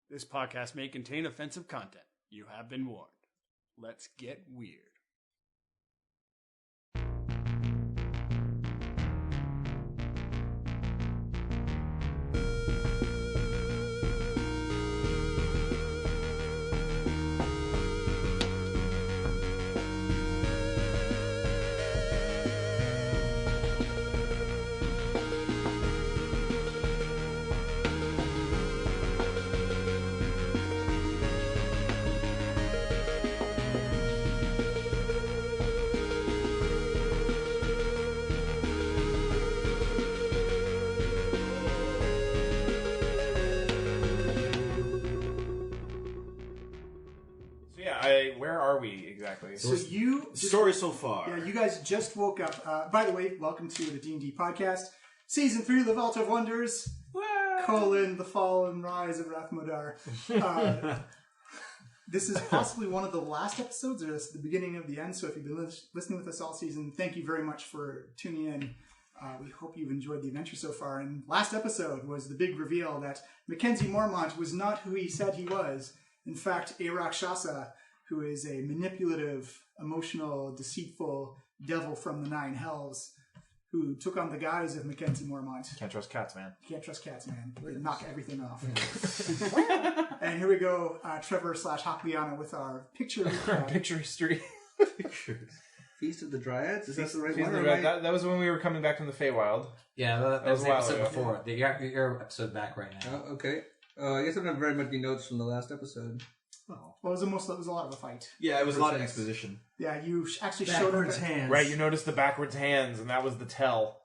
This podcast may contain offensive content. You have been warned. Let's get weird. Where are we exactly? So you... Story so far. Yeah, you guys just woke up. By the way, welcome to the D&D podcast. Season 3, The Vault of Wonders, colon, The Fall and Rise of Rath Modar. This is possibly one of the last episodes, or this is the beginning of the end, so if you've been listening with us all season, thank you very much for tuning in. We hope you've enjoyed the adventure so far. And last episode was the big reveal that Mackenzie Mormont was not who he said he was. In fact, a Rakshasa, who is a manipulative, emotional, deceitful devil from the Nine Hells, who took on the guise of Mackenzie Mormont. Can't trust cats, man. Can't trust cats, man. They knock everything off. And here we go, Trevor / Hakliana with our picture. Picture history. Feast of the Dryads? Is that the right Feast one? of the Dryads. That was when we were coming back from the Feywild. Yeah, that was the episode ago. before. Your episode back right now. Okay. I guess I don't have very many notes from the last episode. Oh, well, it was a lot of a fight. Yeah, it was a lot of exposition. Yeah, you actually showed up. hands. Right, you noticed the backwards hands, and that was the tell.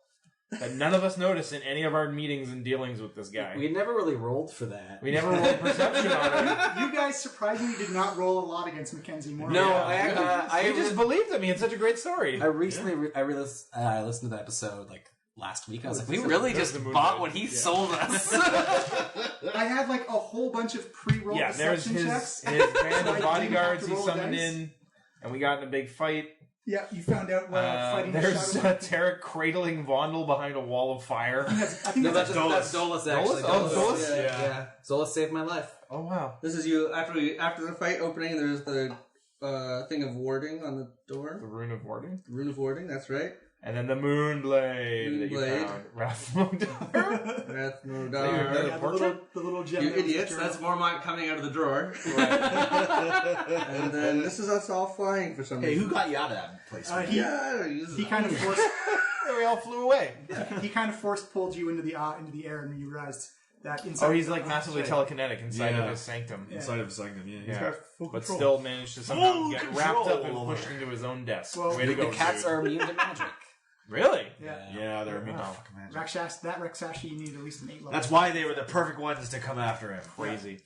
That none of us noticed in any of our meetings and dealings with this guy. We never really rolled for that. We never rolled perception on it. You guys surprisingly did not roll a lot against Mackenzie Mormont. No, I just believed him. He had such a great story. I recently I listened to the episode like last week. I was like, we really just bought what he sold us. I had like a whole bunch of pre-roll perception checks. His band So of I bodyguards he didn't have to roll summoned dice. in, and we got in a big fight. Yeah, you found out fighting There's Shadow. Tarek cradling Vondel behind a wall of fire. I think No, that's that's Dolus actually. Dolus? Oh, Dolus? Yeah. Dolus saved my life. Oh, wow. This is you after the fight opening. There's the thing of warding on the door. The Rune of Warding. The Rune of Warding. That's right. And then the Moonblade that you Moonblade. found. Rath Modar. Rath Yeah, Modar. yeah, portrait? the little gem. You that was idiots! the That's journal. Mormont coming out of the drawer. And then this is us all flying for some Hey, reason. who got you out of that place? He kind of forced. We all flew away. He kind of pulled you into the air, and you realized that inside. Oh, he's like massively telekinetic inside Yeah. of his sanctum. Yeah. Inside of his sanctum, yeah. Yeah. full But control. still managed to somehow Full get wrapped up and control pushed over. into his own desk. Well, Way to The go, cats dude. are immune to magic. Really? Yeah, they're immune to Wow. fucking magic. Rakshasa, you need at least an 8 level. That's why they were the perfect ones to come after him. Crazy.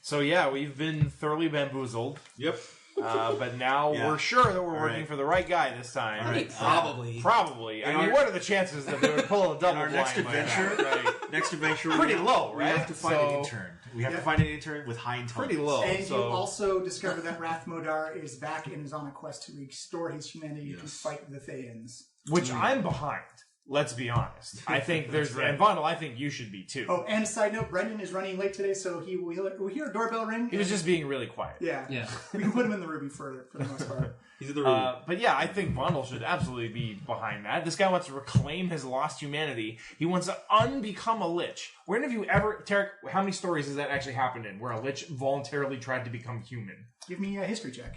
So yeah, we've been thoroughly bamboozled. Yep. But now Yeah. we're sure that we're All working right. for the right guy this time. All right. Probably. Probably. I In mean, our- what are the chances that they would pull a double our next blind like that? adventure, Right. Next adventure, Pretty we have, low, We right? have to find So- an intern. We have Yeah. to find an intern with high intelligence. Pretty low. And so you also discover that Rath Modar is back and is on a quest to restore his humanity to Yes. fight the Thayans. which I'm behind. Let's be honest. I think there's right. and Vondel, I think you should be too. Oh, and side note, Brendan is running late today, so we'll hear a doorbell ring. He was just being really quiet. Yeah. Yeah. We can put him in the Ruby for the most part. He's in the room. But yeah, I think Vondel should absolutely be behind that. This guy wants to reclaim his lost humanity. He wants to unbecome a lich. When have you ever, Tarek, how many stories has that actually happened in, where a lich voluntarily tried to become human? Give me a history check.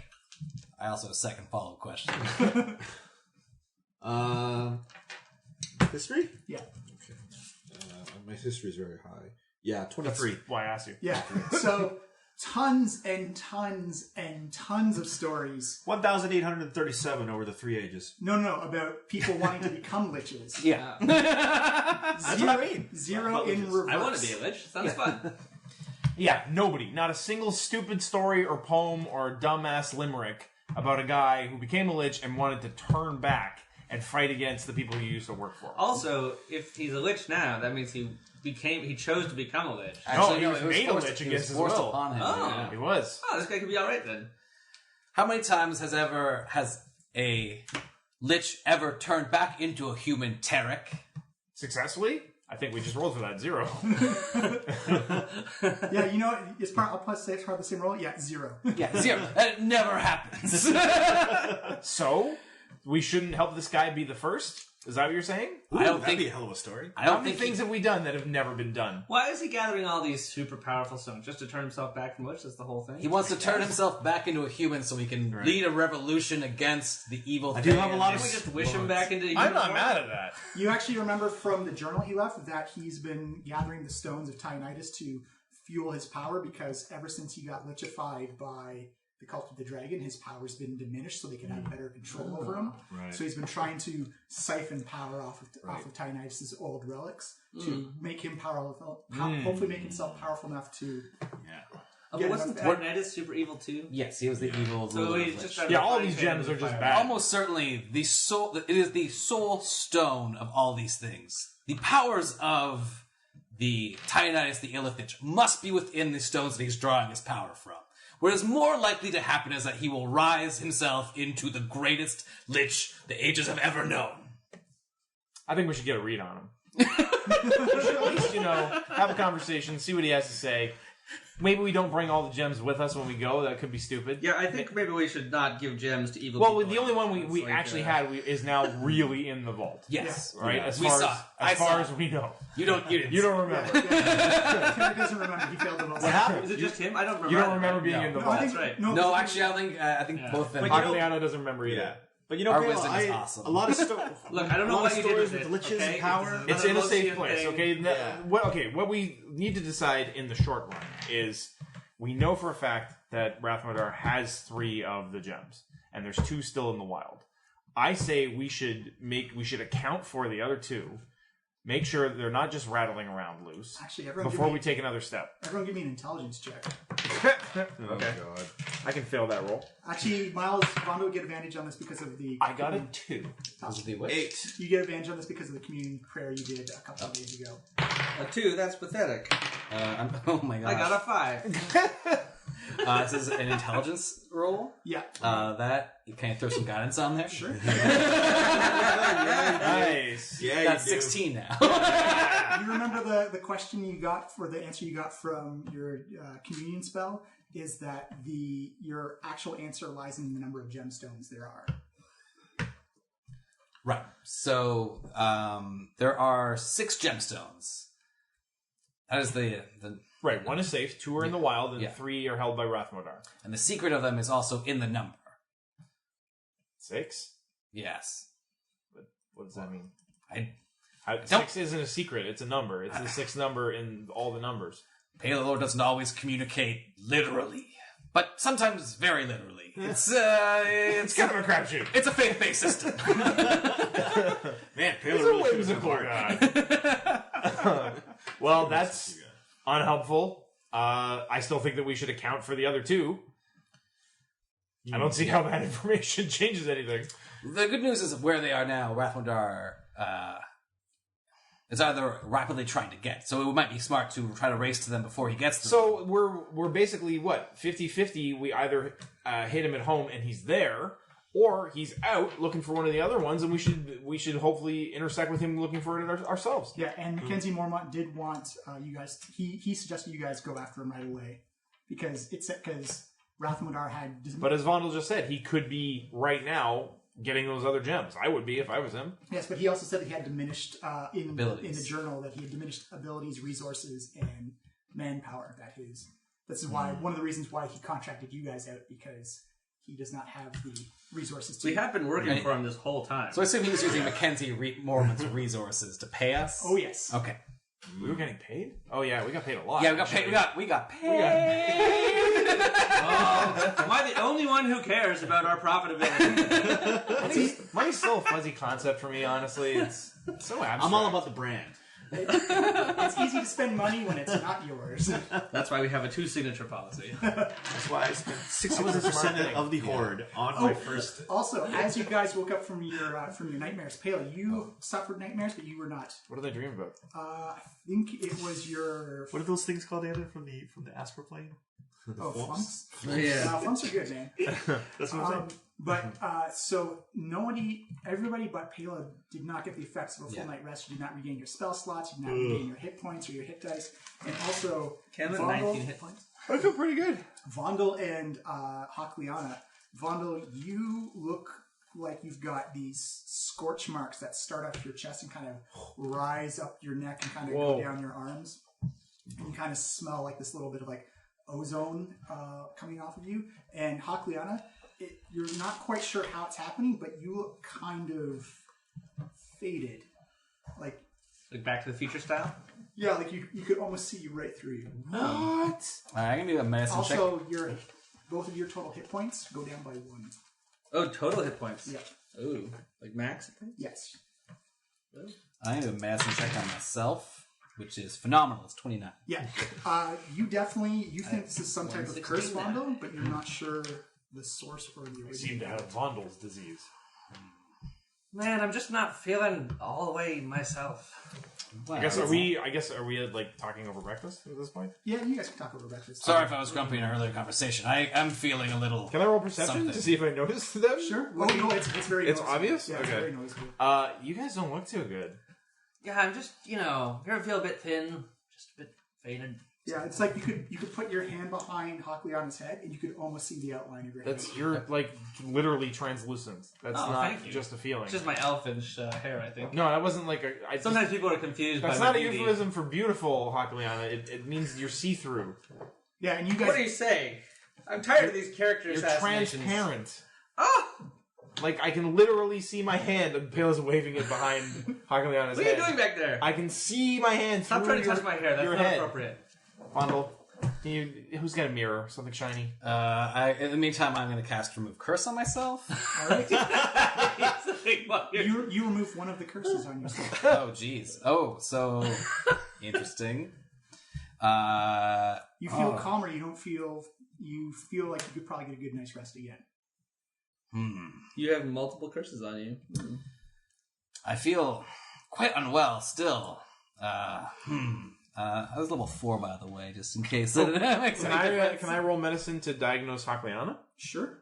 I also have a second follow-up question. History? Yeah. My history is very high. Yeah, 23. Why I asked you. Yeah. So tons and tons and tons of stories. 1,837 over the 3 ages. No, about people wanting to become liches. Yeah. That's what I mean. Zero in reverse. I want to be a lich. Sounds fun. Yeah, nobody. Not a single stupid story or poem or dumbass limerick about a guy who became a lich and wanted to turn back and fight against the people he used to work for. Also, if he's a lich now, that means he chose to become a lich. He was it was made a forced- lich it against was his forced will. upon him. Oh. Yeah. He was. Oh, this guy could be alright then. How many times has a lich ever turned back into a human Tarek? Successfully? I think we just rolled for that 0. Yeah, you know what? It's part. I'll plus say it's part of the same roll. Yeah, 0. Yeah, 0. That never happens. So we shouldn't help this guy be the first. Is that what you're saying? I don't That'd think. be a hell of a story. I How don't many think things have we done that have never been done? Why is he gathering all these super powerful stones? Just to turn himself back from Lich? That's the whole thing? he wants to turn himself back into a human so he can lead a revolution against the evil. I do have a lot Can of we just wish him back into I'm not uniform? mad at that. You actually remember from the journal he left that he's been gathering the stones of Tyonitis to fuel his power, because ever since he got lichified by the cult of the dragon, his power's been diminished so they can have better control over him. Right. So he's been trying to siphon power off of Tyonitis' old relics to make him powerful, hopefully make himself powerful enough to... Oh, but wasn't Tyonitis super evil too? Yes, he was the evil. So ruler he's of just Lich. Yeah, all these gems are just bad. Almost certainly the soul. It is the soul stone of all these things. The powers of the Tyonitis, the Illithich, must be within the stones that he's drawing his power from. What is more likely to happen is that he will rise himself into the greatest Lich the ages have ever known. I think we should get a read on him. We should at least, have a conversation, see what he has to say. Maybe we don't bring all the gems with us when we go. That could be stupid. Yeah, I think maybe we should not give gems to evil Well, people. the only one It's we like, actually had is now really in the vault. Yes, Right? Yeah. As We far saw as, it. I as saw far it. as we know. You don't remember. Terry doesn't remember. He failed the most. What happened? Is it just him? I don't remember. You don't remember being in the No, vault. I think, That's right. No, actually, I think both of them. But you know- Agliano doesn't remember either. Yeah. But Our Kale, wisdom is awesome. a lot of stories. Look, I don't know what you did stories with with it, liches okay? and power. It's in a Another safe Lothian place, thing. okay? Yeah. What we need to decide in the short run is we know for a fact that Rath Modar has 3 of the gems, and there's 2 still in the wild. I say we should account for the other 2, make sure they're not just rattling around loose Actually, everyone before give we me, take another step. everyone give me an intelligence check. Okay, God. I can fail that roll. Actually, Miles, Vondo will get advantage on this because of the... I got a 2. Was it the witch? 8. You get advantage on this because of the communion prayer you did a couple of days ago. A 2, that's pathetic. Oh my gosh. I got a 5. This is an intelligence roll. Yeah. That can I throw some guidance on there? Sure. Nice. Yeah, That's you do. 16 now. You remember the question you got, for the answer you got from your communion spell is that your actual answer lies in the number of gemstones there are. Right. So there are 6 gemstones. That is the Right, 1 is safe, 2 are in the wild, and Yeah. 3 are held by Rath Modar. and the secret of them is also in the number. 6? Yes. What does that mean? I 6 isn't a secret, it's a number. It's the 6th number in all the numbers. Pale doesn't always communicate literally, but sometimes very literally. It's Kind of a crapshoot. it's a faith-based system. Man, He's Paler a really took us whimsical apart. guy. Well, that's unhelpful. I still think that we should account for the other 2. I don't see how that information changes anything. The good news is where they are now, Rath Modar is either rapidly trying to get. So it might be smart to try to race to them before he gets to them. So we're basically, 50-50. We either hit him at home and he's there, or he's out looking for one of the other ones, and we should hopefully intersect with him looking for it ourselves. Yeah, and Mackenzie Mormont did want you guys... He suggested you guys go after him right away. Because Rath Modar had... But as Vondel just said, he could be right now getting those other gems. I would be if I was him. Yes, but he also said that he had diminished in Abilities. the journal that he had diminished abilities, resources, and manpower. This is why one of the reasons why he contracted you guys out, because he does not have the resources to. We have been working for him this whole time. So I assume he was using Mackenzie Mormont's resources to pay us? Oh yes. Okay. We were getting paid? Oh yeah, we got paid a lot. Yeah, we got paid. We got paid. Am I the only one who cares about our profitability? Money's still a fuzzy concept for me, honestly. It's so abstract. I'm all about the brand. It's easy to spend money when it's not yours. That's why we have a 2-signature policy. That's why I spent That was a smart 60% thing. of the horde on my first. Also, as you guys woke up from your nightmares, Pale, you suffered nightmares, but you were not. What did I dream about? I think it was your. What are those things called, the other from the astral plane? Oh, flumps? Yeah. Flumps are good, man. That's what I'm saying. But, so everybody but Pela did not get the effects of a full night rest. You did not regain your spell slots. You did not regain your hit points or your hit dice. And also, Cam at 19 hit points. I feel pretty good. Vondel and Hakliana. Vondel, you look like you've got these scorch marks that start up your chest and kind of rise up your neck and kind of go down your arms. And you kind of smell like this little bit of like ozone coming off of you. And Hakliana, you're not quite sure how it's happening, but you look kind of faded. Like Back to the Future style? Yeah, like you could almost see right through you. What? Alright, I can do a medicine check. Also, both of your total hit points go down by 1. Oh, total hit points. Yeah. Ooh, like max hit points? Yes. I can do a medicine check on myself, which is phenomenal. It's 29. Yeah. You think this is some type of curse Vondel, but you're not sure the source or the I origin. seem to have Vondel's disease. Man, I'm just not feeling all the way myself. Wow. I guess are we like talking over breakfast at this point? Yeah, you guys can talk over breakfast. Sorry if I was grumpy in an earlier conversation. I'm feeling a little... Can I roll perception Something. to see if I noticed them? Sure. Oh, no, it's very It's noticeable. obvious? Yeah, Okay. it's very noticeable. You guys don't look too good. Yeah, I'm just, I feel a bit thin, just a bit faded. Yeah, it's like you could put your hand behind Hakliana's head and you could almost see the outline of your head. You're like literally translucent. That's Oh, not thank you. just a feeling. It's just my elfish hair, I think. No, that wasn't like a. Sometimes people are confused that's by not my a beauty. euphemism for beautiful, Hakliana. It means you're see-through. Yeah, and you guys... What are you saying? I'm tired of these character You're assassinations. transparent. Oh! Like I can literally see my hand, and Pale's waving it behind Hakliana's What are head. you doing back there? I can see my hand Stop through trying to touch my hair. That's your not head. appropriate. Fondle. Who's got a mirror? Something shiny. in the meantime, I'm going to cast Remove Curse on myself. All right. You remove one of the curses on yourself. Oh, jeez. Oh, so... interesting. You feel calmer. You don't feel... You feel like you could probably get a good night's rest again. You have multiple curses on you. I feel quite unwell still. I was level 4, by the way, just in case that makes any difference. Can I roll medicine to diagnose Hakliana? Sure.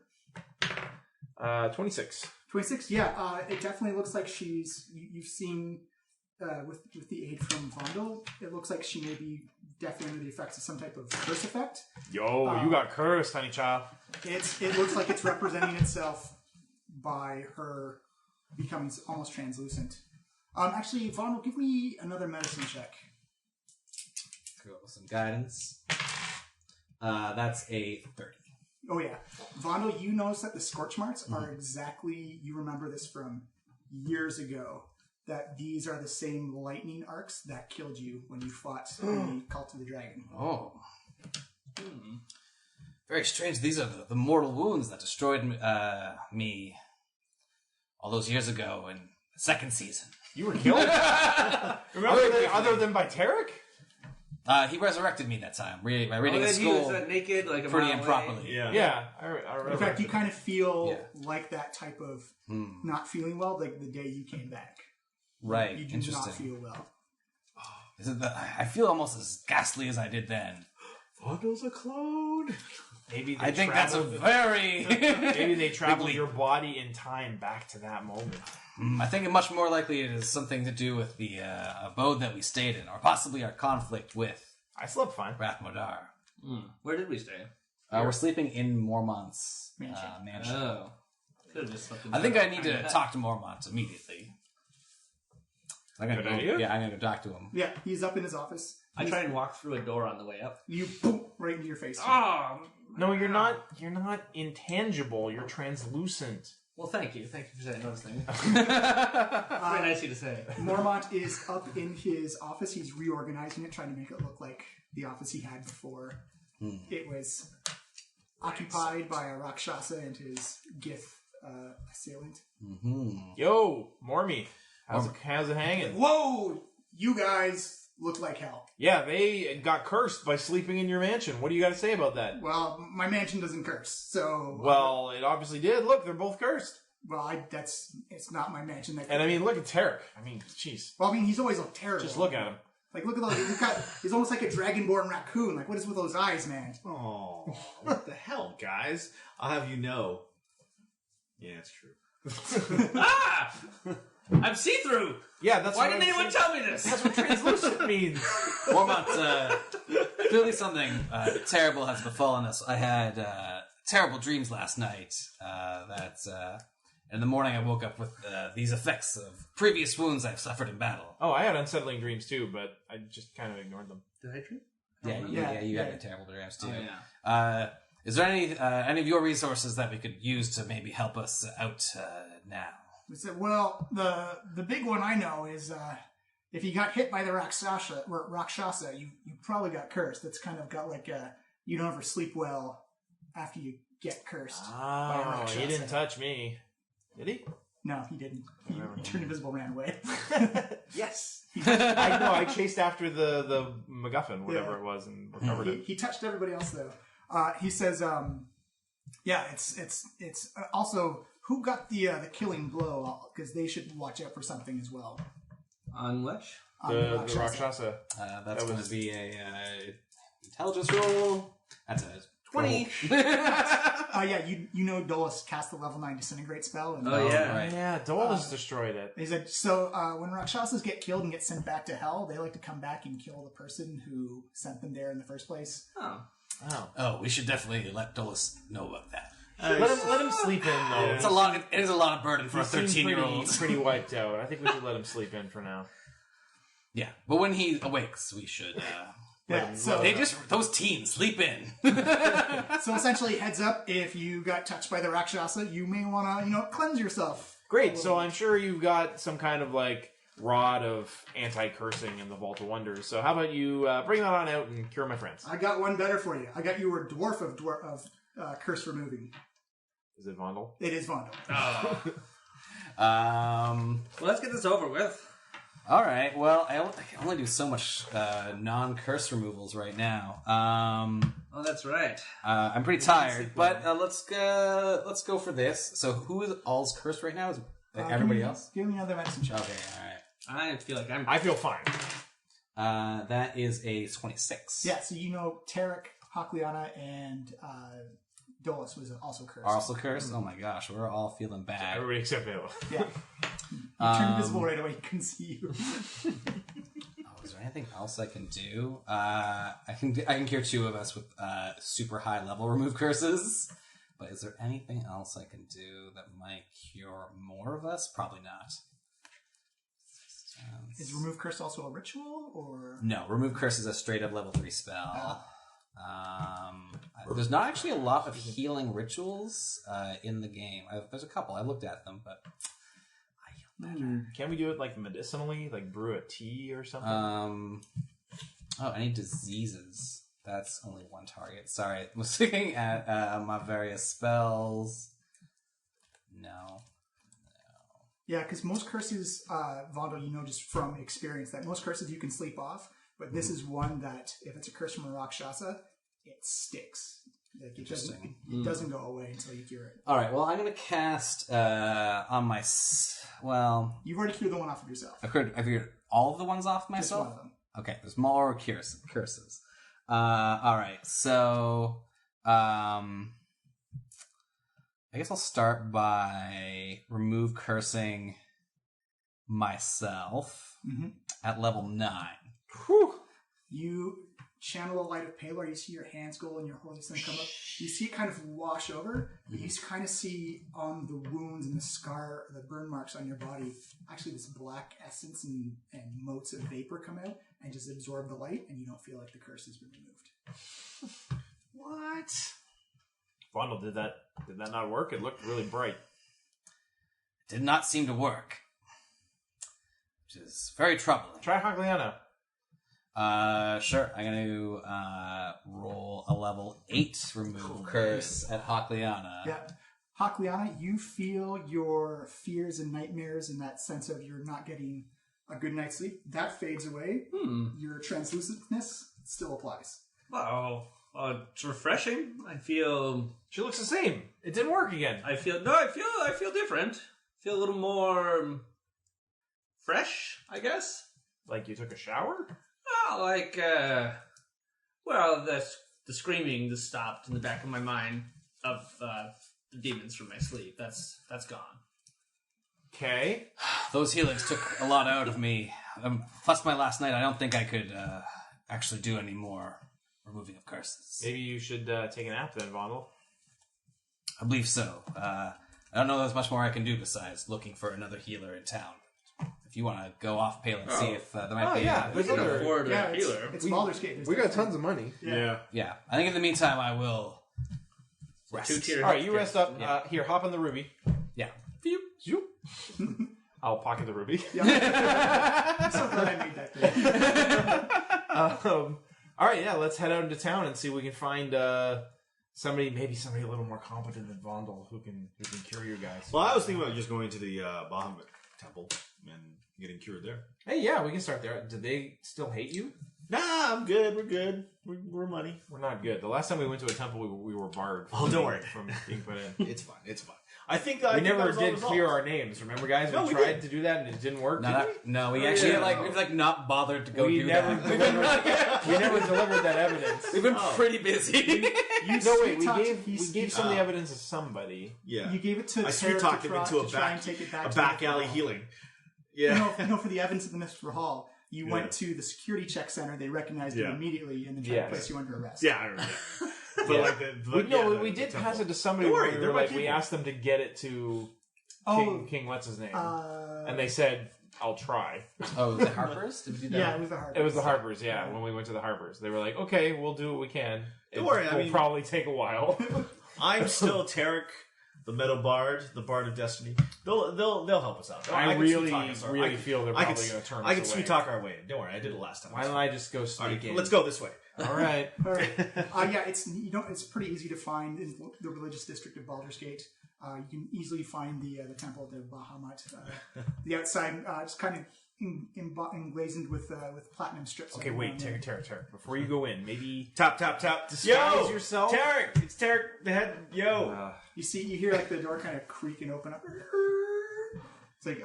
26. 26? Yeah, it definitely looks like you've seen, with the aid from Vondel, it looks like she may be definitely under the effects of some type of curse effect. Yo, you got cursed, honey child. It looks like it's representing itself by her becoming almost translucent. Actually, Vondel, give me another medicine check. Go with some guidance. That's a 30. Oh yeah. Vondel, you notice that the scorch marks are exactly, you remember this from years ago, that these are the same lightning arcs that killed you when you fought the Cult of the Dragon. Oh. Very strange. These are the mortal wounds that destroyed me all those years ago in the second season. You were killed? Other than by Tarek? He resurrected me that time by reading a He skull was naked, like a pretty mile improperly. away. Yeah. I remember. In fact, you kind of feel like that type of Hmm. not feeling well, like the day you came back. Right. You do Interesting. not feel well. Is it I feel almost as ghastly as I did then. Vondel's a clone. Maybe I think that's a very... Maybe they traveled Big leap. your body in time back to that moment. I think it much more likely it is something to do with the abode that we stayed in, or possibly our conflict with I slept fine. Rath Modar. Where did we stay? We're sleeping in Mormont's mansion. Oh. Could have just slept in I think the- I need to talk to Mormont immediately. I'm gonna Good go, idea. Yeah, I'm gonna go talk to him. Yeah, he's up in his office. I try and walk through a door on the way up. You boom right into your face. Oh! No, you're not. You're not intangible. You're translucent. Well, thank you. Thank you for saying those things. Very nice of you to say. Mormont is up in his office. He's reorganizing it, trying to make it look like the office he had before. It was occupied by a Rakshasa and his Gith assailant. Yo, Mormy, how's it hanging? Whoa! You guys look like hell. Yeah, they got cursed by sleeping in your mansion. What do you got to say about that? Well, my mansion doesn't curse, so... Well, it obviously did. Look, they're both cursed. Well, it's not my mansion that... And I mean, look at Tarek. I mean, jeez. Well, I mean, he's always looked terrible. Just look at him. Like, look at those... He's almost like a dragonborn raccoon. Like, what is with those eyes, man? Oh. What the hell, guys? I'll have you know. Yeah, it's true. Ah! I'm see-through! Yeah, that's Why what didn't anyone tell me this? That's what translucent means. Mormont, clearly something terrible has befallen us. I had terrible dreams last night. In the morning I woke up with these effects of previous wounds I've suffered in battle. Oh, I had unsettling dreams too, but I just kind of ignored them. Did I dream? You had terrible dreams too. Oh, yeah. Is there any of your resources that we could use to maybe help us out now? We said, well, the big one I know is if you got hit by the Rakshasa, you probably got cursed. It's kind of got like you don't ever sleep well after you get cursed. By a Oh, Rakshasa. he didn't touch me. Did he? No, he didn't. He turned invisible, ran away. Yes. I know. I chased after the MacGuffin, whatever it was, and recovered it. He touched everybody else though. He says, it's also who got the killing blow, because they should watch out for something as well. On which? The Rakshasa. That's That going was- to be a intelligence roll. That's a 20. You know Dolus cast the level 9 disintegrate spell. And, Oh, yeah. Right. Yeah, Dolus destroyed it. He said, so when Rakshasas get killed and get sent back to hell, they like to come back and kill the person who sent them there in the first place. Oh. Oh. Oh, we should definitely let Dolus know about that. Let him sleep in though. It's a lot. It is a lot of burden for a He seems 13-year-old. pretty wiped out. I think we should let him sleep in for now. Yeah, but when he awakes, we should. So Those teens sleep in. so essentially, heads up, if you got touched by the Rakshasa, you may want to, cleanse yourself. Great. So I'm sure you've got some kind of like rod of anti-cursing in the Vault of Wonders. So how about you bring that on out and cure my friends? I got one better for you. I got you a dwarf of curse removing. Is it Vondel? It is Vondel. Oh. Well, Let's get this over with. all right. Well, I can only do so much non-curse removals right now. Oh, that's right. I'm pretty tired, but let's go for this. So, who is all's cursed right now? Is everybody else? Give me another medicine check. Okay, all right. I feel like I feel fine. That is a 26. Yeah, so Tarek, Hakliana, and Dolus was also cursed. Are also cursed? Oh my gosh, we're all feeling bad. Everybody except Vela. Yeah. You turned invisible right away. You couldn't see you. Oh, is there anything else I can do? I can cure 2 of us with super high level remove curses. But is there anything else I can do that might cure more of us? Probably not. Is remove curse also a ritual, or No, remove curse is a straight up level 3 spell. There's not actually a lot of healing rituals in the game. There's a couple. I looked at them, but I heal better. Can we do it like medicinally, like brew a tea or something? Any diseases? That's only one target. Sorry, I was looking at my various spells. No. yeah, because most curses, Vondel, just from experience, that most curses you can sleep off, but this is one that if it's a curse from a Rakshasa, it sticks. Like it doesn't go away until you cure it. All right. Well, I'm gonna cast on my. Well, You've already cured the one off of yourself. I cured all of the ones off Just myself. one of them. Okay, there's more curses. All right, so I guess I'll start by remove cursing myself at level 9. Whew. You channel a light of Palor, you see your hands go and your holy sun come up. You see it kind of wash over, but you kind of see on the wounds and the scar, the burn marks on your body, actually this black essence and motes of vapor come out and just absorb the light, and you don't feel like the curse has been removed. What? Vondel, did that not work? It looked really bright. Did not seem to work, which is very troubling. Try Hagliana. Sure. I'm going to roll a level 8 remove curse at Hakliana. Yeah. Hakliana, you feel your fears and nightmares and that sense of you're not getting a good night's sleep. That fades away. Your translucentness still applies. Wow. It's refreshing. I feel She looks the same. It didn't work again. I feel different. I feel a little more fresh, I guess. Like you took a shower? Oh, like, well, the the screaming just stopped in the back of my mind of the demons from my sleep. That's gone. Okay. Those healings took a lot out of me. Plus my last night, I don't think I could actually do any more removing of curses. Maybe you should take a nap then, Vondel. I believe so. I don't know there's much more I can do besides looking for another healer in town. If you want to go off pale and see if there might be... yeah. We can afford a it's, healer. it's Baldur's Gate. We got tons of money. Yeah. Yeah. I think in the meantime, I will rest. 2-tier. All right, you rest up. Yeah. Here, hop on the ruby. Yeah. I'll pocket the ruby. I'm so glad I made that clear. All right, yeah, let's head out into town and see if we can find somebody a little more competent than Vondel who can cure you guys. Well, I was thinking about just going to the Bahamut temple and getting cured there. Hey, yeah, we can start there. Do they still hate you? Nah, I'm good. We're good. We're money. We're not good. The last time we went to a temple, we were barred. Oh, don't worry. From being put in. It's fine. It's fine. I think We never that was all did resolved. clear our names. Remember, guys? No, we we tried did. to do that and it didn't work. No, we actually we've not bothered to go We do never that. delivered. We never delivered that evidence. We've been pretty busy. No, wait. We talked- gave some of the evidence to somebody. Yeah. You gave it to I sweet Tarek talked to him try, into to try and take it back a to back the alley hall. healing. Yeah. No, for the evidence of the Mr. Hall, you went to the security check center. They recognized you Yeah. immediately and then tried Yes. to place you under arrest. Yeah, I remember that. But like we did pass it to somebody. Don't worry, where they're my we people. asked them to get it to King what's his name, and they said, "I'll try." Oh, the Harpers? Did we do that? Yeah, it was the Harpers. It was the Harpers, yeah. When we went to the Harpers, they were like, "Okay, we'll do what we can. It Don't worry, I will mean- probably take a while." I'm still Tarek, the Metal Bard, the Bard of Destiny. They'll help us out. I can really, sweet talk us. really feel they're I probably can going to turn I us can away. sweet talk our way in. Don't worry, I did it last time. Why don't I just go All sneak right, in? let's go this way. All right. All right. Yeah, it's pretty easy to find in the religious district of Baldur's Gate. You can easily find the temple of Bahamut. The outside is kind of emblazoned with platinum strips. Okay, all wait, around there. Tarek. Before you go in, maybe Tap. disguise Yo, yourself. Tarek. It's Tarek the head. Yo. You hear like the door kind of creak and open up. It's like,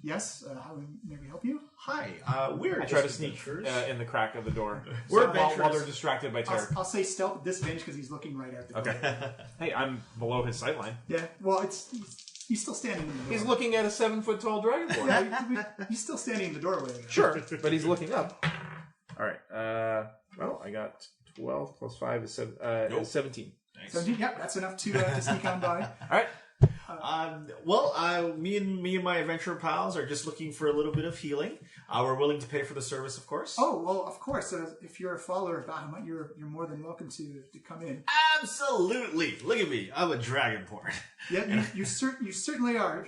yes, how may we help you? Hi. We're I try to just sneak adventurers. in the crack of the door. We're while adventurers. they're distracted by Tarek. I'll say stealth at disadvantage because he's looking right out the door. Okay. Hey, I'm below his sightline. Yeah, well, he's still standing in the door. He's looking at a 7-foot-tall dragonborn. Yeah, he's still standing in the doorway. Sure, but he's looking up. All right. Well, I got 12 plus 5 is 17. So, yeah, that's enough to sneak on by. All right. Me and my adventurer pals are just looking for a little bit of healing. We're willing to pay for the service, of course. Oh, well, of course. If you're a follower of Bahamut, you're more than welcome to come in. Absolutely. Look at me. I'm a dragonborn. Yeah, you certainly are,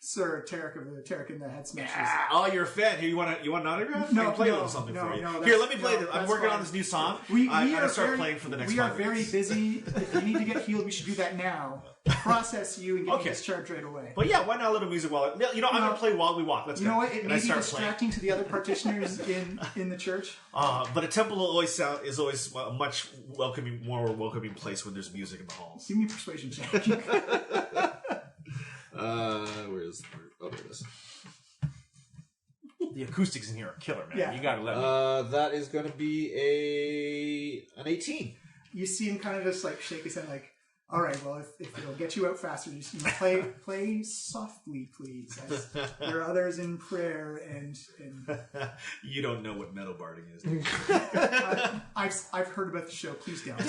Sir Tarek of the Tarek in the Head Smashers. Oh, you're a fan. Here, you want an autograph? I can play a little something for you. Here, let me play this. I'm working on this new song. I'm going to start playing for the next 5 We are very minutes. busy. If you need to get healed, we should do that now. Process you and get Okay. you discharged right away. But yeah, why not a little music while I'm going to play while we walk. Let's You go. know what? It And may I be start distracting to the other participants in the church. playing. But a temple is always a much more welcoming place when there's music in the halls. Give me a persuasion check. Oh, there it is. The acoustics in here are killer, man. Yeah. You got to let me. That is going to be an 18. You see him kind of just like shake his head, like, "All right, well, if it'll get you out faster, just play softly, please. As there are others in prayer, and You don't know what metal barding is. I've heard about the show. Please don't."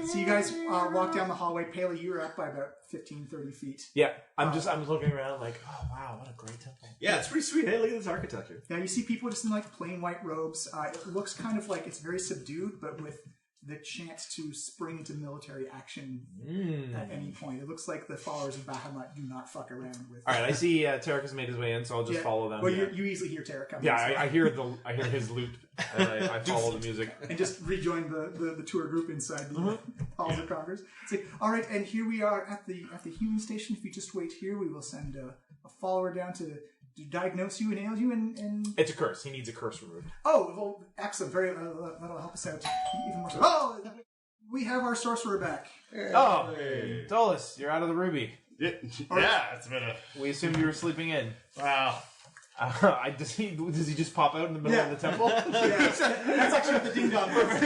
So you guys walk down the hallway. Paley, you're up by about 15, 30 feet. Yeah, I'm looking around like, oh wow, what a great temple. Yeah, it's pretty sweet. Hey, look at this architecture. Now you see people just in like plain white robes. It looks kind of like it's very subdued, but with the chance to spring into military action at any point. It looks like the followers of Bahamut do not fuck around with. All right, I see Tarek has made his way in, so I'll just follow them. Well, you easily hear Tarek coming. Yeah, so- I hear his lute, and I follow the music. and just rejoin the tour group inside the halls of Congress. It's like, all right, and here we are at the healing station. If you just wait here, we will send a follower down to diagnose you and nail you. And It's a curse. He needs a curse removed. oh, well, excellent, very that'll help us out even more. So, oh, we have our sorcerer back. Oh, Dolus, you're out of the ruby. Yeah, it's been a We assumed you were sleeping in. wow. Does he just pop out in the middle of the temple? That's actually what the ding dong was.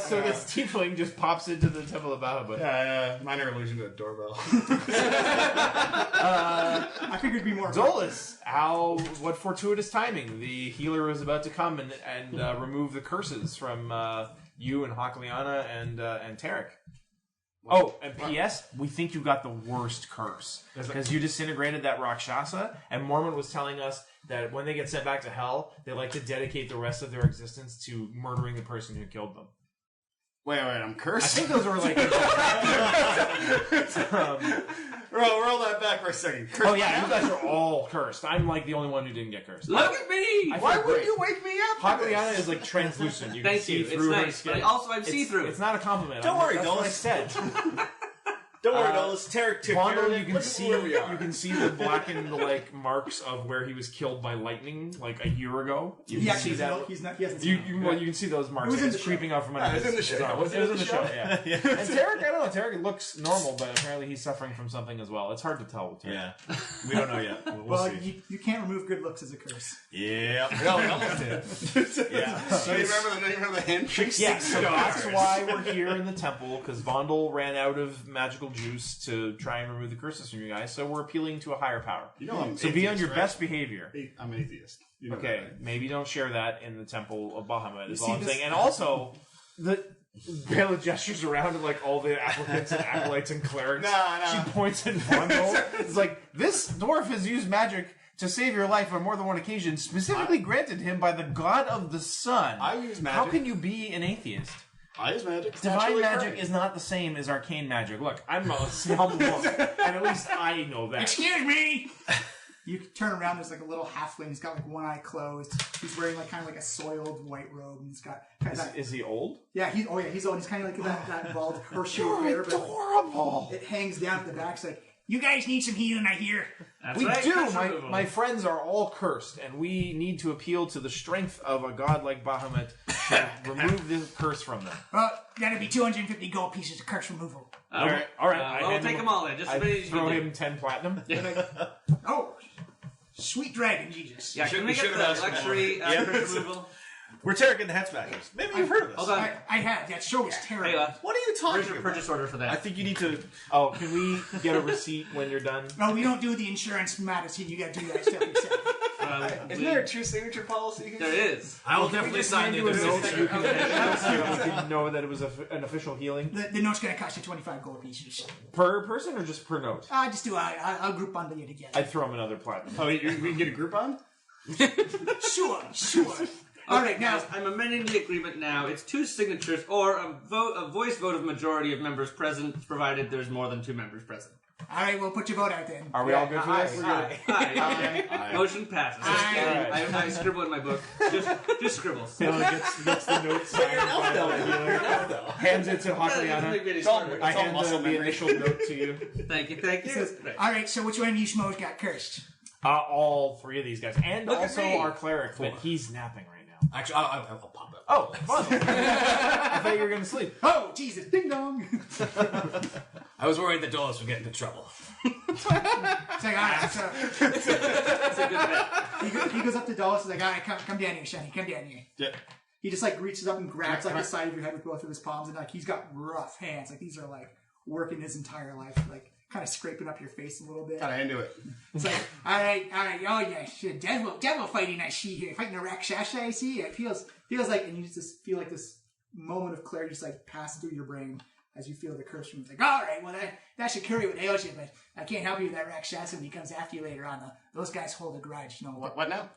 So this tiefling just pops into the temple of Bahamut. Minor illusion to a doorbell. I figured it'd be more. Dolus, what fortuitous timing! The healer was about to come and remove the curses from you and Hakliana and Tarek. Oh, and P.S. We think you got the worst curse because you disintegrated that Rakshasa, and Mormont was telling us that when they get sent back to hell, they like to dedicate the rest of their existence to murdering the person who killed them. Wait, I'm cursed? I think those were like... roll that back for a second. Oh yeah, you guys are all cursed. I'm like the only one who didn't get cursed. Look at me! Why would you wake me up? Hakliana is like translucent. You can Thank see you. through It's her nice. skin. But also, I'm see-through. It's not a compliment. Don't worry, that's what I Dolus. said. Don't worry, Dolus. Tarek took care of Bondo, it. you can Look see where we are. you can see the blackened like marks of where he was killed by lightning like a year ago. You can see that. He hasn't You seen can see those marks. It was in It's the creeping out from under. it was in the show. It was in the show. Yeah. And Tarek, I don't know. Tarek looks normal, but apparently he's suffering from something as well. It's hard to tell with Tarek. Yeah, we don't know yet. We'll see. You can't remove good looks as a curse. Yeah. No, we almost did. Yeah. Don't you remember the hint? Yeah, so that's why we're here in the temple, because Vondel ran out of magical juice to try and remove the curses from you guys, so we're appealing to a higher power. You know I'm So be on atheist, your right? best behavior. I'm an atheist. You know Okay, that, right? maybe don't share that in the temple of Bahamut, is You all see I'm this- saying. And also, Bela gestures around at like all the applicants and acolytes and clerics. No. She points at Vondel. It's like, this dwarf has used magic to save your life on more than one occasion, specifically granted him by the god of the sun. I use magic. How can you be an atheist? I use magic. It's Divine naturally magic occurring. is not the same as arcane magic. Look, I'm a humble monk, and at least I know that. Excuse me! You turn around, there's like a little halfling. He's got like one eye closed. He's wearing like kind of like a soiled white robe. And he's got kind of that. Is he old? Yeah, he's old. He's kind of like that bald horseshoe hair. But Adorable. it hangs down at the back. It's like, you guys need some healing, I hear. That's We right. do. curse My, removal. my friends are all cursed, and we need to appeal to the strength of a god like Bahamut to remove this curse from them. Well, that'd be 250 gold pieces of curse removal. All right. I We'll hand take him- them all in. Just I as many as you throw can do. him 10 platinum. Oh, sweet dragon, Jesus. Yeah, can we get should've the asked for luxury more. Yeah. curse removal? We're Tarek and the Headsmackers. Maybe you've heard of this. Hold on. I have. That show was terrible. Hey, What are you where's talking your about? purchase order for that? I think you need to. Oh, can we get a receipt when you're done? No, we don't do the insurance matters here. You gotta do that stuff yourself. Isn't there a true signature policy? There is. I will definitely sign the You other know, signature. you can know that it was an official healing The note's gonna cost you 25 gold pieces. per person or just per note? I'll group bundle you together. I'd throw him another platinum. Oh, we can get a Groupon? Sure. All right, now Guys, I'm amending the agreement now. It's 2 signatures or a voice vote of majority of members present, provided there's more than 2 members present. all right, we'll put your vote out then. Are we all good for this? Aye. Motion passes. Aye. I scribble in my book. Just scribbles. Taylor gets the note signed by the healer. Hands it to Hakliana. I hand the initial note to you. Thank you. He says, all right, so which one of you schmoes got cursed? All 3 of these guys, and Look at also me. our cleric, but he's napping right now. Actually, I'll pop out. Oh, fun! I thought you were going to sleep. Oh, Jesus, ding dong. I was worried that Dolus would get into trouble. It's like, all right, so That's a good bet. he goes up to Dulles. He's like, all right, come down here, Shani, come down here. Yeah. He just like reaches up and grabs like the side of your head with both of his palms, and like he's got rough hands. Like these are like working his entire life, like kind of scraping up your face a little bit. Kind of into it. It's like, all right, oh yeah, shit, devil fighting I see here, fighting a Rakshasa I see. It feels like, and you just feel like this moment of clarity just like pass through your brain as you feel the curse from. It's like, all right, well that should cure you with ails you, but I can't help you with that Rakshasa when he comes after you later on. Those guys hold a grudge, you know. What now?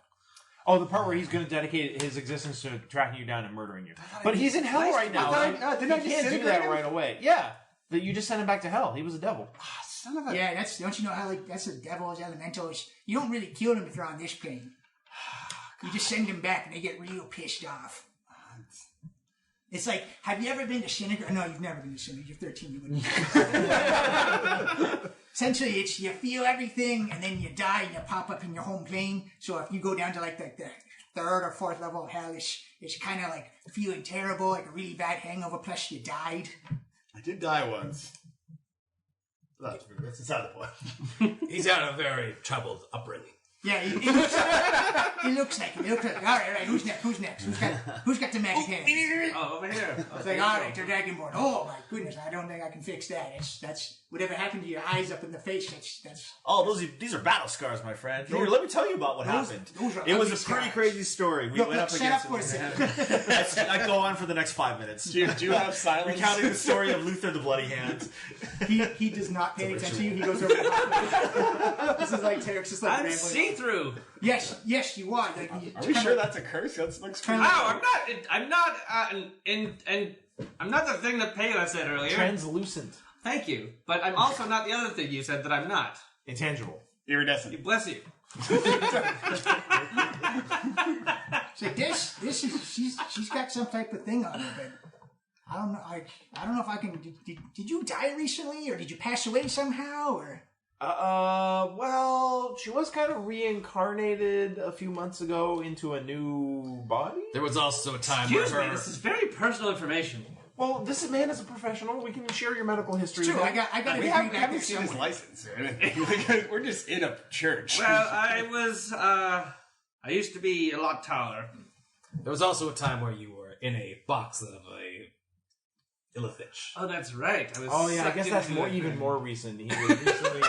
Oh, the part where he's going to dedicate his existence to tracking you down and murdering you. But he's in hell right now. Didn't I He just can't do disintegrate that him? right away. Yeah, that you just sent him back to hell. He was a devil. Son of a... Yeah, don't you know how like that's the devil's elementals? You don't really kill them if they're on this plane. You just send them back and they get real pissed off. It's like, have you ever been to Shinnegar? No, you've never been to Shinnegar. You're 13, you wouldn't. Essentially, it's you feel everything and then you die and you pop up in your home plane. So if you go down to like the 3rd or 4th level of hell, it's kind of like feeling terrible, like a really bad hangover, plus you died. I did die once. That's beside the point. He's had a very troubled upbringing. Yeah, he looks like it. All right. Who's next? Who's got the magic hand? Oh, over here. It's like, all right, they're dragonborn. Oh my goodness, I don't think I can fix that. That's whatever happened to your eyes up in the face. That's. Oh, these are battle scars, my friend. Here, let me tell you about what happened. It was a pretty crazy story. We went up against. I go on for the next 5 minutes. Do you have silence? Recounting the story of Luther the Bloody Hand. He does not pay attention to you. He goes over the top. This is like Tarek's just like I'm rambling. see-through. Yes, you are. Like, Are we sure that's a curse? That looks pretty. Oh, I'm not the thing that Pela said earlier. Translucent. Thank you. But I'm also not the other thing you said that I'm not. Intangible. Iridescent. Bless you. So this is she's got some type of thing on her, but I don't know. I don't know if I can. Did you die recently, or did you pass away somehow, or? Well, she was kind of reincarnated a few months ago into a new body. There was also a time Excuse where me, this is very personal information. Well, this man is a professional. We can share your medical history. True, I got a degree back there Seen his somewhere. license. We're just in a church. Well, I used to be a lot taller. There was also a time where you were in a box of a Illithich. Oh, that's right. I was Oh yeah, I guess that's even more recent. He was recently.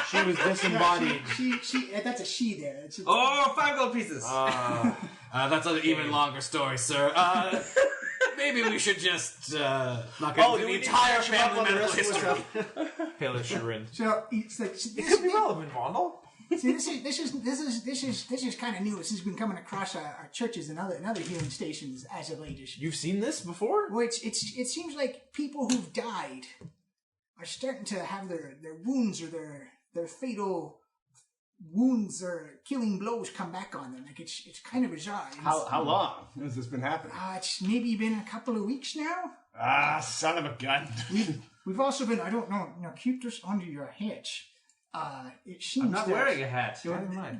She was disembodied. She that's a she there. It's 5 gold pieces. That's an even longer story, sir. Maybe we should just not get into the entire family medical history. Pele Sharin. So it's like It could be relevant, Vondel. See, this is kind of new. This has been coming across our churches and other healing stations as of late. You've seen this before? Well, it seems like people who've died are starting to have their wounds or their fatal wounds or killing blows come back on them. Like it's kind of bizarre. How long has this been happening? It's maybe been a couple of weeks now. Son of a gun. We've also been. I don't know. Keep this under your hat. It seems I'm not wearing a hat.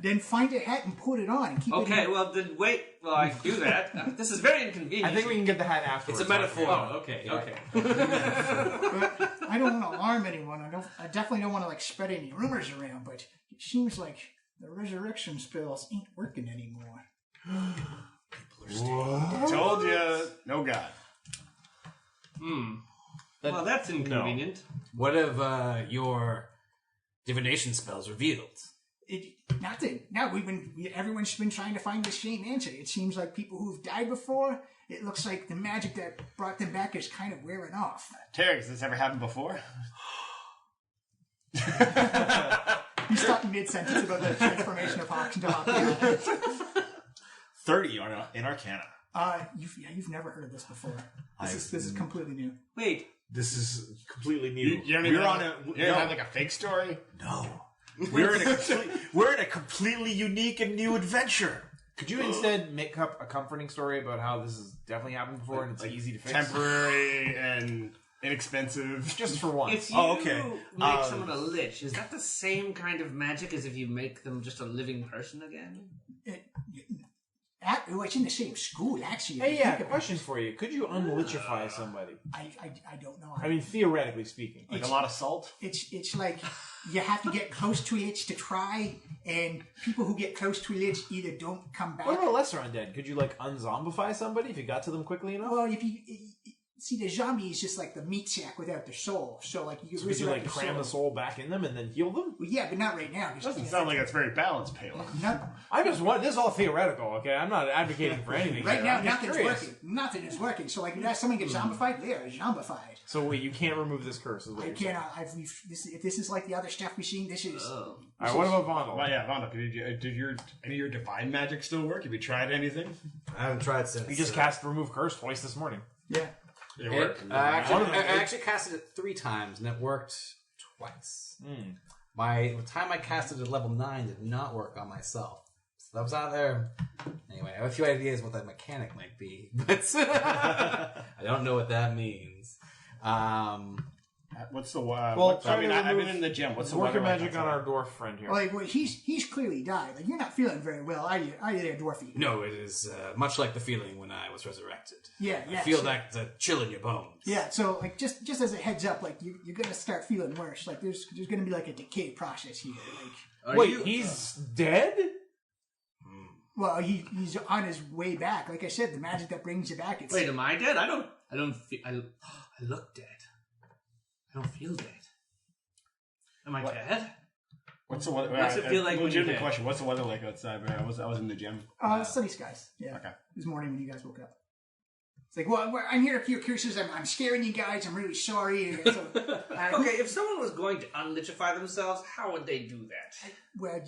Then find a hat and put it on and keep it. Okay, well then wait while I do that. This is very inconvenient. I think we can get the hat afterwards. It's a metaphor. Oh, okay. But I don't want to alarm anyone. I definitely don't want to spread any rumors around. But it seems like the resurrection spells ain't working anymore. Told you, no God. Well, that's inconvenient. No. What have your divination spells revealed? Nothing. No, everyone's been trying to find the same answer. It seems like people who've died before, it looks like the magic that brought them back is kind of wearing off. Terry, has this ever happened before? You stopped mid-sentence about the transformation of Hawks into Hawks. 30 in Arcana. You've never heard of this before. This is completely new. Wait. This is completely new. You don't even have a fake story? No. We're in a completely unique and new adventure. Could you instead make up a comforting story about how this has definitely happened before and it's easy to fix? Temporary and inexpensive. Just for once. If you make someone a lich, is that the same kind of magic as if you make them just a living person again? It's in the same school, actually. Hey, yeah, question for you. Could you unlichify somebody? I don't know. I mean, theoretically speaking. Like a lot of salt? It's like you have to get close to a lich to try, and people who get close to a lich either don't come back. What about lesser undead? Could you, unzombify somebody if you got to them quickly enough? Well, if you... See, the zombie is just like the meat sack without their soul. So, you could you, cram the soul back in them and then heal them? Well, yeah, but not right now. Doesn't sound like it's very balanced, Pela. This is all theoretical, okay? I'm not advocating for anything. Right now, nothing's working. Nothing is working. So, if someone gets zombified, they are zombified. So, wait, you can't remove this curse, is what I cannot. If this is like the other stuff we've seen, this is... All right, what about Vondel? Well, yeah, Vondel, did any of your divine magic still work? Have you tried anything? I haven't tried since. You just cast Remove Curse twice this morning. Yeah. I actually casted it 3 times, and it worked twice. By the time I casted it at level 9, did not work on myself. So that was out there. Anyway, I have a few ideas what that mechanic might be, but I don't know what that means. What's the I've been in the gym. What's the work your weather magic on our dwarf friend here? Well, he's clearly died. Like, you're not feeling very well, are you there, Dwarfy? No, it is much like the feeling when I was resurrected. Yeah. I feel like the chill in your bones. Yeah, so like just as a heads up, like you're gonna start feeling worse. Like there's gonna be like a decay process here. Like, he's dead? well, he's on his way back. Like I said, the magic that brings you back. Wait, am I dead? I don't feel. I look dead. I don't feel dead. Am I dead? What's the weather? What's it feel like when you're Legitimate dead? question. What's the weather like outside? I was in the gym. Sunny skies. Yeah. Okay. This morning when you guys woke up. It's like, well, I'm here to cure curses. I'm scaring you guys. I'm really sorry. And so, Okay, if someone was going to unlichify themselves, how would they do that? well,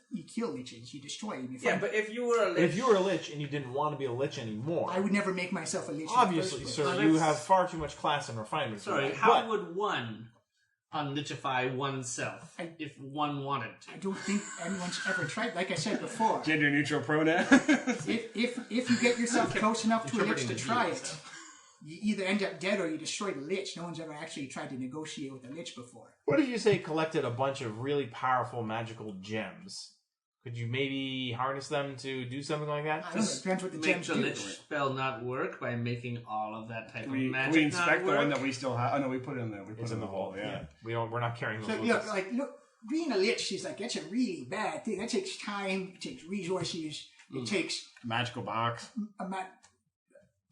you kill liches. You destroy them. Yeah, but if you were a lich... If you were a lich and you didn't want to be a lich anymore... I would never make myself a lich. Obviously, sir, Well, you that's- have far too much class and refinement. for Sorry, that. how But would one unlichify oneself if one wanted to? I don't think anyone's ever tried. Like I said before, Gender neutral pronoun. if you get yourself close enough to a lich Interpreting to the try views, it, so. you either end up dead or you destroy the lich. No one's ever actually tried to negotiate with a lich before. what if you say collected a bunch of really powerful magical gems? Could you maybe harness them to do something like that? I don't know. It depends what the Make gems the do. lich spell not work by making all of that type of we magic inspect not the work? one that we still have. Oh no, we put it in there. We put It's it in the vault. Yeah. We're not carrying those So, with you know, us. like, look, being a lich is like, that's a really bad thing. That takes time, it takes resources, it takes Magical box.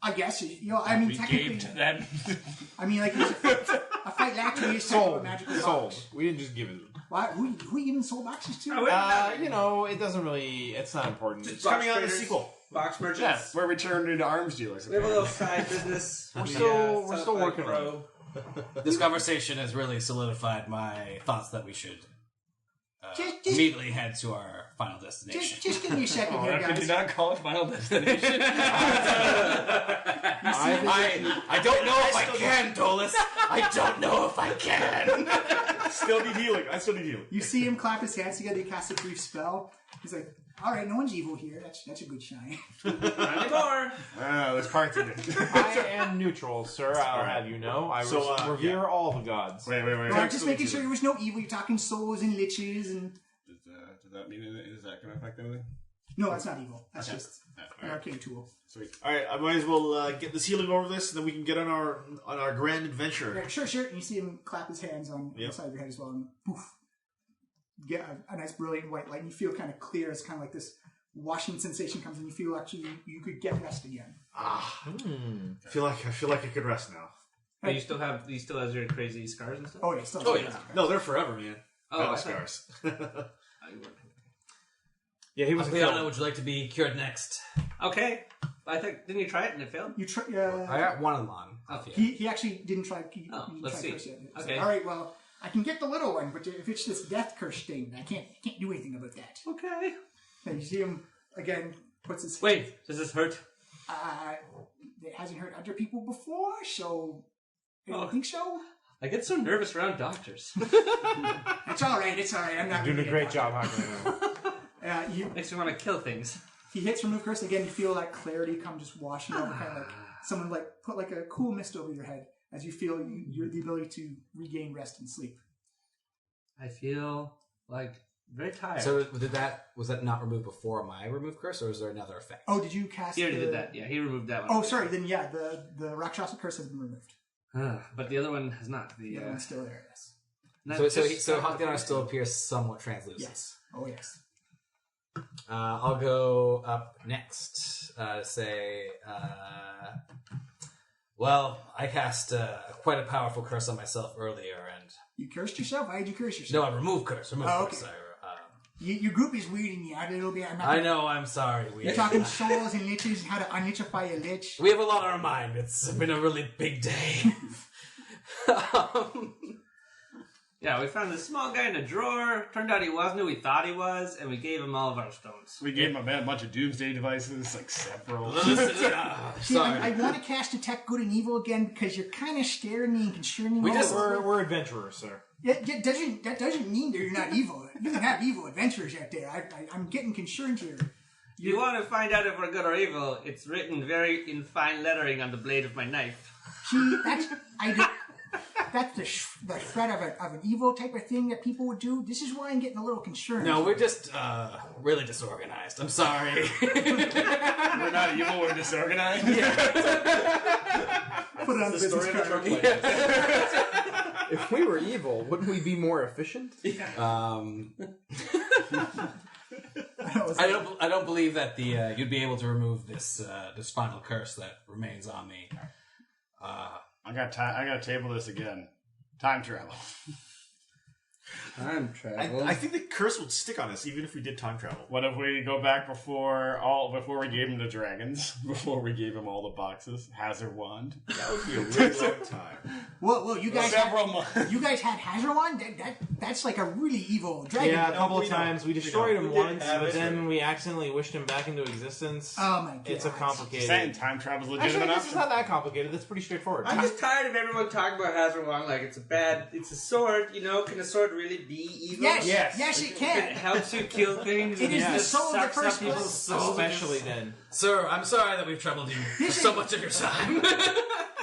I guess, you know, I mean, We technically, gave to them. I mean, like, a fight actually is kind of a magical Sold. box. We didn't just give it. Why, who even sold boxes to? You know, it doesn't really. It's not important. It's coming out in the traders. sequel. Box merchants. Yeah, we're returned into arms dealers. We have a little side business. We're still working on it. This conversation has really solidified my thoughts that we should Just- immediately head to our final destination. Just give me a second here, Could you guys. not call it Final Destination? I don't know if I can, Dolus. I don't know if I can. Still need healing. I still need healing. You see him clap his hands together, he casts a brief spell. He's like, all right, no one's evil here. That's a good shine. Not anymore. There's parts of it. I am neutral, sir. I'll have you know. I So, revere all the gods. Wait. Well, I'm just making sure there was no evil. You're talking souls and liches and... Does that mean anything? Is that going to affect anything? No, that's not evil. That's just an Alright. arcane tool. Sweet. All right, I might as well get this healing over this, and then we can get on our grand adventure. Yeah, sure. And you see him clap his hands on Yep. the side of your head as well, and poof, you get a nice brilliant white light, and you feel kind of clear. It's kind of like this washing sensation comes, and you feel actually you could get rest again. I feel like I could rest now. But you still has your crazy scars and stuff? Oh yeah, still. Oh, yeah. No, they're forever, man. Oh, Battle I thought- scars. Yeah, he was Leona, would you like to be cured next? Okay. I think, didn't you try it and it failed? You try. I got one of them on. He actually didn't try. He Oh, didn't let's try see. curse yet. It's Okay. like, all right, well, I can get the little one, but if it's this death curse thing, I can't do anything about that. Okay. And you see him again. Puts his Wait, does this hurt? It hasn't hurt other people before, so I don't think so. I get so nervous around doctors. It's all right. I'm not doing a gonna great get job, Hakuna. Makes me want to kill things. He hits remove curse again. You feel that clarity come just washing over, kind of like someone like put like a cool mist over your head as you feel the ability to regain rest and sleep. I feel like very tired. So was that not removed before my remove curse, or is there another effect? Oh, did you cast? he already did that. Yeah, he removed that one. Oh, sorry. Then yeah, the Rakshasa curse has been removed. But the other one has not. The other one's still there. Yes. So Hakuna still appears somewhat translucent. Yes. Oh yes. I'll go up next. Well, I cast quite a powerful curse on myself earlier, and You cursed yourself. Why did you curse no, yourself? I remove curse. Oh, Curse. okay. Your group is weirding me out a little bit. I know. I'm sorry. You're talking souls and liches and how to unlichify a lich. We have a lot on our mind. It's been a really big day. Yeah, we found this small guy in a drawer. Turned out he wasn't who we thought he was, and we gave him all of our stones. We gave him a bunch of doomsday devices, like several. See, Sorry. I want to cast Detect Good and Evil again because you're kind of scaring me and concerning me. We're adventurers, sir. That doesn't mean that you're not evil. You can have evil adventurers out there. I'm getting concerned here. You want to find out if we're good or evil? It's written very in fine lettering on the blade of my knife. See, that's the threat of an evil type of thing that people would do. This is why I'm getting a little concerned. No, we're just really disorganized. I'm sorry. We're not evil, we're disorganized. Put it on the business card. If we were evil, wouldn't we be more efficient? I don't believe that you'd be able to remove this final curse that remains on me. I gotta table this again. Time travel. Time travel. I think the curse would stick on us even if we did time travel. What if we go back before we gave him the dragons, before we gave him all the boxes, Hazard Wand? That would be a really long time. Whoa, you guys Several months. You guys had Hazard Wand? That's like a really evil dragon. Yeah, a couple of times. We destroyed him once, have but it. then we accidentally wished him back into existence. Oh my god. It's a complicated... Saying time travel's a legitimate Actually, this is option. not that complicated. That's pretty straightforward. I'm just tired of everyone talking about Hazard Wand like it's a sword, you know, can a sword really be evil? Yes, it It can. helps you kill things. It is the soul of the sucks up first people's place. souls. Especially then. Sir, I'm sorry that we've troubled you for so much of your time.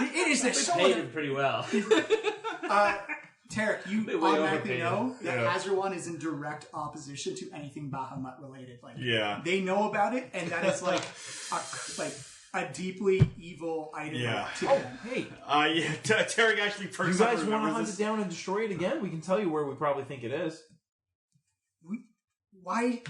It is the We soul paid of him pretty well. Tarek, you They way automatically overpaid know that Yeah. Hazard One is in direct opposition to anything Bahamut related. Like, Yeah. they know about it, and that is like a deeply evil item Yeah. to them. Hey, Tarek actually you perks guys up and want to remembers hunt this. it down and destroy it again? We can tell you where we probably think it is. Why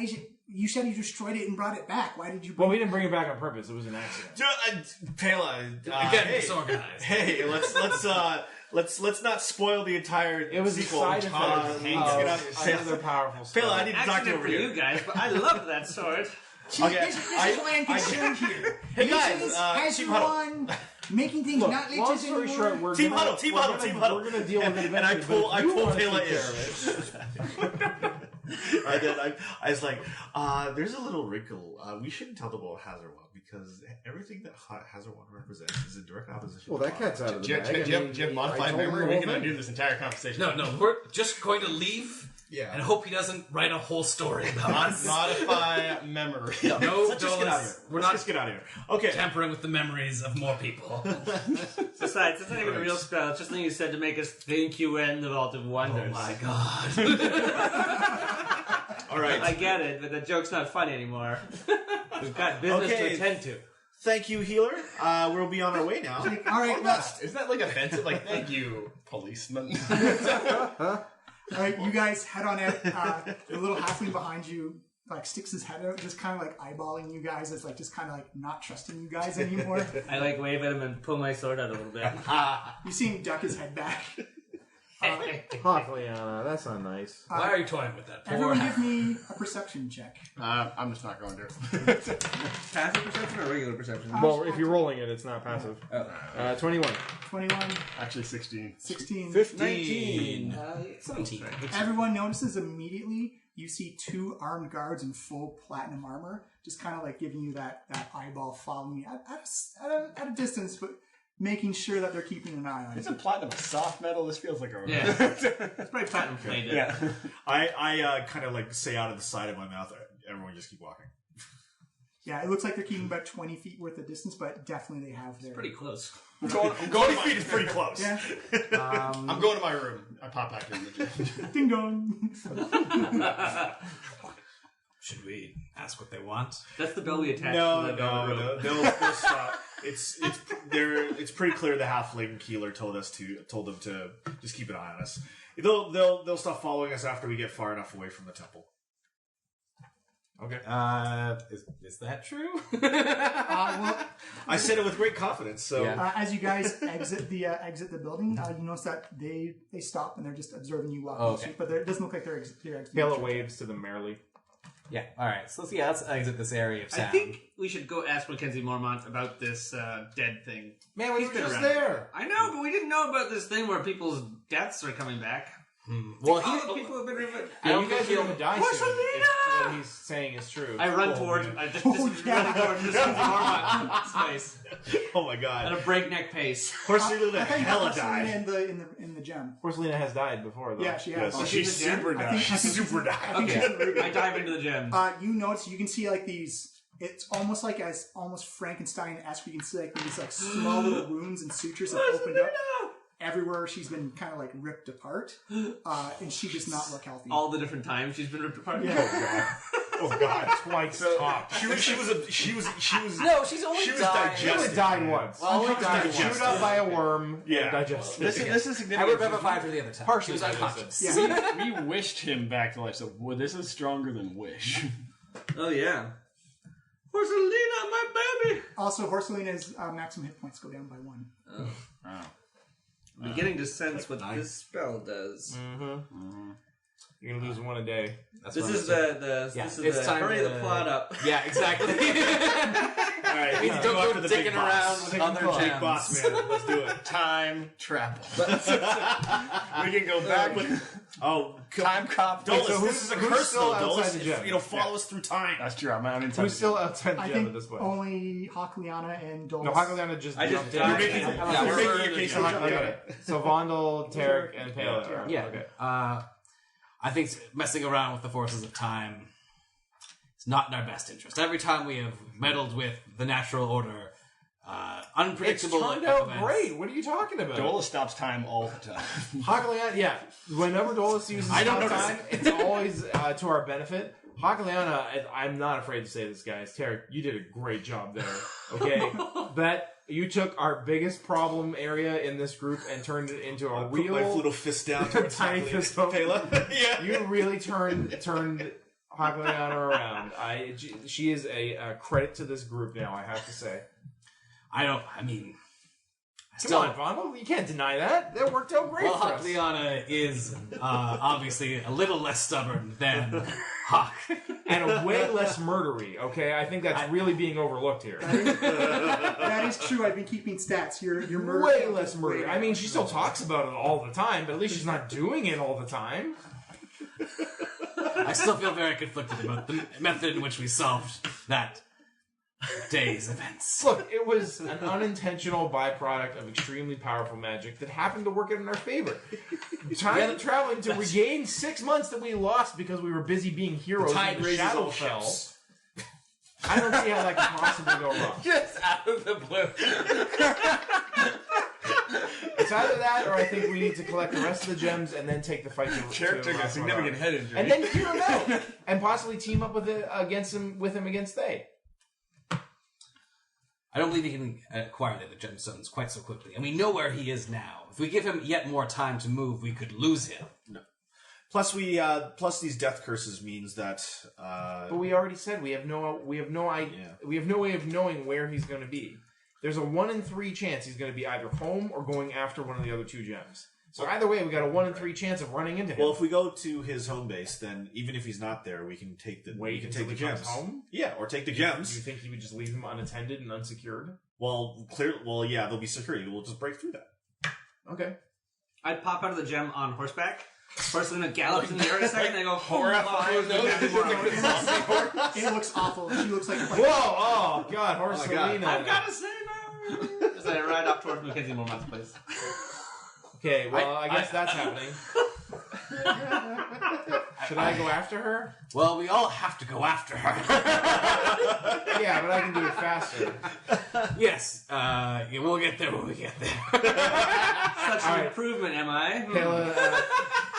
is it? You said you destroyed it and brought it back. Why did you? Well, we didn't bring it back on purpose. It was an accident. Pela, Again, hey, disorganized. hey, let's not spoil the entire It was sequel. a side effect of another powerful spell. Pela, I need to talk to you Accident over for here. you guys, but I love that sword. See, Okay, this is why I'm concerned here. Hey guys, Liches, Team Hazard Huddle. One, making things Look, not long liches story anymore. short, we're Team gonna, Huddle, Team we're Huddle, gonna- Team Huddle. We're going to deal with it And I eventually. pull but if you wanna Pela take in. care of it- And then I was like, there's a little wrinkle. We shouldn't tell them about Hazard One because everything that Hazard One represents is in direct opposition. Well, to that cat's out of the bag. I Do you mean, have modified I told memory? him We're the going whole to do thing. this entire conversation. No, we're just going to leave and hope he doesn't write a whole story about us. Modify memory. No, Let's just get out of here. we're Let's not just get out of here. Okay. tampering with the memories of more people. Besides, it's not even a real spell. It's just something you said to make us think you were in the Vault of Wonders. Oh my god. All right. I get it, but the joke's not funny anymore. We've got business Okay. to attend to. Thank you, healer. We'll be on our way now. All right, let's. Isn't that like offensive? Like, thank you, policeman. All right, you guys head on out. The little halfling behind you like sticks his head out, just kind of like eyeballing you guys as like just kind of like not trusting you guys anymore. I like wave at him and pull my sword out a little bit. You see him duck his head back. Hawkliana, that's not nice. Why are you toying with that? Poor Everyone give me a perception check. I'm just not going to. Passive perception or regular perception? Well, if you're rolling it, it's not passive. 21. 21, Actually, 16. 16. 19. 17. Everyone notices immediately you see two armed guards in full platinum armor, just kind of like giving you that eyeball following you at a distance, but making sure that they're keeping an eye on you. Isn't platinum a soft metal? This feels like a... Yeah. It's probably platinum plated. Yeah. I kind of like say out of the side of my mouth, everyone just keep walking. Yeah, it looks like they're keeping about 20 feet worth of distance, but definitely they have their... Pretty close. I'm going 20 feet is pretty close. Yeah. I'm going to my room. I pop back in the gym. Ding dong. Should we ask what they want? That's the bell we attached No, to the bell room. no, they'll stop. It's pretty clear the halfling healer told them to just keep an eye on us. They'll stop following us after we get far enough away from the temple. Okay. Is that true? Well, I said it with great confidence. So as you guys exit the building, you notice that they stop and they're just observing you walk. Okay. But it doesn't look like they're exiting. Kayla waves to them merrily. Yeah. All right. So let's exit this area of I sound. think we should go ask Mackenzie Mormont about this dead thing. Man, we He's were been just around. there. I know, but we didn't know about this thing where people's deaths are coming back. Well, All the people have been Yeah, you guys are going to die What's soon. with me If now? what he's saying is true. I run Oh, towards. man. I just run towards Mackenzie Mormont's face oh my at god, a breakneck pace. Porcelina I think hella that's died. in the gem. Porcelina has died before, though. Yeah, she has. So she's she's a gem? super I died. think She's she's- super died. I think she's in the Okay, ring. I dive into the gem. You notice you can see like these. It's almost like almost Frankenstein-esque. You can see like these like small little wounds and sutures have opened up, everywhere she's been kind of like ripped apart, and she does not look healthy. All the different times she's been ripped apart. Yeah. Oh God! Twice top. She was No, she's only she was died. She only digested. died once. Well, only died Chewed once. up by a worm. Yeah. And digested. This is I significant. would revived her the other time. Partially She was digested. unconscious. Yeah. We wished him back to life, so this is stronger than wish. Oh yeah. Horsalina, my baby. Also, Horsalina's maximum hit points go down by 1. Wow. Beginning to sense what this spell does. You're gonna lose one a day. That's This what is I'm the Yeah, this is it's the time hurry to- the plot up. saying. Yeah, exactly. All right, we Don't need to go after go the dicking big around boss. with Big other boss. gems. Big boss, man. Let's do it. Time travel. We can go back with Time cop. Dulles. So this is a who's curse, still though. outside Dulles. the gem? You know, follow us through time. That's true. I'm unintended. Who's still outside the I gem think at this point? only Hawk Liana and Dulles. No, Hakaliana just I just jumped in. died. You're making, Yeah, you're we're- making a case So, for okay. So Vondel, Tarek, and Pela. are- Yeah. Okay. I think messing around with the forces of time is not in our best interest. Every time we have meddled with the natural order, It's unpredictable turned out events. great. What are you talking about? Dola stops time all the time. Hakaliana, yeah. Whenever Dolus uses I don't stop notice time, it's always to our benefit. Hakaliana, I'm not afraid to say this, guys. Tarek, you did a great job there. Okay, that you took our biggest problem area in this group and turned it into a Put my real little fist down towards tiny Hakaliana. fist bump. Pela. Yeah. You really turned Hakaliana around. She is a credit to this group now. I have to say. I mean, Come on, Vondel, you can't deny that. That worked out great well, for us. Hakaliana is obviously a little less stubborn than Hawk. And a way less murdery, okay? I think that's really being overlooked here. That is true. I've been keeping stats. Your murder Way count less is murder. way I mean, down. she still talks about it all the time, but at least she's not doing it all the time. I still feel very conflicted about the method in which we solved that day's events. Look, it was an unintentional byproduct of extremely powerful magic that happened to work out in our favor. Time traveling to regain 6 months that we lost because we were busy being heroes Tide in the raises all Shadowfell. ships. I don't see how that could possibly go wrong. Just out of the blue. It's either that, or I think we need to collect the rest of the gems and then take the fight to Tarek took a Rath significant Modar. head injury. And then hear him out, and possibly team up with him against They. I don't believe he can acquire the other gemstones quite so quickly. And we know where he is now. If we give him yet more time to move, we could lose him. Plus, these death curses means that. But we already said we have no idea. We have no way of knowing where he's going to be. There's a 1 in 3 chance he's going to be either home or going after one of the other 2 gems. So either way, we got a 1 in 3 chance of running into him. Well, if we go to his home base, then even if he's not there, we can take the Wait we can until take the he comes gems. home? Yeah, or take the Do gems. you think he would just leave him unattended and unsecured? Well, yeah, there'll be security. We'll just break through that. Okay. I'd pop out of the gem on horseback. Horsalina gallops in the air in a second, and I go Horrified. It looks awful. She looks like Whoa! Oh God, Horsalina. I've got to save her! As I ride off towards Mackenzie Mormont's place. Okay, well, I guess that's happening. Should I go after her? Well, we all have to go after her. Yeah, but I can do it faster. Yes, we'll get there when we get there. Such an Alright. improvement, am I? Pela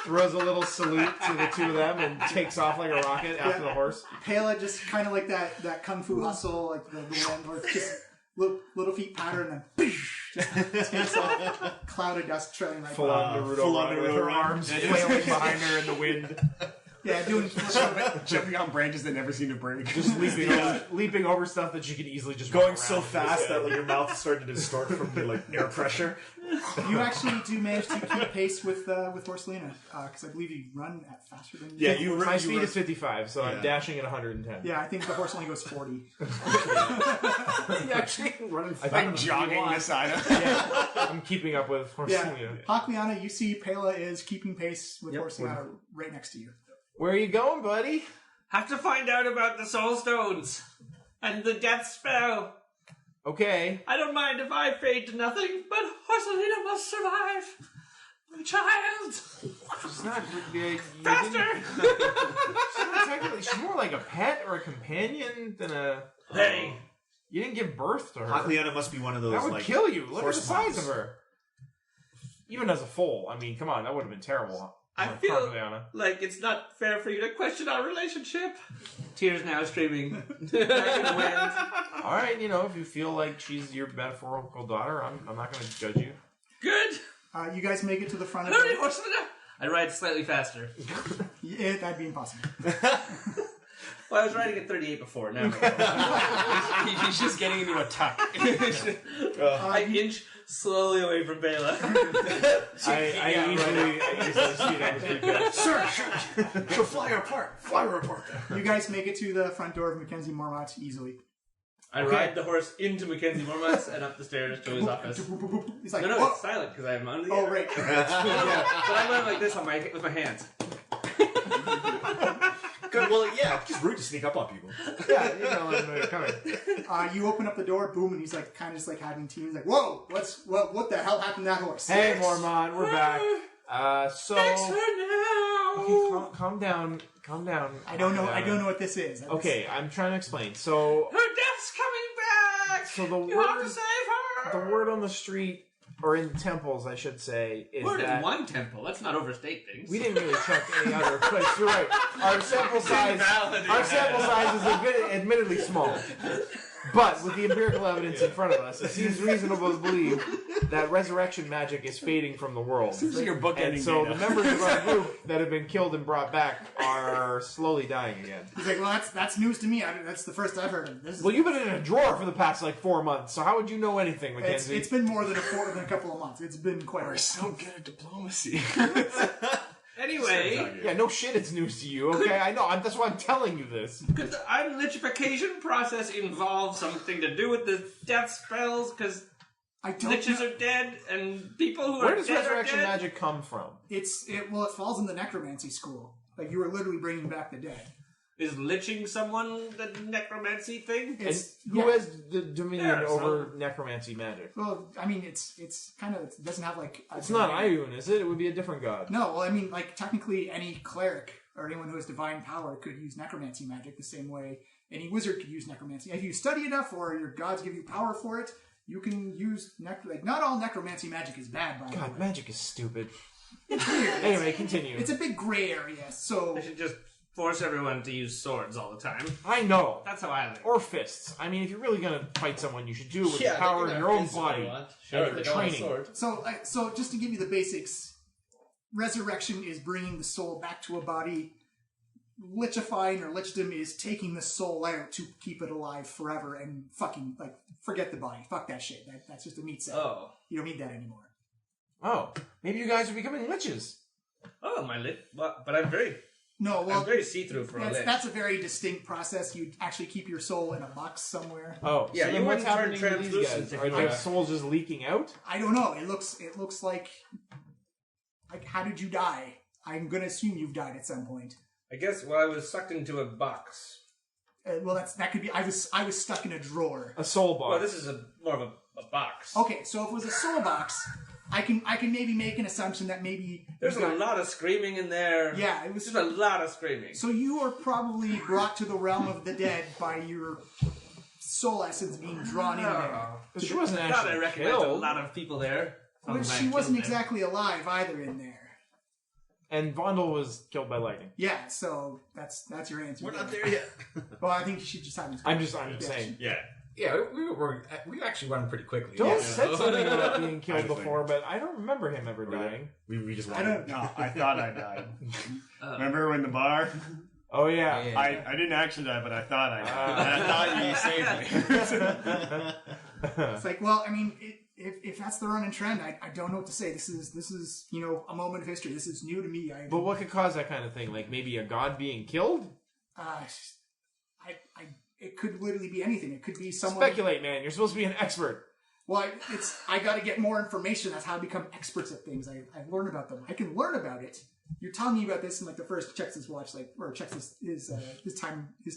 throws a little salute to the 2 of them and takes off like a rocket after the horse. Pela, just kind of like that kung fu hustle, like the one where just little feet patter and then just takes off, cloud of dust trailing right Full by. on Naruto full on run with Naruto her run. arms flailing behind her in the wind. Yeah, doing Jumping on branches that never seem to break. Just leaping over stuff that she could easily just Going run so around. fast that like, your mouth is starting to distort from the air pressure. You actually do manage to keep pace with Horsalina, because I believe you run at faster than Yeah, you My you speed run- is 55, so I'm Yeah. dashing at 110. Yeah, I think the Horsalina goes 40. You actually running I'm jogging beside him. Yeah, I'm keeping up with Yeah, Horsalina. Hakliana, you see Pela is keeping pace with Horsalina right next to you. Where are you going, buddy? Have to find out about the soul stones and the death spell. Okay. I don't mind if I fade to nothing, but Horsalina must survive. My child! She's not Faster! She's not technically. She's more like a pet or a companion than a. Hey! You didn't give birth to her. Hakliana must be one of those That would like kill you. Look at the horse size moms. of her. Even as a foal, I mean, come on, that would have been terrible. I feel like it's not fair for you to question our relationship. Tears now streaming back in the wind. All right, if you feel like she's your metaphorical daughter, I'm not going to judge you. Good. You guys make it to the front of Hurry, the... horse! I ride slightly faster. Yeah, that'd be impossible. Well, I was riding at 38 before. Now He's just getting into a tuck. I inch slowly away from Bela. I usually see that as pretty good. Sir, she'll fly her apart. Fly her apart. You guys make it to the front door of Mackenzie Mormont easily. I ride the horse into Mackenzie Mormont's and up the stairs to his office. He's like, No, it's silent because I'm under the Oh, right. yeah, but I'm going like this with my hands. Good. Well, yeah, it's rude to sneak up on people. Yeah, when they're coming. You open up the door, boom, and he's like, kind of just like having tea. He's like, whoa, what the hell happened to that horse? Hey, Mormont, we're back. Thanks for now. Okay, calm down. I don't know what this is. Okay, I'm trying to explain. So, Her death's coming back. So the You have to save her. The word on the street, or in temples, I should say, is We're that in one temple. Let's not overstate things. we didn't really check any other place. You're right. Our sample size is admittedly small. But with the empirical evidence in front of us, it seems reasonable to believe that resurrection magic is fading from the world. Seems like your book And ending so data. the members of our group that have been killed and brought back are slowly dying again. He's like, well, that's news to me. That's the first I've heard of this. Well, you've been in a drawer for the past 4 months, so how would you know anything, Mackenzie? It's been more than a couple of months. It's been quite a while. So good at diplomacy. Anyway, Yeah, no shit, it's news to you, okay? I know, that's why I'm telling you this. could the unlichification process involve something to do with the death spells? Because I don't liches know. are dead and people who Where are does dead resurrection are dead? magic come from? It falls in the necromancy school. Like, you are literally bringing back the dead. Is liching someone the necromancy thing? It's And who has the dominion Yeah, over necromancy magic? Well, I mean, it's kind of, it doesn't have like. It's not Ioun, is it? It would be a different god. No, well, I mean, like, technically any cleric or anyone who has divine power could use necromancy magic the same way any wizard could use necromancy. If you study enough or your gods give you power for it, you can use not all necromancy magic is bad, by the God, way. magic is stupid. It's weird. Anyway, continue. It's a big gray area, so They should just force everyone to use swords all the time. I know. That's how I live. Or fists. I mean, if you're really gonna fight someone, you should do it with the they power can of your have own fists if body they want. and Sure, your they don't want a training. sword. So just to give you the basics, resurrection is bringing the soul back to a body. Lichifying or lichdom is taking the soul out to keep it alive forever and fucking, like, forget the body. Fuck that shit. That's just a meat set. Oh. You don't need that anymore. Oh, maybe you guys are becoming liches. Oh, my lit. Well, but I'm very see-through for a lich. that's a very distinct process. You actually keep your soul in a box somewhere. Oh, Yeah, so you then what's wouldn't turn happening to these translucent guys? if Are you their were- souls just leaking out? I don't know. It looks like how did you die? I'm gonna assume you've died at some point. I guess, I was sucked into a box. Well, that could be. I was stuck in a drawer. A soul box. Well, this is more of a box. Okay, so if it was a soul box, I can maybe make an assumption that maybe There's you've a got- lot of screaming in there. Yeah, it was. There's a lot of screaming. So you were probably brought to the realm of the dead by your soul essence being drawn in there. But she wasn't I thought I actually recognized a killed. lot of people there. Well, she wasn't exactly alive either in there. And Vondel was killed by lightning. Yeah, so that's your answer. We're not there yet. Well, I think she just having. I'm just saying. Yeah. Yeah, we actually run pretty quickly. Joel Yeah. said something about being killed I just before, but I don't remember him ever dying. We just I wanted. don't know. I thought I died. Remember in the bar? Oh yeah. I didn't actually die, but I thought I died. And I thought you saved me. It's like, well, I mean, if that's the running trend, I don't know what to say. This is a moment of history. This is new to me. But what could cause that kind of thing? Like maybe a god being killed? It could literally be anything. It could be someone. Speculate, man. You're supposed to be an expert. Well, I got to get more information. That's how I become experts at things. I've learned about them. I can learn about it. You're telling me about this, and the first checks his watch, or checks his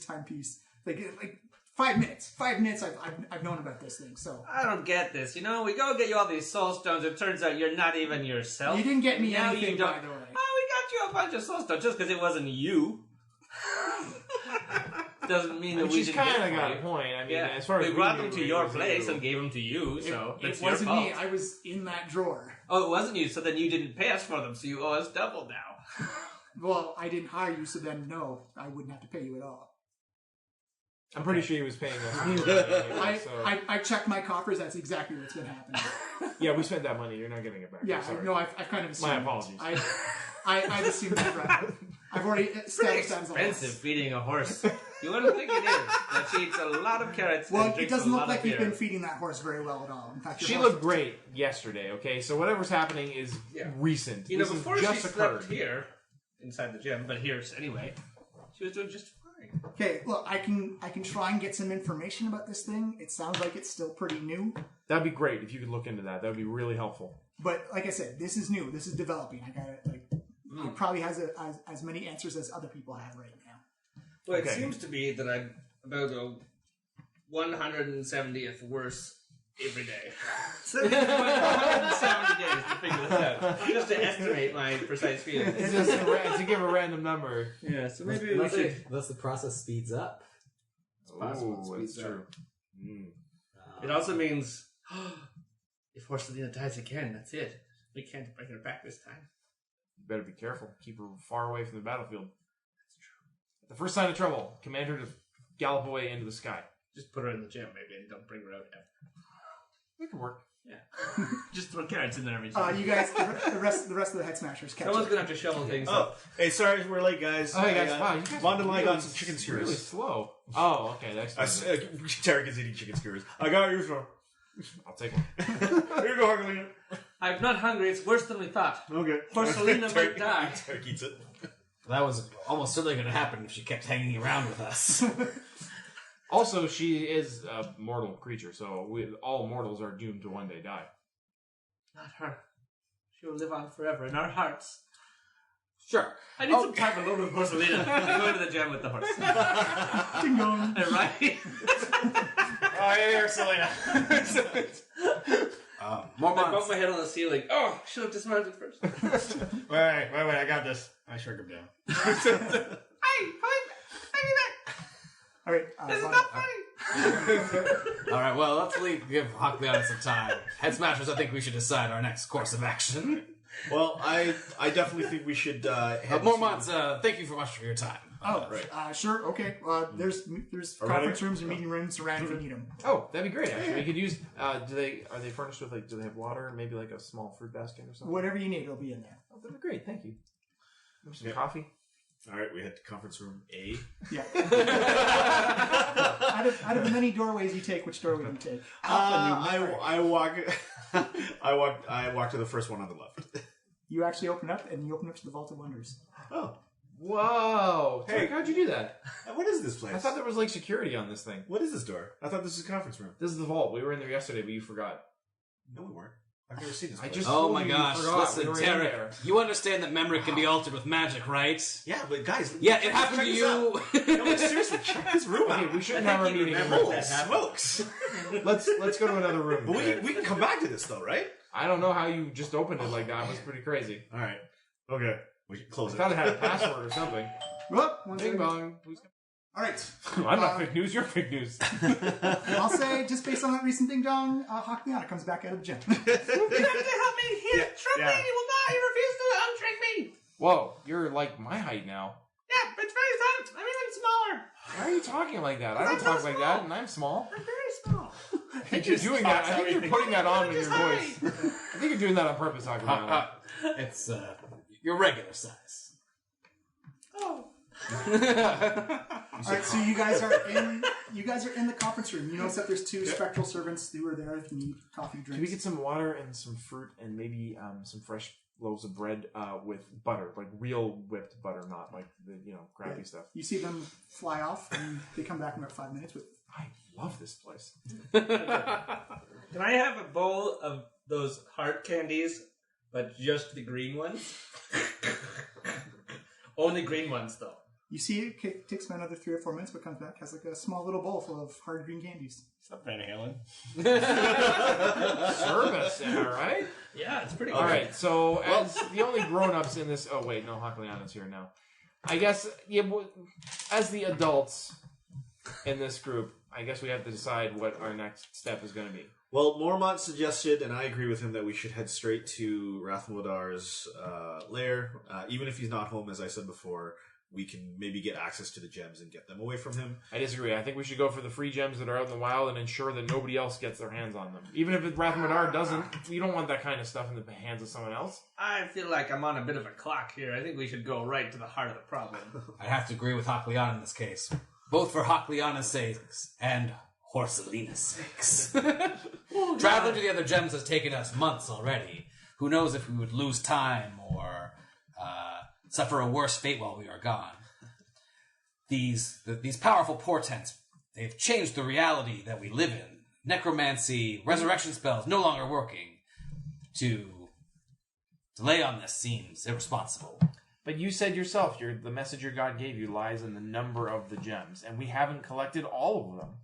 timepiece. Like 5 minutes. 5 minutes. I've known about this thing. So I don't get this. We go get you all these soul stones. It turns out you're not even yourself. you didn't get me Now anything, you don't. by the way. Oh, we got you a bunch of soul stones just because it wasn't you. doesn't mean that we She's didn't kind get of them got for a you. point. I mean, Yeah, as far as we brought knew, them to it your was place you. and gave them to you, so It that's your wasn't fault. me. I was in that drawer. Oh, it wasn't you, so then you didn't pay us for them, so you owe us double now. Well, I didn't hire you, so then no, I wouldn't have to pay you at all. I'm pretty sure he was paying us. Anyway, so. I checked my coffers. That's exactly what's been happening. Yeah, we spent that money. You're not getting it back. Yeah, Sorry. no, I've kind of assumed. My apologies. I've assumed that right. I've already Pretty established that as a loss. expensive feeding a horse. You wouldn't think it is. That she eats a lot of carrots Well, and it drinks doesn't a look lot like of you've beer. been feeding that horse very well at all. In fact, your She horse looked great yesterday, okay? So whatever's happening is recent. You know, This has before she just slept occurred. here, inside the gym, but here anyway, she was doing just fine. Okay, look, I can try and get some information about this thing. It sounds like it's still pretty new, That'd be great if you could look into that. That would be really helpful. but like I said, this is new. This is developing. I got it. It probably has as many answers as other people have right now. Well, Okay. it seems to be that I'm about a 170th worse every day. So it takes about 170 days to figure this out, just to estimate my precise feelings. It's just to give a random number. Yeah, so maybe we should. Thus the process speeds up. Ooh, that's true. It also means if Horselina dies again, that's it. We can't bring her back this time. You better be careful. Keep her far away from the battlefield. That's true. The first sign of trouble, command her to gallop away into the sky. Just put her in the gym, maybe, and don't bring her out ever. It can work. Yeah. Just throw carrots in there every time. You guys, the rest of the head smashers catch Someone's up. gonna have to shovel things Oh, up. hey, sorry, we're late, guys. Oh, hey guys, wow, you guys Vaughn and I really, got some chicken skewers. really slow. Oh, okay, that's Tarek is eating chicken skewers. I got yours from. I'll take one. Here you go, Hargelina. I'm not hungry, it's worse than we thought. Okay. Horselina might die. Tarek eats it. That was almost certainly going to happen if she kept hanging around with us. Also, she is a mortal creature, so all mortals are doomed to one day die. Not her. She will live on forever in our hearts. Sure. I need some time alone with Horselina. I'm going to the gym with the horse. Ding dong. Right? Oh, yeah, Selena. More I bumped months. my head on the ceiling. Oh, should have dismounted first. Wait, I got this. I shrunk him down. All right, This is not funny. All right, well, let's give Hakliana some time. Head Smashers, I think we should decide our next course of action. Well, I definitely think we should head More to- months, thank you so much for your time. Oh, right. Sure, okay. There's conference rooms and meeting rooms around if you need them. Oh, that'd be great. Actually, we could use. Are they furnished with do they have water? Maybe like a small fruit basket or something. Whatever you need, it'll be in there. Oh, that'd be great. Thank you. Maybe some Yeah. coffee. All right, we head to conference room A. Yeah. out of the many doorways you take, which doorway do you take? I walk to the first one on the left. You actually open up, and you open up to the Vault of Wonders. Oh, Whoa! Hey. Tarek, how'd you do that? what is this place? I thought there was like security on this thing. What is this door? I thought this was a conference room. This is the vault. We were in there yesterday, but you forgot. No, we weren't. I've never seen this I place. just Oh told my you gosh, forgot. listen, We were in Tarek, there. you understand that memory can be altered with magic, right? Yeah, but guys, Yeah, it happened check to this you. out. No, but seriously, check this room Okay, out. we shouldn't have our meeting. in Holy here. smokes! Let's go to another room. But Tarek. we can come back to this though, right? I don't know how you just opened it like that. It was pretty crazy. All right. Okay. We can I close it. thought it had a password or something. Whoop, one Bing second. bong. All right. I'm not fake news. You're fake news. I'll say, just based on that recent ding dong, Hakliana comes back out of the gym. You have to help me. He tricked yeah. me. He will not. He refused to untrick me. Whoa, you're like my height now. Yeah, but it's very fun. I'm even smaller. Why are you talking like that? I don't I'm talk so like small. that, and I'm small. I'm very small. I think you're doing that. I think you're putting that on with your voice. I think you're doing that on purpose, Hakliana. It's your regular size. Oh. All right, so you guys are in the conference room. You notice that there's two spectral servants who are there if you need coffee, drinks. Can we get some water and some fruit and maybe some fresh loaves of bread with butter, like real whipped butter, not like the crappy stuff. You see them fly off, and they come back in about 5 minutes with. I love this place. Can I have a bowl of those heart candies, but just the green ones? Only green ones, though. You see it takes about another 3 or 4 minutes, but comes back has like a small little bowl full of hard green candies. Stop Van Halen. Service, am I right? Yeah, it's pretty All good. right, so as the only grown-ups in this... Oh, wait, no, Hakliana's here now. I guess, as the adults, in this group, I guess we have to decide what our next step is going to be. Well, Mormont suggested, and I agree with him, that we should head straight to Rath Modar's lair. Even if he's not home, as I said before, we can maybe get access to the gems and get them away from him. I disagree. I think we should go for the free gems that are out in the wild and ensure that nobody else gets their hands on them. Even if Rath Modar doesn't, you don't want that kind of stuff in the hands of someone else. I feel like I'm on a bit of a clock here. I think we should go right to the heart of the problem. I have to agree with Hakliana in this case. Both for Hakliana's sakes and Horselina's sakes. Traveling to the other gems has taken us months already. Who knows if we would lose time or suffer a worse fate while we are gone. These powerful portents, they've changed the reality that we live in. Necromancy, resurrection spells no longer working. To delay on this seems irresponsible. But you said yourself, the message your God gave you lies in the number of the gems, and we haven't collected all of them.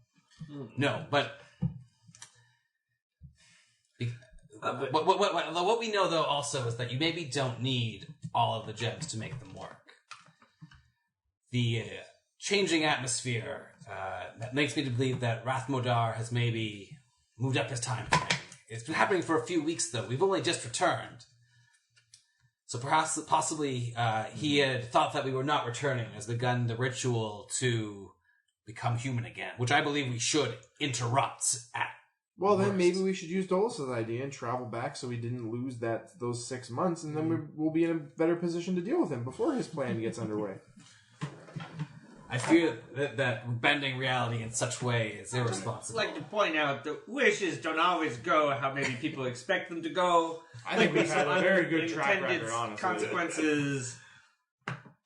No, but what we know though also is that you maybe don't need all of the gems to make them work. The changing atmosphere that makes me to believe that Rath Modar has maybe moved up his time frame. It's been happening for a few weeks though. We've only just returned. So perhaps, possibly, he had thought that we were not returning, has begun the ritual to become human again, which I believe we should interrupt at. Well, then maybe we should use Dolus's idea and travel back so we didn't lose those 6 months, and then we'll be in a better position to deal with him before his plan gets underway. I fear that bending reality in such way is irresponsible. I'd like to point out that wishes don't always go how maybe people expect them to go. I think we've had a very good track record, honestly. Consequences,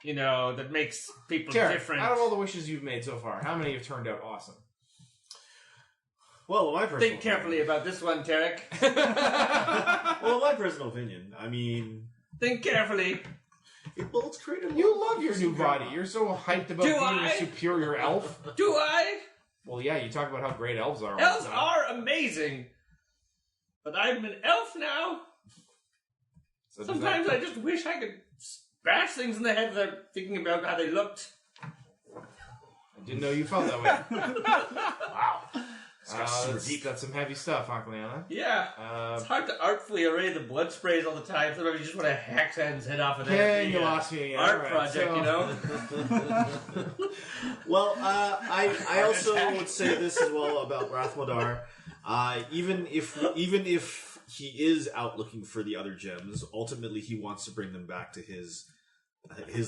that makes people Tarek, different. out of all the wishes you've made so far, how many have turned out awesome? Well, my personal Think carefully about this one, Tarek. Well, my personal opinion, I mean... Think carefully. Well, it's creative. You love your new body. You're so hyped about being a superior elf. Do I? Well, yeah, you talk about how great elves are. Elves are amazing. But I'm an elf now. So Sometimes I just wish I could bash things in the head without thinking about how they looked. I didn't know you felt that way. Wow. That's some heavy stuff, Hakliana. Yeah. It's hard to artfully array the blood sprays all the time. Sometimes you just want to hack someone's head off of that. You lost me again. Art Right, project, Well, I also would say this as well about Rath Modar. Even if he is out looking for the other gems, ultimately he wants to bring them back to his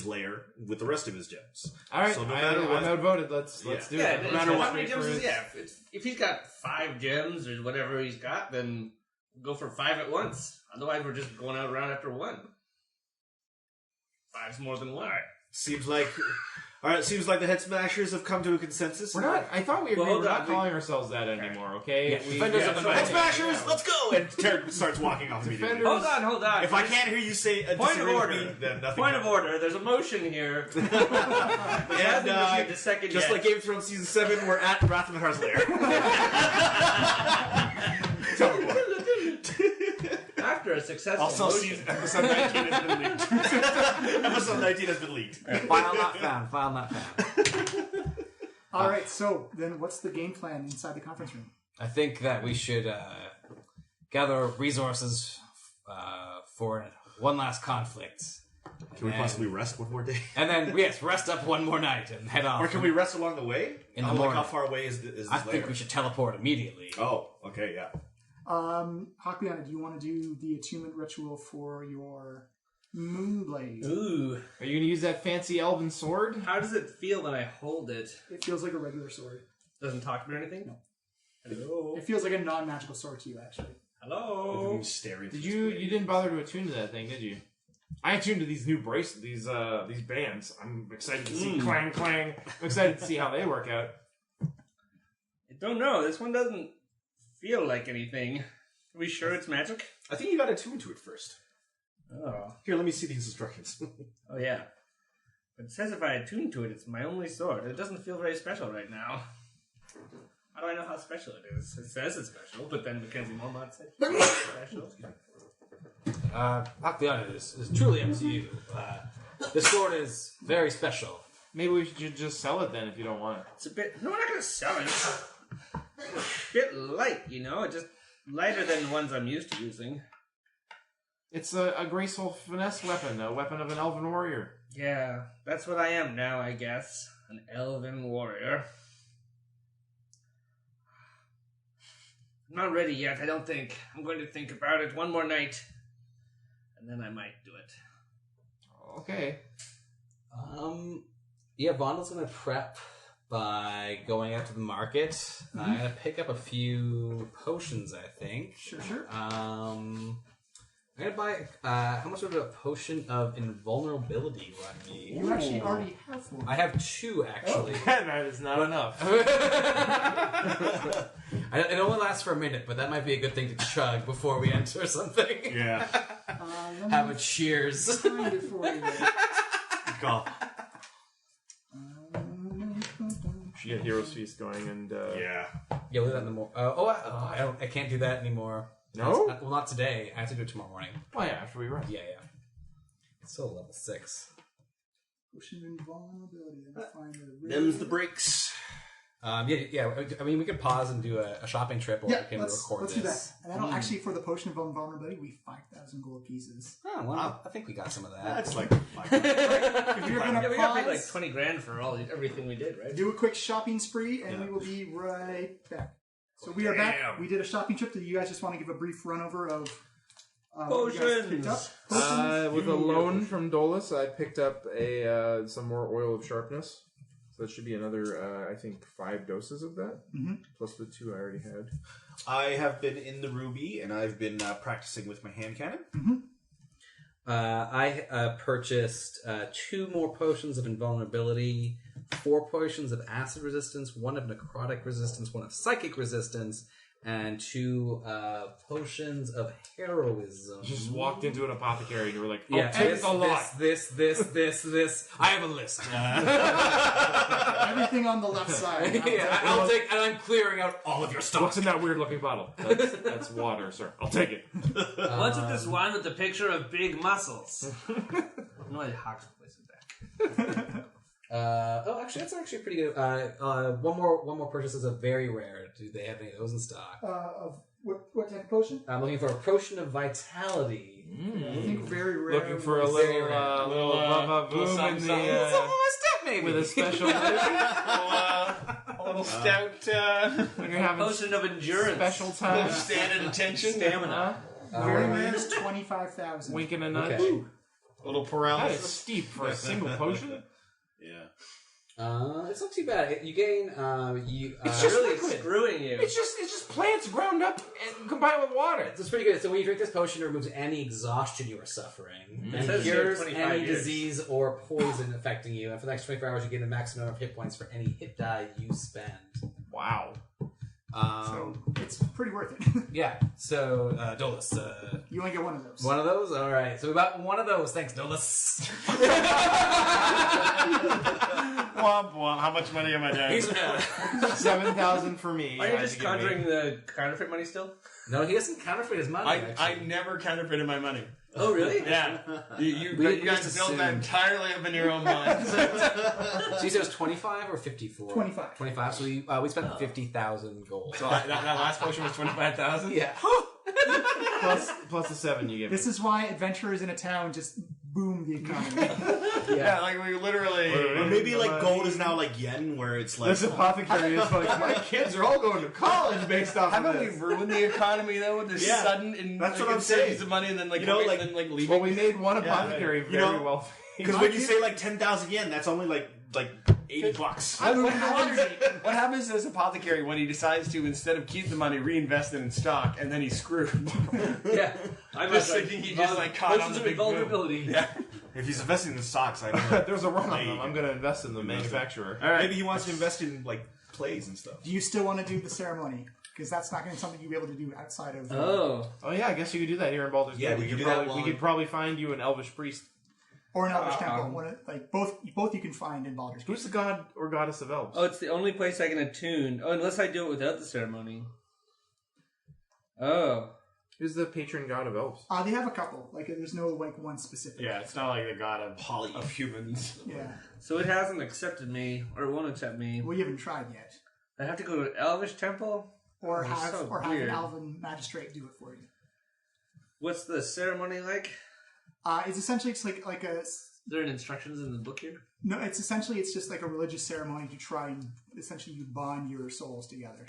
lair with the rest of his gems. All right, so I'm outvoted. Let's do it. No matter how what. many gems is if he's got 5 gems or whatever he's got, then go for 5 at once. Otherwise, we're just going out round after 1. 5's more than 1. Seems like the Head Smashers have come to a consensus. We're not. I thought we agreed we're not calling ourselves that anymore. Okay. Yeah, Defenders of the Head Smashers, let's go! And Tarek starts walking off immediately. Hold on. If I can't hear you say a Point of order, me, then nothing. Point of order. There's a motion here. And second just like Game of Thrones season 7, we're at Rath Modar's lair. After a successful Also, motion. episode 19 has been leaked. Episode 19 has been leaked. File not found. All right, so then what's the game plan inside the conference room? I think that we should gather resources for one last conflict. Can we possibly rest one more day? And then, rest up one more night and head off. Or can we rest along the way? In the morning. How far away is this I think we should teleport immediately. Oh, okay, yeah. Hakliana, do you want to do the attunement ritual for your Moonblade? Ooh. Are you going to use that fancy elven sword? How does it feel when I hold it? It feels like a regular sword. Doesn't talk to me or anything? No. Hello. It feels like a non-magical sword to you, actually. Hello. Did you didn't bother to attune to that thing, did you? I attuned to these new bracelets, these bands. I'm excited to see clang clang. I'm excited to see how they work out. I don't know. This one doesn't feel like anything. Are we sure it's magic? I think you got to tune to it first. Oh. Here, let me see these instructions. Oh, yeah. But it says if I attune to it, it's my only sword. It doesn't feel very special right now. How do I know how special it is? It says it's special, but then Mackenzie Mormont said it's special. Hakliana, is truly up to you. The sword is very special. Maybe we should just sell it then if you don't want it. It's a bit. No, we're not gonna sell it. It's a bit light, you know. It's just lighter than the ones I'm used to using. It's a graceful finesse weapon, a weapon of an elven warrior. Yeah, that's what I am now, I guess. An elven warrior. I'm not ready yet, I don't think. I'm going to think about it one more night. And then I might do it. Okay. Yeah, Vondel's gonna prep by going out to the market. I'm gonna pick up a few potions, I think. Sure. I'm gonna buy, how much of a potion of invulnerability do I need? You actually already have one. I have 2, actually. That is not enough. It only lasts for a minute, but that might be a good thing to chug before we enter something. Yeah. Have a cheers. Find it for you. Go. Should get Heroes Feast going and... Yeah. Yeah, we'll do that in the morning. I can't do that anymore. No? Well, not today. I have to do it tomorrow morning. Oh yeah, after we run. Yeah. It's still level 6. Potion of invulnerability. Let's find it. Them's the breaks. Yeah. I mean, we could pause and do a shopping trip, or we can record let's this. do that. And that'll actually, for the potion of invulnerability, we 5,000 gold pieces. Oh, well, I think we got some of that. That's like If you're going to We got paid like pause, 20 grand for everything we did, right? do a quick shopping spree, and we will be right back. So we are back. We did a shopping trip. Do you guys just want to give a brief run over of what you guys picked up? Potions? With a loan from Dolus, I picked up some more oil of sharpness. So that should be another, I think, 5 doses of that, plus the 2 I already had. I have been in the Ruby, and I've been practicing with my hand cannon. I purchased 2 more potions of invulnerability, 4 potions of acid resistance, 1 of necrotic resistance, 1 of psychic resistance, and 2 potions of heroism. You just walked into an apothecary and you were like, Yeah, take a lot. this. I have a list. Everything on the left side. I'll take, and I'm clearing out all of your stuff. What's in that weird looking bottle? That's water, sir. I'll take it. What's with this wine with the picture of big muscles? No, it hawks places back. Actually, that's actually pretty good. One more purchase is a very rare. Do they have any of those in stock? Of what type of potion? I'm looking for a potion of vitality. I think very rare. Looking for a little boom in the maybe with a special A little stout. when you're having Potion of endurance. special time. Standard attention. Stamina. Very rare is 25,000. Wink and a nudge. Okay. A little That is paralysis. steep for a single potion. Yeah. It's not too bad. You gain. It's just Really liquid. screwing you. It's just plants ground up and combined with water. It's pretty good. So when you drink this potion, it removes any exhaustion you are suffering and says here cures 25 any years. disease or poison affecting you. And for the next 24 hours, you gain the maximum number of hit points for any hit die you spend. Wow. So it's pretty worth it. Yeah. So Dolus, You only get one of those. one of those. All right. So we got one of those. Thanks, Dolus. Womp womp. How much money am I down? 7,000 for me. Are you had just to give me- conjuring the counterfeit money still? No, he doesn't counterfeit his money. I actually. never counterfeited my money. Oh, really? Yeah. You We guys just built that assumed. entirely up in your own mind. So you said it was 25 or 54? 25. 25. So we spent 50,000 gold. So that last potion was 25,000? Yeah. plus the 7 you give me. This is why adventurers in a town just boom the economy. Yeah, like we literally... Or maybe like gold is now like yen, where it's like This apothecary is like, my kids are all going to college based off of Haven't we this. ruined the economy though with this Yeah. sudden and That's what I'm savings saying. of money and then like You know, quitting like- and then like leaving? Well, we made one apothecary You very know, wealthy. because when you say like 10,000 yen, that's only like $80. What happens to this apothecary when he decides to, instead of keep the money, reinvest it in stock, and then he's screwed? Yeah. I'm Just thinking he just like caught on the big boom. vulnerability. Yeah. If he's investing in stocks, I know. There's a run on them. I'm going to invest in the manufacturer. All right. Maybe he wants to invest in like plays and stuff. Do you still want to do the ceremony? Because that's not going to be something you'll be able to do outside of... Oh. Oh yeah, I guess you could do that here in Baldur's Yeah, Gate. we could do probably, that we one. could probably find you an elvish priest. Or an Elvish Temple. One of, like both you can find in Baldur's Gate. Who's the god or goddess of elves? Oh, it's the only place I can attune. Oh, unless I do it without the ceremony. Oh. Who's the patron god of elves? They have a couple. Like, there's no like one specific. Yeah, it's not like the god of humans. Yeah. So it hasn't accepted me, or won't accept me. Well, you haven't tried yet. I have to go to an Elvish temple? Or That's have so an weird. elven magistrate do it for you. What's the ceremony like? It's essentially like a Is there any instructions in the book here? no. It's just like a religious ceremony to try and essentially you bond your souls together.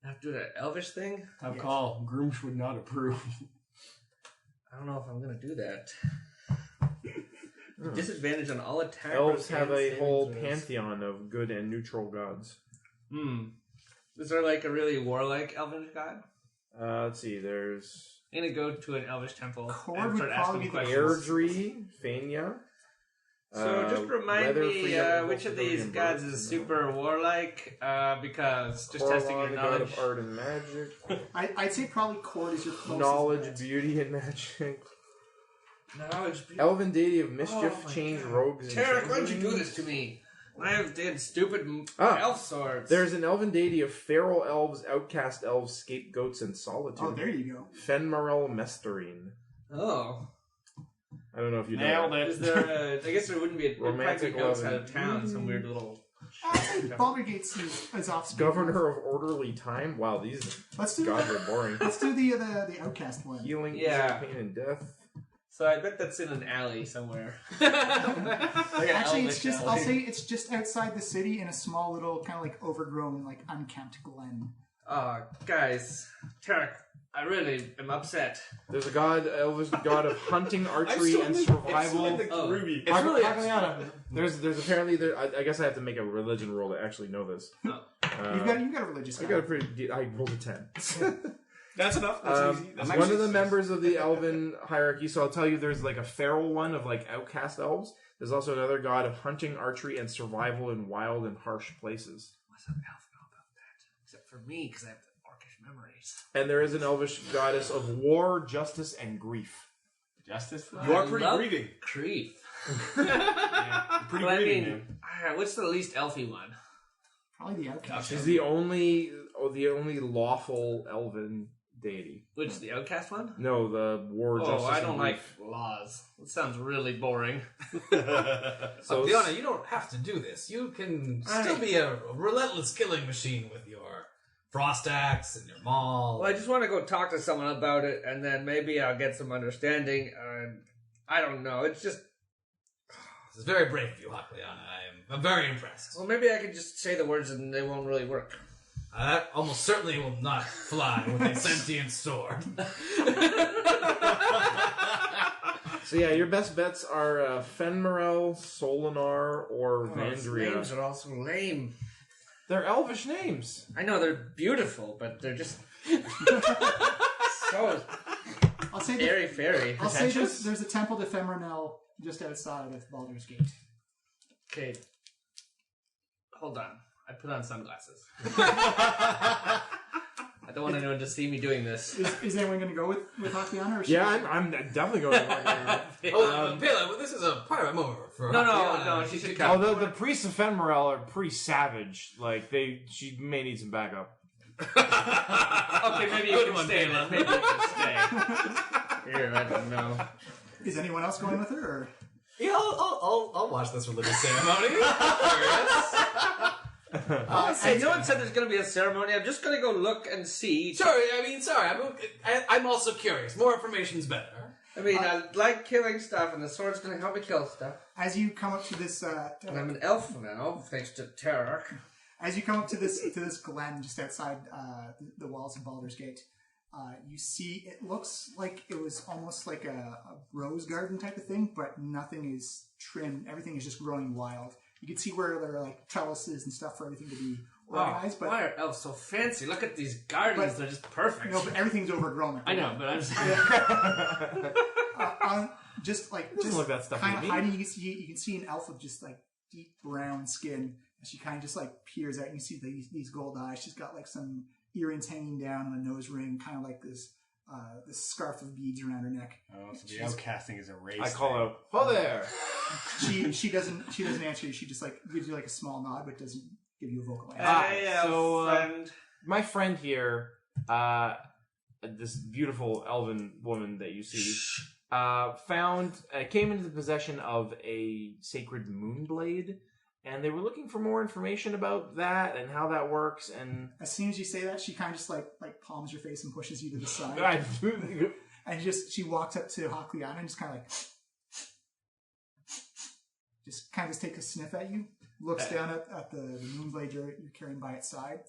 I have to do that Elvish thing? Tough call. Grooms would not approve. I don't know if I'm going to do that. Disadvantage on all attack. Elves have a saving whole throws. pantheon of good and neutral gods. Is there like a really warlike Elvish god? Let's see. There's I'm going to go to an Elvish temple Cord and would start probably asking be the questions. Airdrie, Fania. So just remind me Weatherfree, which of these Volcanic gods Birth, is super warlike, because just testing your Coralon, the god knowledge. of art and magic. I'd say probably Cord is your closest. Knowledge, bet. beauty, and magic. Knowledge. Elven deity of mischief, Oh my change, God. rogues, and Tarek, why'd you do changelings. this to me? I have did stupid Ah, elf swords. There's an elven deity of feral elves, outcast elves, scapegoats, and solitude. Oh, there you go. Fenmarel Mesterine. Oh. I don't know if you Nailed know. it. Is there a... I guess there wouldn't be a... Romantic Romantic outside love of town, some weird little... I'd say Baldur's Gate's is off. Governor of orderly time. Wow, these Let's do gods are boring. Let's do the outcast one. Healing, Yeah. pain, and death. So I bet that's in an alley somewhere. Actually, it's just I'll say it's just outside the city in a small little kind of like overgrown, like unkempt glen. Guys, Tarek, I really am upset. There's a god, elvish god of hunting, archery, and survival. Ruby. It's really There's apparently there. I guess I have to make a religion roll to actually know this. You've got a religious. I got a pretty. I rolled a 10. That's enough. That's easy. That's One of the members of the elven hierarchy. So I'll tell you, there's like a feral one of like outcast elves. There's also another god of hunting, archery, and survival in wild and harsh places. What's an elf know about that? Except for me, because I have the orcish memories. And there is an elvish goddess of war, justice, and grief. Justice. You are pretty grieving. Grief. Pretty But I grieving, mean, man. what's the least elfy one? Probably the outcast. She's the only lawful elven deity. Which, the outcast one? No, the war, justice, I and don't grief. like laws. It sounds really boring. So, Fiona, you don't have to do this. You can still be a relentless killing machine with your frost axe and your maul. Well, I just want to go talk to someone about it, and then maybe I'll get some understanding. I don't know. It's just... This is very brave of you, Hakliana. I'm very impressed. Well, maybe I could just say the words and they won't really work. That almost certainly will not fly with a sentient sword. So yeah, your best bets are Fenmarel, Solinar, or Those Vandria. names are all so lame. They're elvish names. I know they're beautiful, but they're just so I'll say airy fairy. I'll say there's a temple to Femrinel just outside of Baldur's Gate. Okay, hold on. I put on sunglasses. I don't want anyone to see me doing this. Is anyone going to go with Hakiana? Or Yeah, I'm definitely going to Pela, this is a pirate move for No, she should come. the priests of Fenmarel are pretty savage. Like she may need some backup. Okay, maybe you can stay. Then. Maybe you can stay. Here, I don't know. Is anyone else going with her? Or? Yeah, I'll watch this religious ceremony. I'm Hey, no one said there's going to be a ceremony. I'm just going to go look and see. sorry. I'm also curious. More information's better. I mean, I like killing stuff, and the sword's going to help me kill stuff. As you come up to this, And I'm an elf now, thanks to Tarek. as you come up to this glen just outside the walls of Baldur's Gate, you see it looks like it was almost like a rose garden type of thing, but nothing is trimmed. Everything is just growing wild. You can see where there are like trellises and stuff for everything to be organized. But why are elves so fancy? Look at these gardens; they're just perfect. no, but everything's overgrown. I know, but I'm just Doesn't look that stuff kind to of me. hiding. You can see an elf with just like deep brown skin, and she kind of just like peers out. And you see these gold eyes. She's got like some earrings hanging down and a nose ring, kind of like this scarf of beads around her neck. Oh, so the outcasting is a race. I call out, "Oh there!" She doesn't answer you. She just like gives you like a small nod, but doesn't give you a vocal answer. hey, so, friend. My friend here, this beautiful elven woman that you see, came into the possession of a sacred moonblade, and they were looking for more information about that and how that works. And as soon as you say that, she kind of just like palms your face and pushes you to the side. And she walks up to Hakliana and just kind of like takes a sniff at you, looks down at the moonblade you're carrying by its side,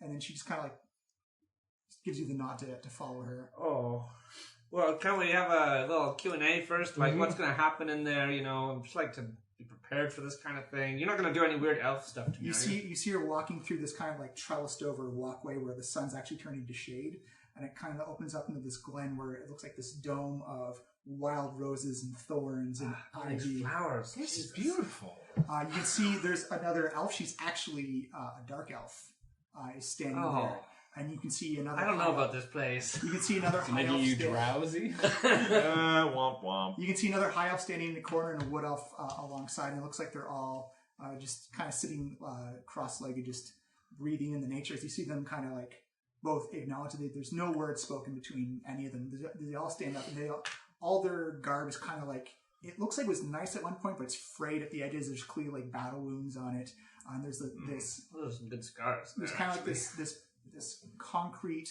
and then she just kind of like gives you the nod to follow her. Oh, well, can we have a little Q&A first? Like, what's going to happen in there? You know, I'd just like to be prepared for this kind of thing. You're not going to do any weird elf stuff to me. You see her walking through this kind of like trellised over walkway where the sun's actually turning to shade, and it kind of opens up into this glen where it looks like this dome of wild roses and thorns and ivy. Flowers. This is beautiful. You can see there's another elf. She's actually a dark elf. Is standing there. And you can see another... I don't know about this place. You can see another high elf... Making you drowsy? Womp womp. You can see another high elf standing in the corner and a wood elf alongside. And it looks like they're all just kind of sitting cross-legged, just breathing in the nature. As you see them kind of like both acknowledge that there's no words spoken between any of them. They all stand up, and all their garb is kind of like... It looks like it was nice at one point, but it's frayed at the edges. There's clearly like battle wounds on it. And there's those are some good scars. There's kind of like this concrete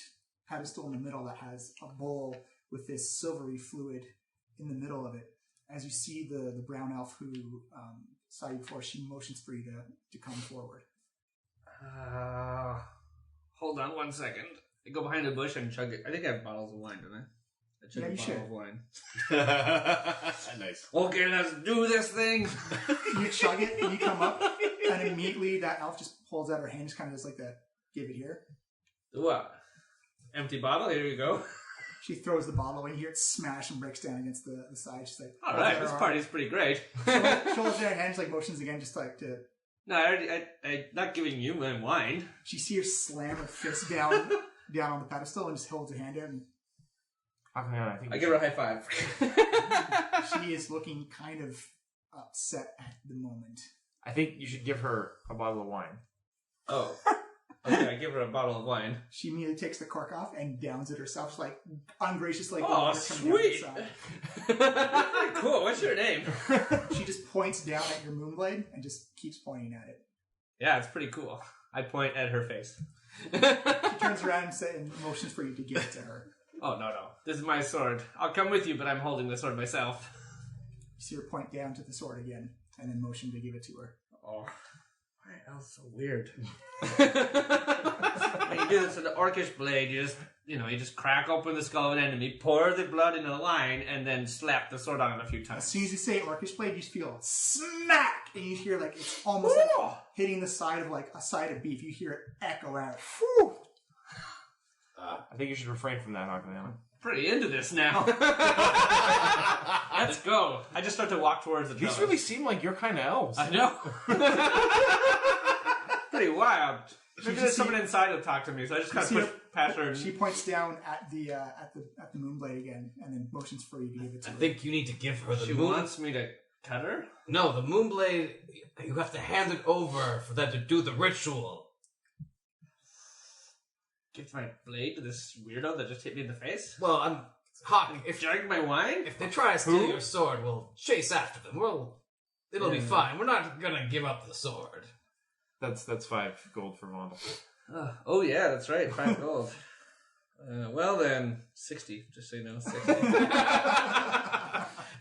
pedestal in the middle that has a bowl with this silvery fluid in the middle of it. As you see the brown elf who saw you before, she motions for you to come forward. Hold on 1 second. I go behind a bush and chug it. I think I have bottles of wine, don't I? I chug a bottle of wine. Nice. Okay, let's do this thing. You chug it and you come up, and immediately that elf just pulls out her hand, just kind of just like that. Give it here. What? Empty bottle? Here you go. She throws the bottle away. You hear it smash and breaks down against the side. She's like, all right, this party's pretty great. She holds her hand, like motions again, just like to... No, I'm not giving you my wine. She sees her slam her fist down on the pedestal and just holds her hand out. And I give her a high five. She is looking kind of upset at the moment. I think you should give her a bottle of wine. Oh. Okay, I give her a bottle of wine. She immediately takes the cork off and downs it herself, just like ungraciously. Oh, sweet! Cool. What's your name? She just points down at your moonblade and just keeps pointing at it. Yeah, it's pretty cool. I point at her face. She turns around and motions for you to give it to her. Oh, no. This is my sword. I'll come with you, but I'm holding the sword myself. You see her point down to the sword again and then motion to give it to her. Oh. Why that was so weird. You do this with the orcish blade. You just crack open the skull of an enemy, pour the blood in a line, and then slap the sword on it a few times. As soon as you say orcish blade, you just feel smack, and you hear like it's almost like hitting the side of like a side of beef. You hear it echo out. I think you should refrain from that, Hakliana. Pretty into this now. Let's go. I just start to walk towards the These really seem like your kind of elves. I know. Pretty wild. Maybe there's someone inside to talk to me, so I just kind of push past her. She points down at the moonblade again, and then motions for you to give it to her. I think you need to give her the She wants me to cut her? No, the moonblade, you have to hand it over for them to do the ritual. Give my blade to this weirdo that just hit me in the face? Well, Hawk, if drank my wine? If they try to steal your sword, we'll chase after them. It'll be fine. We're not gonna give up the sword. That's 5 gold for Vondel. Oh yeah, that's right, 5 gold. Well then, 60. Just so you know, 60.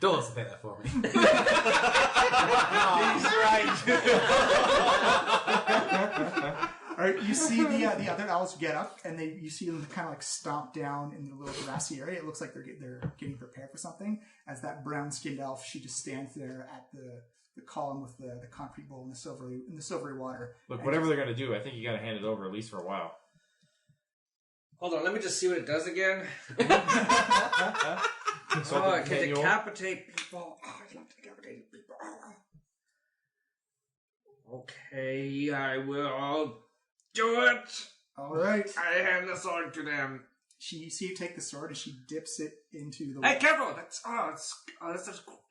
Don't let us pay that for me. He's right. All right, you see the other elves get up, and you see them kind of like stomp down in the little grassy area. It looks like they're getting prepared for something. As that brown-skinned elf, she just stands there at the column with the concrete bowl in the silvery water. Look, whatever they're gonna do, I think you gotta hand it over at least for a while. Hold on, let me just see what it does again. So I can decapitate people. Oh, I love decapitating people. Okay, I will do it. All right. I hand the sword to them. You see you take the sword and she dips it into the Hey, water. careful!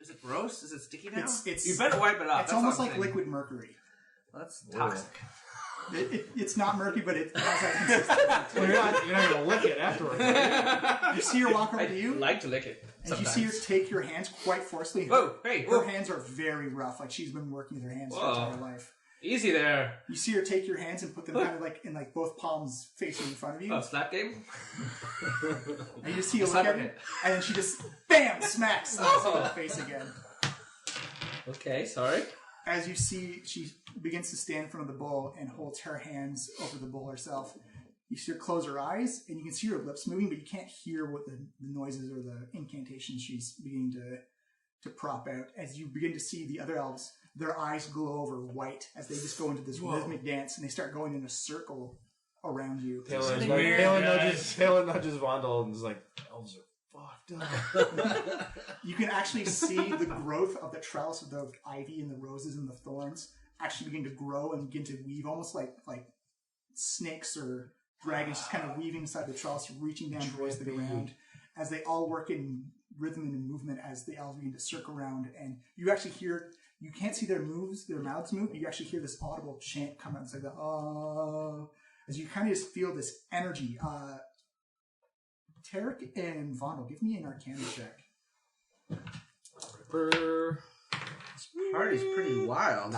Is it gross? Is it sticky now? It's you better wipe it off. It's almost like liquid mercury. That's toxic. It's not murky, but it has that consistency. Well, you're not going to lick it afterwards. You see her walk over I'd to you, like to lick it. and you see her take your hands quite forcefully. Whoa, hey, Her whoa. hands are very rough, like she's been working with her hands her Whoa. entire life. Easy there. You see her take your hands and put them kind of like in like both palms facing in front of you. Oh, slap game? And you just see her look Slap at her it, hand. and then she just, bam, smacks in the face again. Okay, sorry. As you see, she begins to stand in front of the bowl and holds her hands over the bowl herself. You see her close her eyes, and you can see her lips moving, but you can't hear what the noises or the incantations she's beginning to prop out. As you begin to see the other elves, their eyes glow over white as they just go into this rhythmic dance, and they start going in a circle around you. Taylor nudges Vondel and is like, elves are fucked up. You can actually see the growth of the trellis of the ivy and the roses and the thorns actually begin to grow and begin to weave, almost like snakes or dragons, just kind of weaving inside the trellis, reaching down towards the ground, as they all work in rhythm and movement as the elves begin to circle around. And you actually hear, you can't see their mouths move, but you actually hear this audible chant come out. It's like the as you kind of just feel this energy. Tarek and Vondel, give me an Arcana check. This party's pretty wild.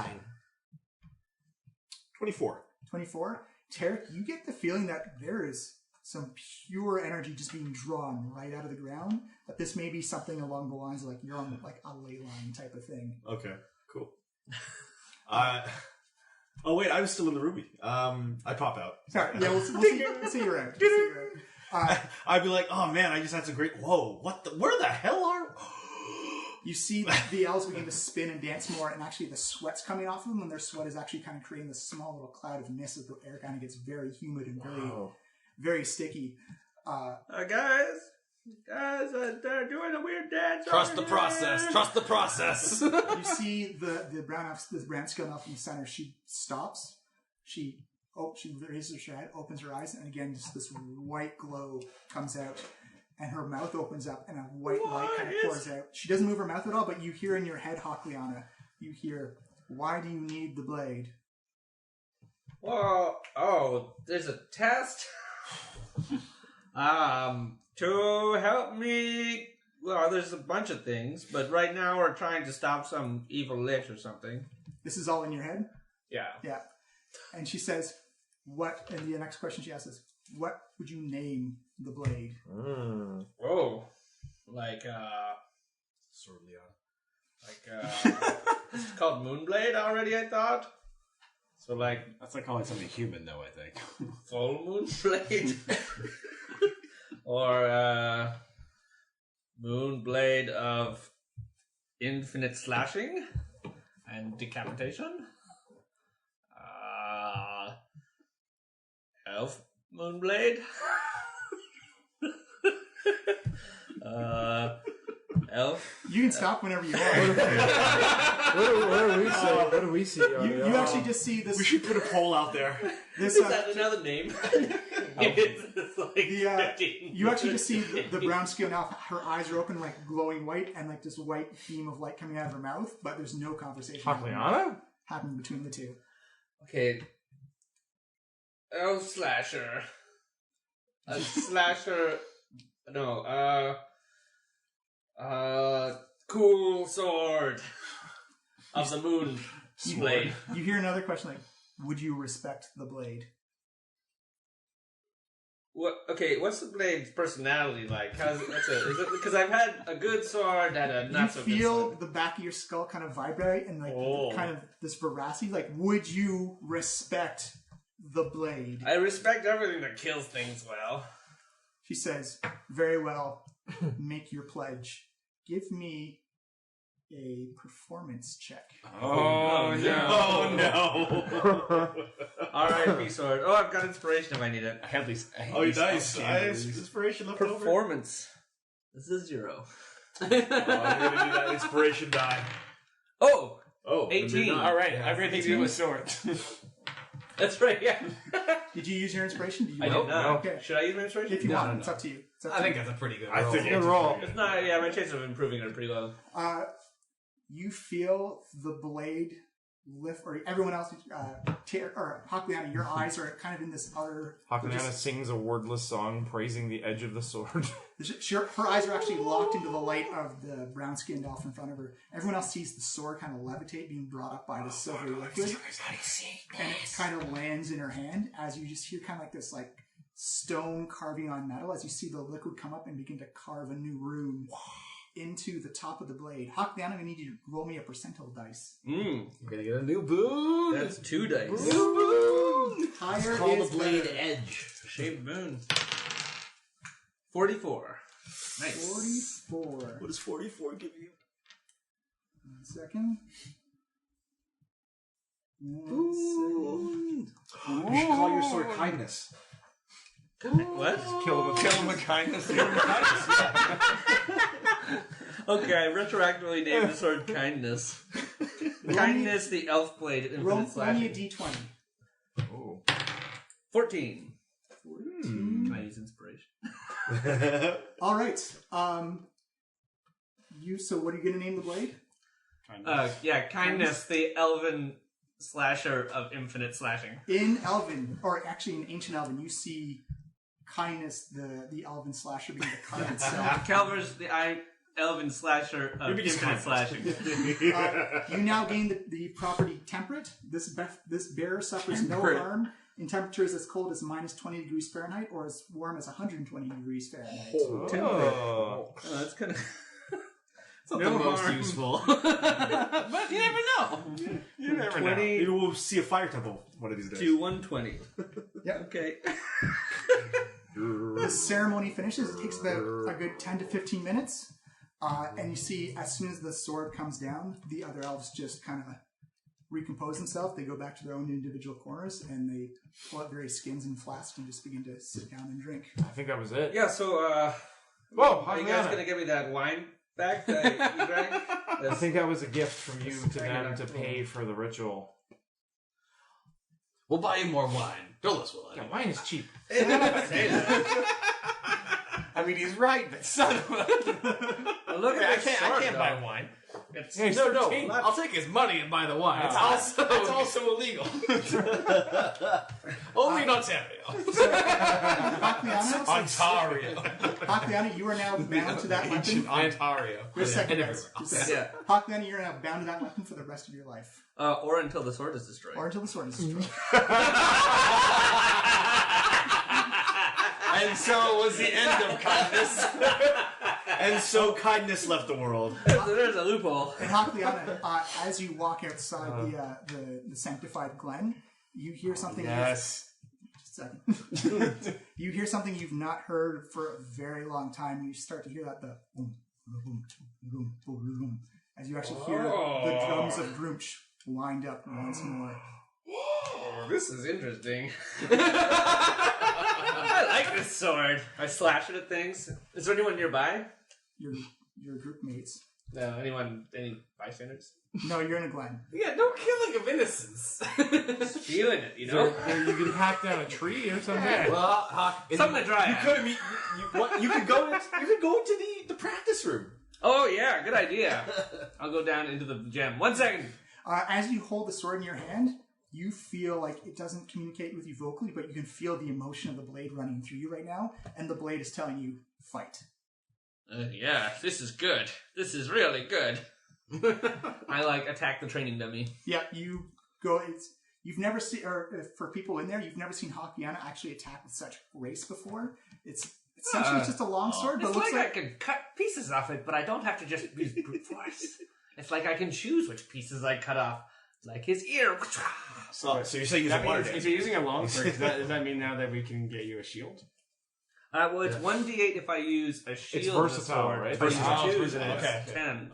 24. 24. Tarek, you get the feeling that there is some pure energy just being drawn right out of the ground. That this may be something along the lines of like you're on like a ley line type of thing. Okay, cool. Oh wait, I was still in the ruby. I pop out. Sorry, yeah, we'll see you're out. We'll see you're out. I'd be like, oh man, I just had some great. Whoa, what? Where the hell are? You see the elves begin to spin and dance more, and actually the sweat's coming off of them, and their sweat is actually kind of creating this small little cloud of mist as the air kind of gets very humid and very sticky. Guys, they're doing a weird dance. Trust the process. Trust the process. You see the brown skin elf in the center. She stops. She raises her head, opens her eyes, and again, just this white glow comes out. And her mouth opens up, and a white light kind of pours out. She doesn't move her mouth at all, but you hear in your head, Hakliana, you hear, "Why do you need the blade?" Well, there's a test. To help me. Well, there's a bunch of things, but right now we're trying to stop some evil lich or something. This is all in your head? Yeah. Yeah. And she says, "What?" And the next question she asks is, "What would you name the blade?" Whoa. Like, Sword Leon. it's called Moonblade already, I thought. So, like, That's like calling something human, though, I think. full Moonblade. Or, Moonblade of infinite slashing and decapitation. Elf Moonblade. Elf. You can stop whenever you want. What do we see? You actually just see this. We should put a poll out there. This Is that another name? It's like you actually just see the brown skin elf. Her eyes are open, like glowing white, and like this white beam of light coming out of her mouth. But there's no conversation happening between the two. Okay. Elf slasher. A slasher. No. Cool sword of the moon blade. You hear another question like, "Would you respect the blade?" What? Okay, what's the blade's personality like? Is it because I've had a good sword and a not so good sword. You feel the back of your skull kind of vibrate and like kind of this veracity. Like, would you respect the blade? I respect everything that kills things well. She says, "Very well. Make your pledge. Give me a performance check." Oh no! R.I.P. sword. Oh, I've got inspiration if I need it. I had these. Oh, nice. Inspiration left over. Performance. This is 0. Oh, you're gonna do that inspiration die. Oh, 18. All right, I've got to do with swords. that's right. Yeah. Did you use your inspiration? Did you I did not. Okay. Should I use my inspiration? If you want, it's up to you. It's up I to think you. that's a pretty good I roll. think Good roll. It's not. Yeah, my chances of improving are pretty low. You feel the blade lift, or everyone else, or Hakliana, your eyes are kind of in this other. Hakliana sings a wordless song praising the edge of the sword. Her eyes are actually locked into the light of the brown-skinned elf in front of her. Everyone else sees the sword kind of levitate, being brought up by the silvery liquid, and it kind of lands in her hand as you just hear kind of like this, like stone carving on metal as you see the liquid come up and begin to carve a new rune into the top of the blade. Hakliana, I'm going to need you to roll me a percentile dice. I'm gonna get a new boon. That's 2 dice. New boon. Higher It's called is the blade better. edge. Shaped moon. 44. Nice. 44. What does 44 give you? 1 second. You should call your sword kindness. What? Kill him with kindness. Kill him with kindness. Okay, I retroactively named the sword Kindness. Kindness, the elf blade, Roll infinite me a slashing. d20. Oh. 14. Can I use inspiration? All right. So what are you going to name the blade? Yeah, Kindness, the elven slasher of infinite slashing. In Elven, or actually in Ancient Elven, you see Kindness, the Elven slasher, being the card itself. Calver's the elven slasher of infinite slashing. You now gain the property Temperate. This bear suffers no harm in temperatures as cold as minus 20 degrees Fahrenheit or as warm as 120 degrees Fahrenheit. Oh, that's kind of... It's not the most useful. But you never know. You never know. Maybe we'll see a fire temple one of these days. To 120. Yep. Okay. The ceremony finishes. It takes about a good 10 to 15 minutes. And you see, as soon as the sword comes down, the other elves just kind of recompose themselves. They go back to their own individual corners, and they pull out various skins and flasks and just begin to sit down and drink. I think that was it. Yeah, so, Whoa, are you guys going to give me that wine back that you drank? I think that was a gift from you to them to pay for the ritual. We'll buy you more wine. Dolus will. Yeah, wine is cheap. Say that. I mean, he's right, but son of a... Look at I this can't sword, buy though. wine. It's No, I'll take his money and buy the wine. It's it's also illegal. only in Ontario. Hakliana, you are now bound to that weapon. Ontario. Just a second, And guys. Just a Yeah. second. Hakliana, you're now bound to that weapon for the rest of your life. Or until the sword is destroyed. Or until the sword is destroyed. And so was the end of kindness. And so kindness left the world. So there's a loophole. And Hakliana, as you walk outside the sanctified glen, you hear something. Yes. Just a second. You hear something you've not heard for a very long time. You start to hear that the boom, boom, boom, boom, boom, as you actually hear the drums of Groomch lined up once more. Oh, this is interesting. I like this sword. I slash it at things. Is there anyone nearby? Your group mates. No, any bystanders? No, you're in a glen. Yeah, no killing of innocents. Just feeling it, you know? You can hack down a tree or something. Well, Hawk, Something to try. You could go into the practice room. Oh yeah, good idea. I'll go down into the gem. 1 second. As you hold the sword in your hand, you feel like it doesn't communicate with you vocally, but you can feel the emotion of the blade running through you right now, and the blade is telling you, fight. Yeah, this is good. This is really good. I attack the training dummy. Yeah, you go. You've never seen, or for people in there, you've never seen Hakliana actually attack with such grace before. It's essentially just a long sword, but It's it looks like I can cut pieces off it, but I don't have to just use brute force. It's like I can choose which pieces I cut off, like his ear. So you're saying he's a water If you're using a long sword, does that mean now that we can get you a shield? Well, it's 1d8 if I use a shield. It's versatile, sword. right? If I use Oh, two, it's then it's okay. 10.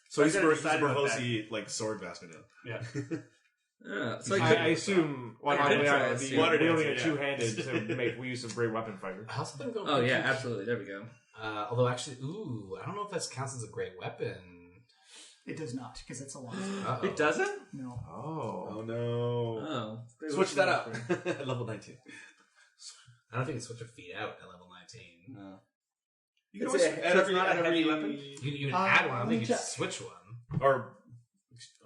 So he's a I gotta decide about Berhosi sword bastard. Yeah. Yeah, so I assume I could try Hakliana it, would see. be Water wielding dancing, a two-handed to make use of great weapon fighter. I also think Oh yeah, absolutely. There we go. although actually, I don't know if that counts as a great weapon. It does not, because it's a long sword. Uh-oh. It doesn't? No. Oh no! Oh, Switch that up. Level 19. I don't think it's switch a feat out at level 19. You can It's always not a heavy weapon? You can Uh, add one. I let don't me think you can check. switch one. or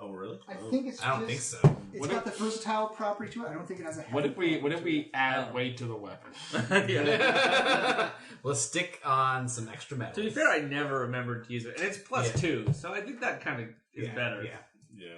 Oh, really? I think it's I don't just, think so. It's got the versatile property to it. I don't think it has a What if we add Oh. weight to the weapon? Let's stick on some extra metal. To be fair, I never remembered to use it, and it's +2, so I think that kind of is better. Yeah. Yeah.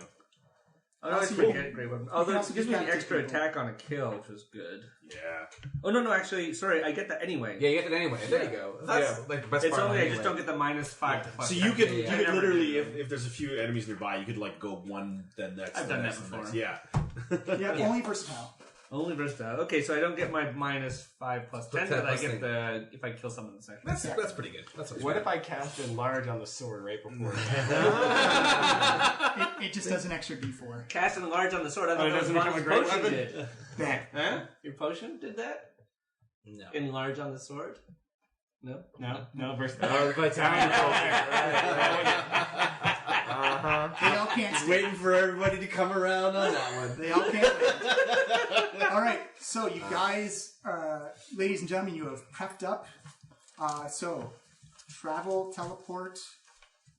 I always Also, forget great weapon. Although also it gives me just the back to extra people. attack on a kill, which was good. Yeah. Oh no, actually, sorry, I get that anyway. Yeah, you get it anyway. There you go. That's like the best It's part. only of it I just don't get the -5 to plus. So you could attack. you I could never literally did. if there's a few enemies nearby, you could like go one, then next. I've then done next, that then before. next. Yeah. Yeah, only versatile. Only versatile. Okay, so I don't get my -5 plus 10, but I plus get thing. the if I kill someone in the section. That's pretty good. That's What if I cast enlarge on the sword right before? It just does an extra D4. Cast and large on the sword. I Oh, thought it that was doesn't become Ron's a great potion weapon? did. That. Huh? Your potion did that? No. Enlarge on the sword? No? No, versus Oh, the vitality They all can't Just stand. waiting for everybody to come around on that one. They all can't wait. All right, so you guys, ladies and gentlemen, you have prepped up. So, travel, teleport,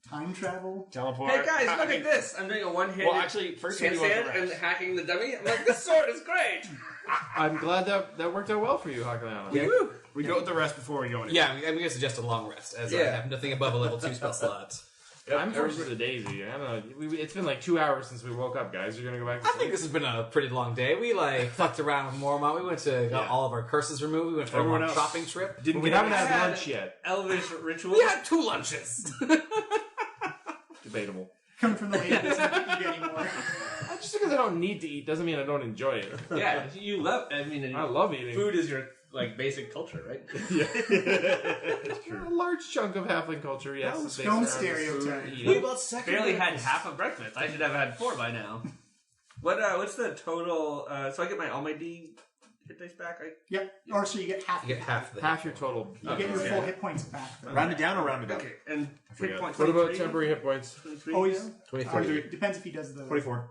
time travel. teleport. Hey guys, look at this! I'm doing a one-handed Well, actually, first we do handstand the and rest. hacking the dummy. I'm like, this sword is great! I'm glad that worked out well for you, Hakaliana. Yeah. Woo! We go with the rest before we go in. Yeah, I'm going to suggest a long rest, as I Yeah. have nothing above a level 2 spell slot. I'm first to the daisy. I don't know. It's been like 2 hours since we woke up, guys. You're gonna go back to I sleep? think this has been a pretty long day. We fucked around with Mormont. We went to got all of our curses removed. We went for Everyone a long else shopping trip. Didn't we get haven't any- had had- lunch yet. Elvish ritual. We had 2 lunches. Debatable. Coming from the lady that doesn't eat anymore. Just because I don't need to eat doesn't mean I don't enjoy it. Yeah, you love. I mean, I love eating. food is your basic culture, right? A large chunk of halfling culture, yes. That is was based film around stereotype. food What eating. about second? Barely had breakfast? half of breakfast. I should have had 4 by now. What's the total? So I get all my D hit dice back. Yep. Or so you get half. You get half the Half your total. You get your full hit points back. Round it down or round it up? Okay, and hit forgot. point. What about 23? temporary hit points? 23 Always. now? 23. Depends if he does the 24.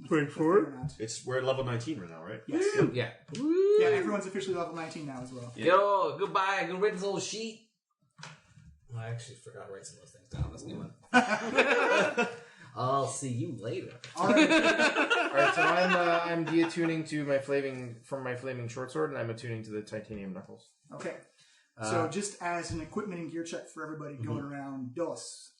24? or not. We're at level 19 right now, right? Yes. Yeah. Yeah, everyone's officially level 19 now as well. Yo, goodbye. Good riddance, old sheet. Well, I actually forgot to write some of those things down. That's a new one. I'll see you later. All right. Alright, so I'm de-attuning to my flaming short sword, and I'm attuning to the titanium knuckles. Okay. So just as an equipment and gear check for everybody going around, Dulles.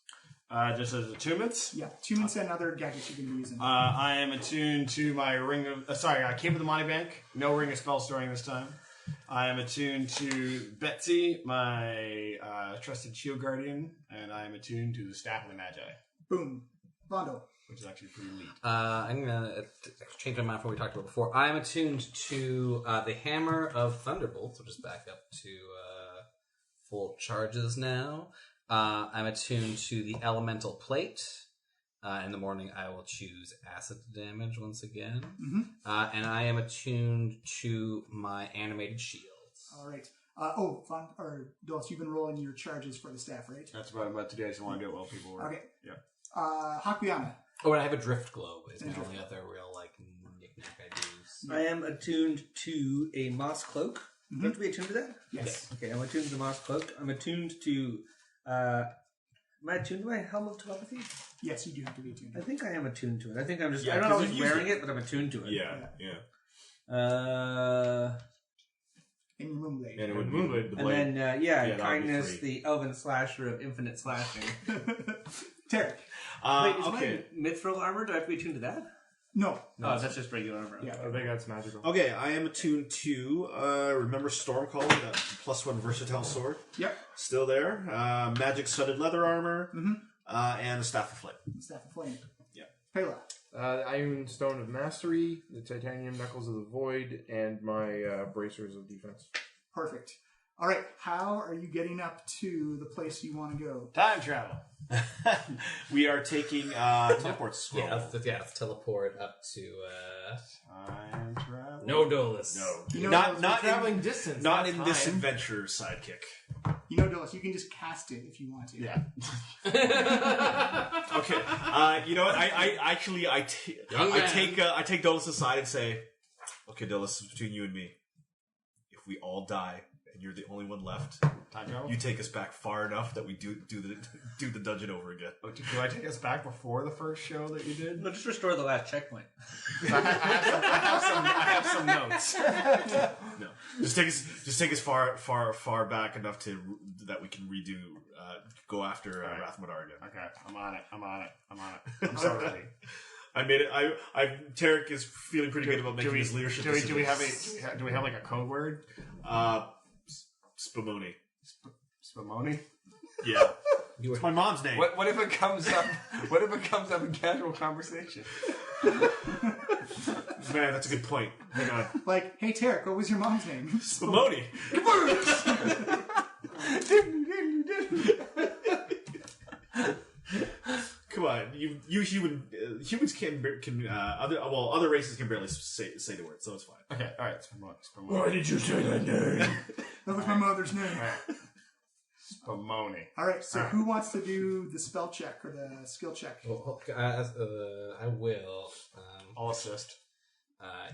Just as attunements. Yeah, attunements and other gadgets you can be using. I am attuned to my ring of... Cape of the Money Bank. No ring of spell storing this time. I am attuned to Betsy, my trusted shield guardian, and I am attuned to the Staff of the Magi, Boom. Bondo. which is actually pretty neat. I'm going to change my mind from what we talked about before. I'm attuned to the Hammer of Thunderbolts, which is back up to full charges now. I'm attuned to the Elemental Plate. In the morning, I will choose acid damage once again. And I am attuned to my animated shields. All right. Dulles, you've been rolling your charges for the staff, right? That's what I'm about to do. I just want to do it while people work. Okay. Yeah. Hakbiana. Oh, and I have a Drift Globe. It's my only other real, knick-knack I use. I am attuned to a moss cloak. Do you have to be attuned to that? Yes. Okay, I'm attuned to the moss cloak. I'm attuned to. Am I attuned to my helm of telepathy? Yes, you do have to be attuned. I think I am attuned to it. I think I'm just. Yeah, I don't know 'cause if I'm you use wearing it. it, but I'm attuned to it. Yeah. In your Moonblade. And it would Moonblade. the And blade. then, that would be kindness, free. the elven slasher of infinite slashing. Tarek. Wait, is okay. my mithril armor? Do I have to be attuned to that? No. Oh, that's just regular armor. Yeah. I think that's magical. Okay, I am attuned to remember Stormcaller, that +1 versatile sword. Yep. Still there. Magic studded leather armor, and a staff of flame. Staff of Flame. Yeah. Pela. Iron Stone of Mastery, the Titanium Knuckles of the Void, and my Bracers of Defense. Perfect. All right. How are you getting up to the place you want to go? Time travel. We are taking teleport scroll. Yeah, let's teleport up to... Time travel. No Dolus. No, You know, not traveling in, distance. not not in this time. adventure sidekick. You know, Dulles, you can just cast it if you want to. Yeah. Okay, you know what? I take Dolus aside and say, "Okay, Dolus, it's between you and me. If we all die and you're the only one left, Time travel? you take us back far enough that we do the dungeon over again. Oh, do I take us back before the first show that you did? No, just restore the last checkpoint. I have some notes. No, just take us far back enough that we can redo go after Rath Modar again. Okay, I'm on it. I'm so ready. I made it. Tarek is feeling pretty good about making his leadership. Do we have like a code word? Spumoni. Spumoni? Yeah. It's my mom's name. What if it comes up? What if it comes up in casual conversation? Man, that's a good point. Hang on. Like, hey, Tarek, what was your mom's name? Spumoni. Come on, you humans can other races can barely say the word, so it's fine. Okay, all right. Spumoni. Why did you say that name? That was my mother's name. Spumoni. All right, so who wants to do the spell check or the skill check? Well, I will. I'll assist.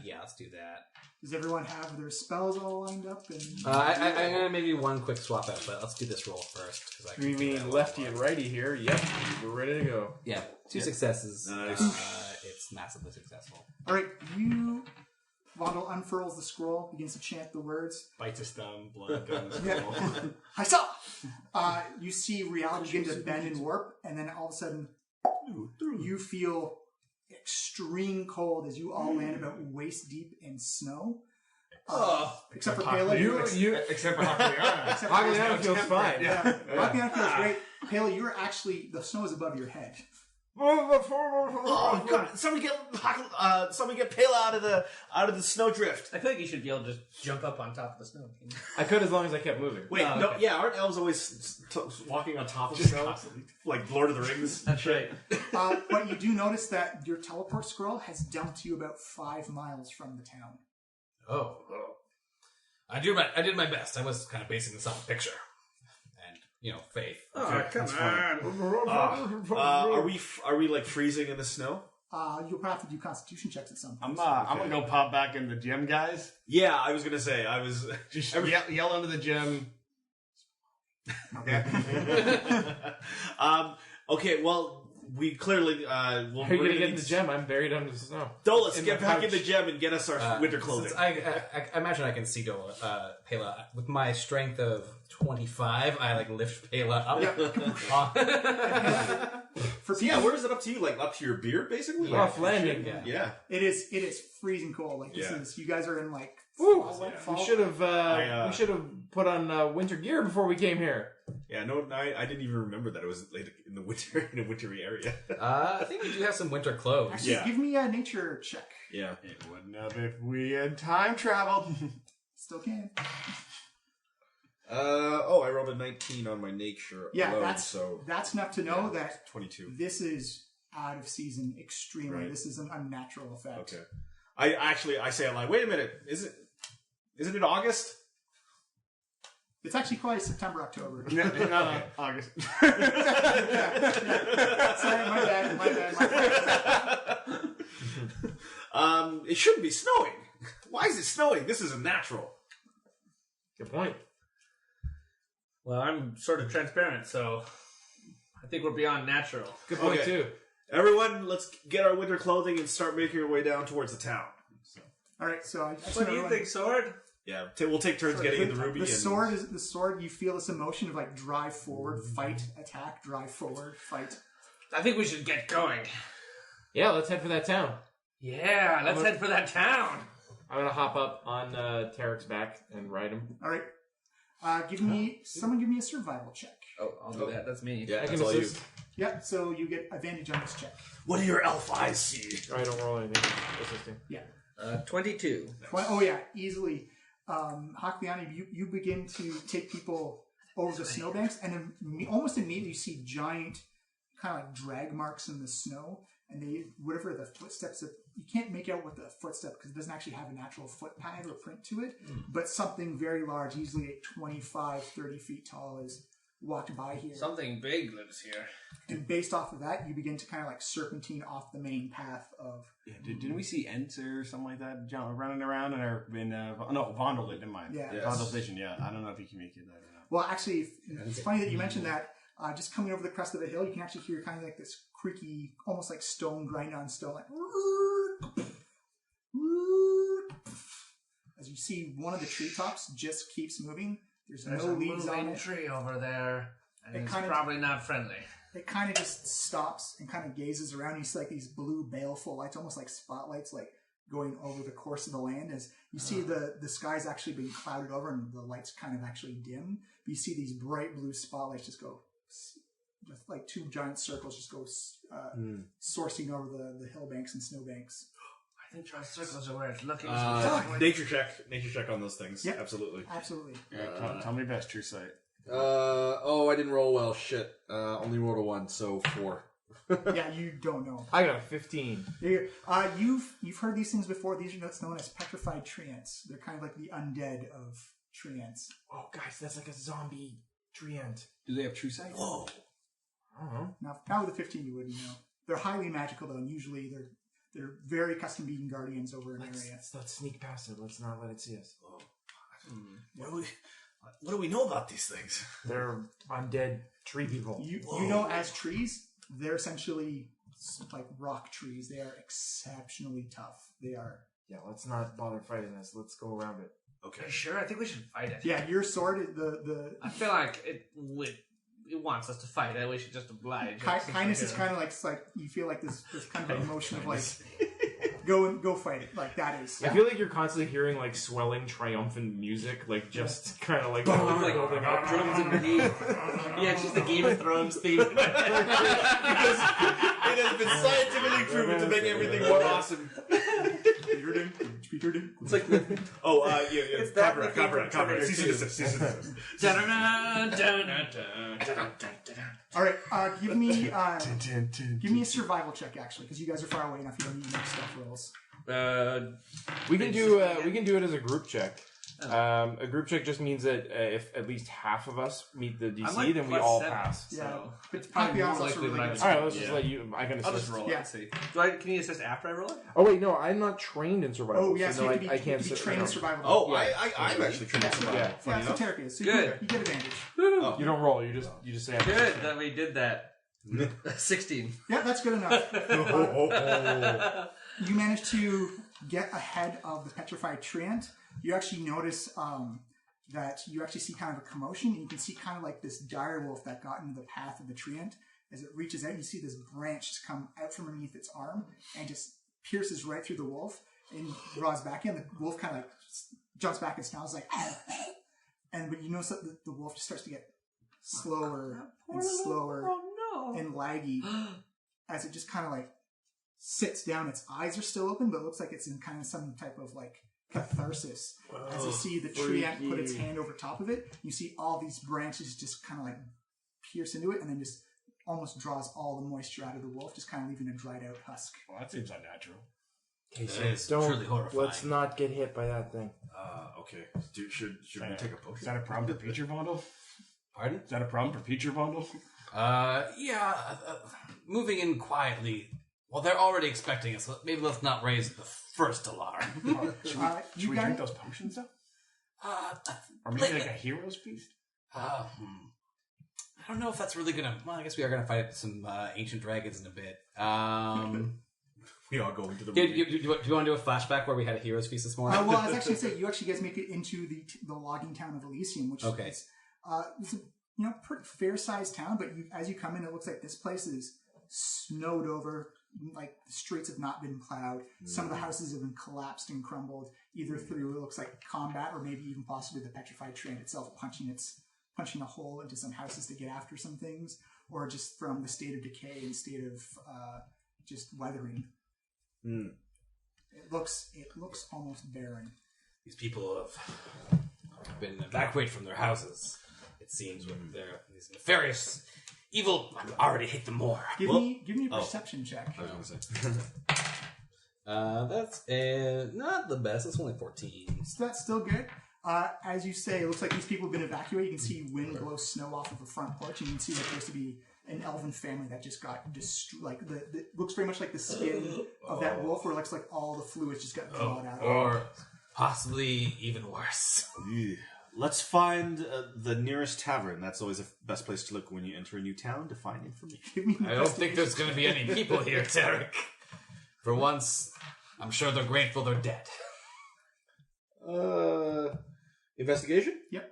Yeah, let's do that. Does everyone have their spells all lined up? And I'm gonna maybe one quick swap out, but let's do this roll first. We mean lefty and righty here. Yep, we're ready to go. Yeah, 2 successes. Nice. It's massively successful. all right, Vondel unfurls the scroll, begins to chant the words. Bites his thumb, blood guns. I saw. You see reality begin to bend and warp, and then all of a sudden, you feel extreme cold as you all land about waist deep in snow. Except for Pele. Except for Hakuliana. Hakuliana feels fine. Yeah, Hakuliana feels great. Pele, you're actually, the snow is above your head. Oh God! Somebody get Pela out of the snowdrift. I feel like you should be able to just jump up on top of the snow. I could as long as I kept moving. Wait, Oh, no, okay. yeah, aren't elves always walking on top of snow, like Lord of the Rings? That's right. But you do notice that your teleport scroll has dumped you about 5 miles from the town. Oh. I did my best. I was kind of basing this off a picture. And, faith. Oh, come on. Are we like freezing in the snow? You'll probably have to do constitution checks at some point. I'm gonna go pop back in the gym, guys. Yeah, I was gonna say Just yell into the gym. Okay. Okay. Well, we clearly. How are you gonna get in the gym? I'm buried under the snow. Dolas, get back in the gym and get us our winter clothing. Since I imagine I can see Pela with my strength of 25. I lift Pela up. For So where is it up to you? Like up to your beard, basically? Off landing. Yeah. It is freezing cold. Like this Yeah. is, you guys are in We should have put on winter gear before we came here. Yeah. No, I didn't even remember that it was like in the winter in a wintry area. I think we do have some winter clothes. Actually, Yeah. give me a nature check. Yeah. It wouldn't have if we had time traveled. Still can. I rolled a 19 on my nature. Yeah, alone, that's enough to know that 22. this is out of season extremely. Right. This is an unnatural effect. Okay. I say out loud. Wait a minute. Isn't it August? It's actually quite September, October. No, August. Sorry, my bad. It shouldn't be snowing. Why is it snowing? This isn't natural. Good point. Well, I'm sort of transparent, so I think we're beyond natural. Good point Okay. too. Everyone, let's get our winter clothing and start making our way down towards the town. All right, so I just What do you everyone- think, Sword? Yeah, we'll take turns getting in the ruby. The sword is the sword. You feel this emotion of drive forward, fight, attack, drive forward, fight. I think we should get going. Yeah, let's head for that town. Yeah, let's head for that town. I'm gonna hop up on Tarek's back and ride him. All right, give me a survival check. Oh, I'll do that. That's me. Yeah, I can that's all you. assist. Yeah, so you get advantage on this check. What do your elf eyes see? I don't roll anything. Assisting. 22. Oh yeah, easily. Hakliani, you begin to take people over the snowbanks, and then almost immediately you see giant kind of drag marks in the snow, and whatever the footsteps that you can't make out what the footstep because it doesn't actually have a natural foot pattern or print to it, but something very large, easily at 25, 30 feet tall, is walked by here. Something big lives here. And based off of that, you begin to kind of like serpentine off the main path of... Yeah, didn't we see Ents or something like that running around in no, Vondel did, never mind. Yeah. Yes. Vondel's vision, yeah. I don't know if you communicated that or not. Well, actually, it's funny that you mentioned that. Just coming over the crest of a hill, you can actually hear kind of like this creaky, almost like stone grind on stone, like... As you see, one of the treetops just keeps moving. There's There's no a leaves on moving it. tree over there, and It it's kinda- probably not friendly. It kind of just stops and kind of gazes around. You see like these blue baleful lights, almost like spotlights, like going over the course of the land. As you see the sky's actually being clouded over and the lights kind of actually dim. But you see these bright blue spotlights just go, just like two giant circles just go sourcing over the hill banks and snow banks. I think dry circles are where it's looking. Nature check on those things. Yep. Absolutely. Absolutely. Yeah, tell me best, true sight. I didn't roll well. Shit. Only rolled a 1, so 4. Yeah, you don't know. I got a 15. You've heard these things before. These are what's known as petrified treants. They're kind of like the undead of treants. Oh, guys, that's like a zombie treant. Do they have true sight? Whoa. I don't know. Now with a 15, you wouldn't know. They're highly magical though, and usually they're very custom being guardians over an area. Let's sneak past it. Let's not let it see us. What do we know about these things? They're undead tree people. You know, as trees, they're essentially like rock trees. They are exceptionally tough. They are. Yeah, let's not bother fighting this. Let's go around it. Okay. Sure, I think we should fight it. Yeah, your sword, the I feel like it wants us to fight it. We should just oblige. kindness is kind of like it's like you feel like this kind of emotion of like go fight it. Like that is. I feel like you're constantly hearing like swelling, triumphant music, like just kind of like building up. Drums and beat. Yeah, it's just the Game of Thrones theme. Because it has been scientifically proven to make everything more awesome. It's like the, It's copyright. All right, give me a survival check actually, because you guys are far away enough. You don't need to make stuff rolls. We can do it as a group check. A group check just means that if at least half of us meet the DC, like then we +7. all pass. Yeah, So, but probably Papillon's more also likely really than I good. was- All right, let's just Yeah. let you. I can assist. I'll just roll it Yeah. and see. Can you assist after I roll it? Oh wait, no, I'm not trained in survival. Oh yes, so you no, have to be, I can't be sit trained in around. survival. Oh, I'm actually trained in Yeah. survival. Yeah. Yeah, Funny so enough. Tarek is. So Good. You get advantage. You don't roll. You just say. Good that we did that. 16. Yeah, that's good enough. You manage to get ahead of the petrified treant. You actually notice that you actually see kind of a commotion, and you can see kind of like this dire wolf that got into the path of the treant. As it reaches out, you see this branch just come out from underneath its arm and just pierces right through the wolf and draws back in. The wolf kind of like jumps back and snarls like, but you notice that the wolf just starts to get slower and slower and laggy as it just kind of like sits down. Its eyes are still open, but it looks like it's in kind of some type of like catharsis. As you see the treant put its hand over top of it, you see all these branches just kind of like pierce into it and then just almost draws all the moisture out of the wolf, just kind of leaving a dried out husk. Well, that seems unnatural. It's Don't. truly horrifying. Let's not get hit by that thing. Okay. Should we take a poke? Is that a problem for Peacher Vondel? Pardon? Is that a problem for Peacher Vondel? Moving in quietly. Well, they're already expecting us. So maybe let's not raise the first alarm. Should we drink those potions though? Or maybe like a hero's feast? I don't know if that's really gonna. Well, I guess we are gonna fight some ancient dragons in a bit. We all go into the Do movie. you want to do a flashback where we had a hero's feast this morning? Well, I was actually saying you actually guys make it into the logging town of Elysium, which Okay. is it's a pretty fair sized town. But as you come in, it looks like this place is snowed over. Like the streets have not been plowed. Some of the houses have been collapsed and crumbled, either through it looks like combat or maybe even possibly the petrified treant itself punching a hole into some houses to get after some things, or just from the state of decay and state of just weathering. It looks almost barren. These people have been evacuated from their houses. It seems with these nefarious evil. I already hate them more. Give me a perception check. I was gonna say. That's not the best. It's only 14. So that's still good. As you say, it looks like these people have been evacuated. You can see wind blow snow off of the front porch, and you can see there appears to be an elven family that just got like the looks very much like the skin of that wolf, where it looks like all the fluids just got drawn out. Or possibly even worse. Let's find the nearest tavern. That's always the best place to look when you enter a new town to find information. I don't think there's going to be any people here, Tarek. For once, I'm sure they're grateful they're dead. Investigation? Yep.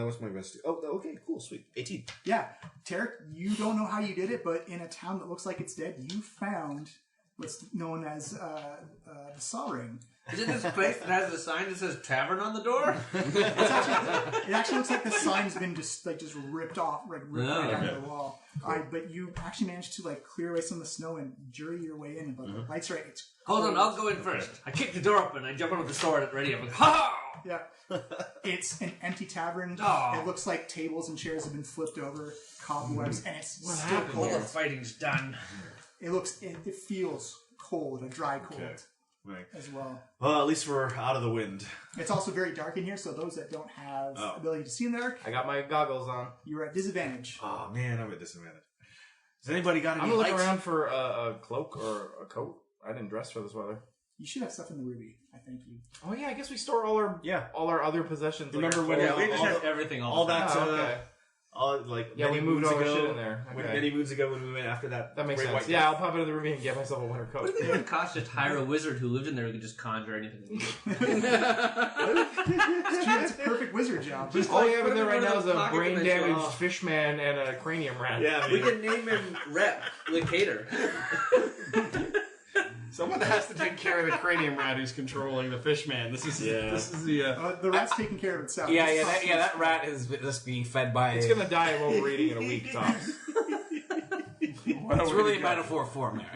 What's my investigation? Oh, okay, cool, sweet. 18. Yeah, Tarek, you don't know how you did it, but in a town that looks like it's dead, you found what's known as the Saw Ring. Is it this place that has a sign that says tavern on the door? It actually looks like the sign's been just ripped off, ripped right out of the wall. But you actually managed to clear away some of the snow and jury your way in. But the lights right. It's Hold on, I'll go in first. I kick the door open. I jump over the sword ready. I'm like, ha! Yeah, it's an empty tavern. Oh. It looks like tables and chairs have been flipped over, cobwebs, and it's still All cold. the fighting's done. It feels cold, a dry cold. Okay. Right. As well. Well, at least we're out of the wind. It's also very dark in here, so those that don't have ability to see in the dark, I got my goggles on. you're at disadvantage. Oh man, I'm at disadvantage. Has anybody got any I'm gonna lights? look around for a cloak or a coat. I didn't dress for this weather. You should have stuff in the ruby. I think you. Oh yeah, I guess we store all our other possessions. Remember our when clothes. Yeah, we just all have the- everything all the time. that? okay. Yeah, many we moved moons all the ago, shit in there. Okay. Many moons ago when we went after that. That makes great sense. white Yeah, I'll pop into the ruby and get myself a winter coat. What if it would cost just hire a wizard who lived in there who could just conjure anything? It's true. It's a perfect wizard job. All we have in there put right him in now a is a pocket brain dimension. damaged fish man and a cranium rat. Yeah, We can name him Rep Licator. Someone has to take care of the cranium rat who's controlling the fish man. This is the The rat's taking care of itself. Yeah, It's that rat is just being fed by... It's gonna die of overeating in a week, tops. It's really a metaphor for Mary.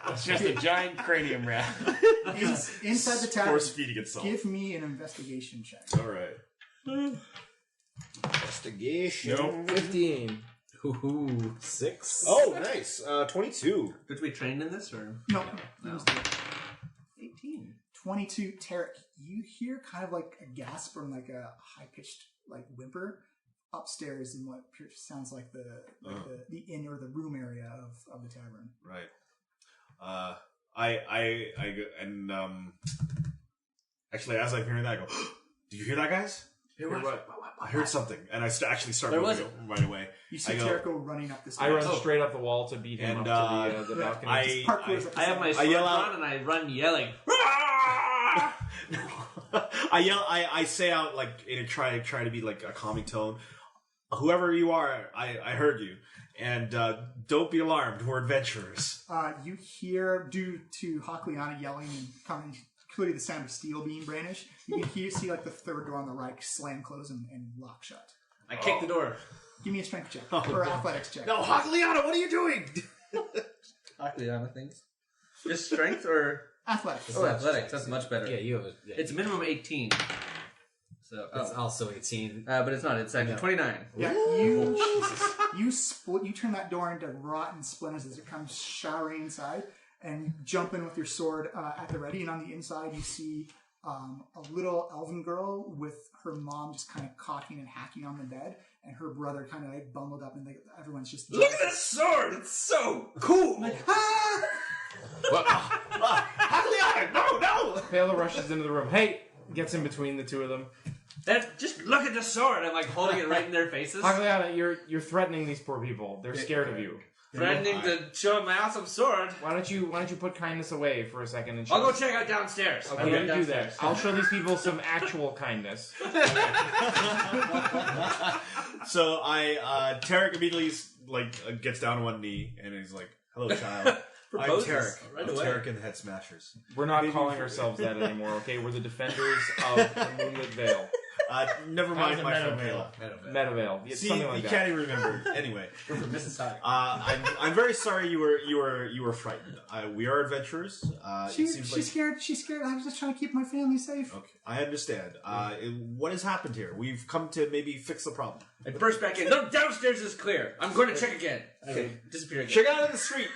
It's just a giant cranium rat. Inside the tavern. force feeding itself. Give me an investigation check. All right. Investigation. 15. Ooh, 6. Oh, nice. 22. Did we train in this or? No. 18. 22. Tarek, you hear kind of like a gasp or like a high-pitched whimper upstairs in what sounds like the inn or the room area of the tavern. Right. Actually, as I'm hearing that, I go, "Did you hear that, guys? Hear what? I heard something," and I actually start Where moving was right away. You see I go- Tarek go running up the I stairs. run straight up the wall to beat him And, up to the balcony. I have my sword yell out- drawn and I run yelling. I say out in a try to be like a calming tone. Whoever you are, I heard you, and don't be alarmed. We're adventurers. You hear, due to Hakliana yelling and coming, clearly the sound of steel being brandished, you can see like the third door on the right slam close and lock shut. I kick the door. Give me a strength check or athletics check. No, Hakliana, what are you doing? Hakliana things. Just strength or Athletics. oh, athletics? That's much better. Yeah, you have It's minimum 18. So It's also 18. but it's not. It's actually 29. Yeah, you split. You turn that door into rotten splinters as it comes showering inside, and you jump in with your sword at the ready. And on the inside, you see a little elven girl with her mom just kind of cocking and hacking on the bed, and her brother kind of like bundled up, and everyone's just Look at this sword! It's so cool! Hakliana, no! Palo rushes into the room. Hey! Gets in between the two of them. Just look at the sword! I'm like holding it right in their faces. Hakliana, you're threatening these poor people. They're scared of you. Threatening to show them my awesome sword. Why don't you put kindness away for a second and I'll go check out downstairs. Okay, you do that. I'll show these people some actual kindness. So Tarek immediately gets down on one knee and he's like, "Hello, child. I'm Proposes Tarek. right I'm away. Tarek and the Head Smashers. We're not calling ourselves that anymore, okay? We're the defenders of the Moonlit Veil. Never mind my friend Meadowvale. Vale. Meadowvale. Yeah, See, something like you that. can't even remember. Anyway, We're from Mississauga. I'm very sorry you were frightened. We are adventurers. It she's seems like scared. She's scared. I was just trying to keep my family safe. okay. I understand. What has happened here? We've come to maybe fix the problem. I burst back in. No, downstairs is clear. I'm going to check again. Okay, disappear again. Check out in the street.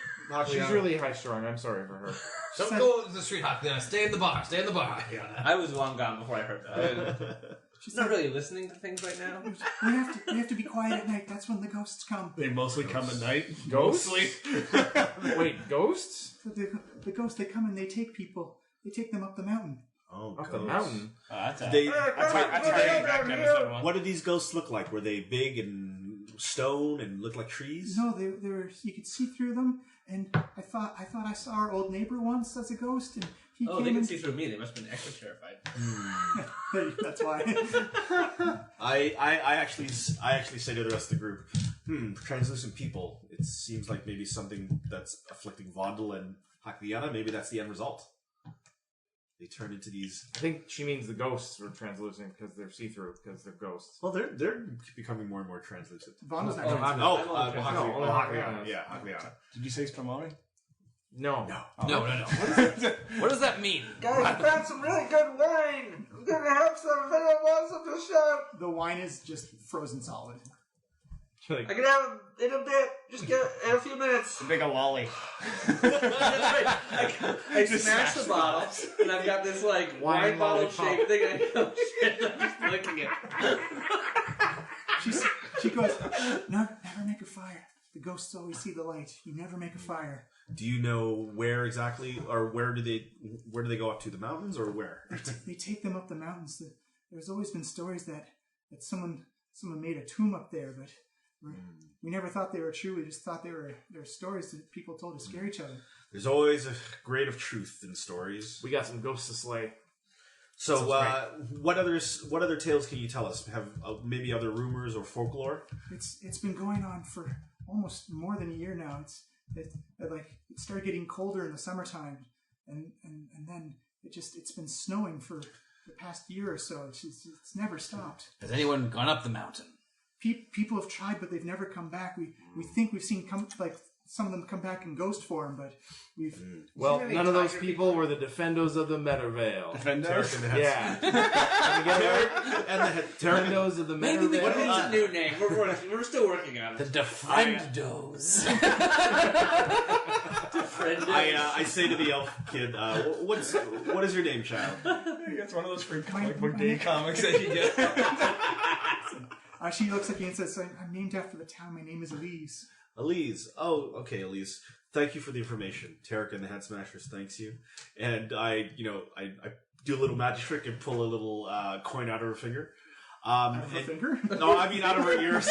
She's really high strung. I'm sorry for her. Don't go to the street, Hakiana. Stay in the bar. Stay in the bar, Hakiana. I was long gone before I heard that. She's not really listening to things right now. We have to be quiet at night. That's when the ghosts come. They mostly come at night. Ghosts? Mostly. Wait, ghosts? The ghosts, they come and they take people. They take them up the mountain. Oh, Up the mountain. That's a What did these ghosts look like? Were they big and stone and looked like trees? No, they were. You could see through them. And I thought I saw our old neighbor once as a ghost, and he Oh, came they can and... see through me. They must have been extra terrified. That's why. I actually say to the rest of the group, translucent people. It seems like maybe something that's afflicting Vondel and Hakiana. Maybe that's the end result. They turn into these. I think she means the ghosts are translucent because they're see-through because they're ghosts. Well, they're becoming more and more translucent. Vonda's not Hakiana. Yeah, Hakiana. Did you say Spumoni? No. No. What does that mean? Guys, I found some really good wine. I'm gonna have some if anyone wants some to share. The wine is just frozen solid. I can have it in a bit. Just get in a few minutes. Big a lolly. I smashed the bottle, and I've got this like wine bottle shaped thing. I go, shit, I'm just looking at it. She goes, never make a fire. The ghosts always see the light. You never make a fire. Do you know where exactly, or where do they go up to? The mountains, or where? They take them up the mountains. There's always been stories that someone made a tomb up there, but we never thought they were true. We just thought they were stories that people told to scare each other. There's always a grain of truth in stories. We got some ghosts to slay. So, what other tales can you tell us? Have maybe other rumors or folklore? It's been going on for almost more than a year now. It started getting colder in the summertime, and then it's been snowing for the past year or so. It's never stopped. Has anyone gone up the mountain? People have tried, but they've never come back. We think we've seen some of them come back in ghost form, but we've... Well, none of those people were the Defendos of the Meadowvale. Defendos? Yeah. Defendos of the Meadowvale. What is the new name? We're still working on The it. Defendos. I say to the elf kid, what is your name, child? It's one of those free comic book day comics that you get. She looks at me and says, I'm named after the town. My name is Elise. Elise. Oh, okay, Elise. Thank you for the information. Tarek and the Head Smashers thanks you. And I do a little magic trick and pull a little coin out of her finger. Out of her finger? No, I mean out of her ears.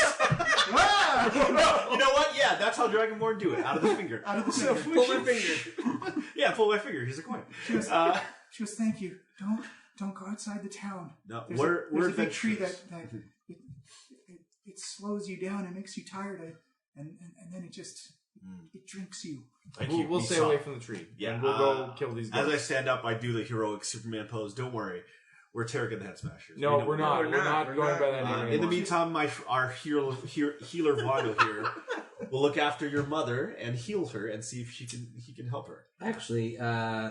Wow! You know what? Yeah, that's how Dragonborn do it. Out of the finger. Out of the finger. Pull my finger. Yeah, pull my finger. Here's a coin. She goes, thank you. Don't go outside the town. No, there's a big tree that it slows you down and makes you tired, and then it drinks you. We'll stay away from the tree. Yeah, and we'll go kill these guys. As I stand up, I do the heroic Superman pose. Don't worry, we're Tarek and the Head Smashers. No, we're not. We're not going by that name In the anymore. meantime, our healer Vando here will look after your mother and heal her and see if he can help her. Actually,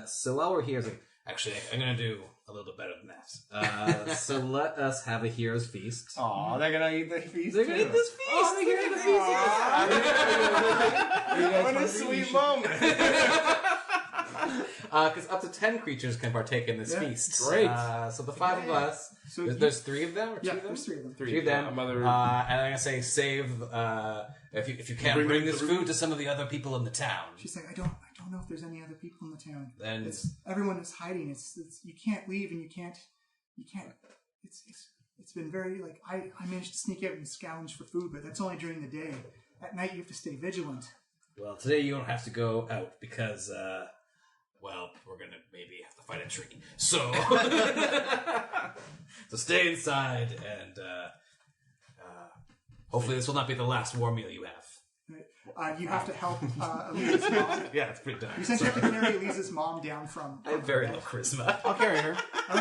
so while we're here, it's like, actually, I'm going to do a little bit better than that. So let us have a hero's feast. Aw, they're gonna eat the feast. They're going to eat this feast. Oh, they're going to eat the feast. What a sweet moment. Because up to 10 creatures can partake in this feast. Great. So the 5 of us, So there's 3 of them or 2 of them? there's 3 of them. 3 of them. A mother. And I'm going to say save, if you can't bring this food to some of the other people in the town. She's like, I don't know if there's any other people in the town. Then Everyone is hiding. It's you can't leave, and you can't. It's been very I managed to sneak out and scavenge for food, but that's only during the day. At night, you have to stay vigilant. well, today you don't have to go out because, we're going to maybe have to fight a tree. So, so stay inside and hopefully this will not be the last war meal you have. You have to help Elise's mom. Yeah, it's pretty dark. You essentially have to carry Elise's mom down from. I have very low charisma. I'll carry her.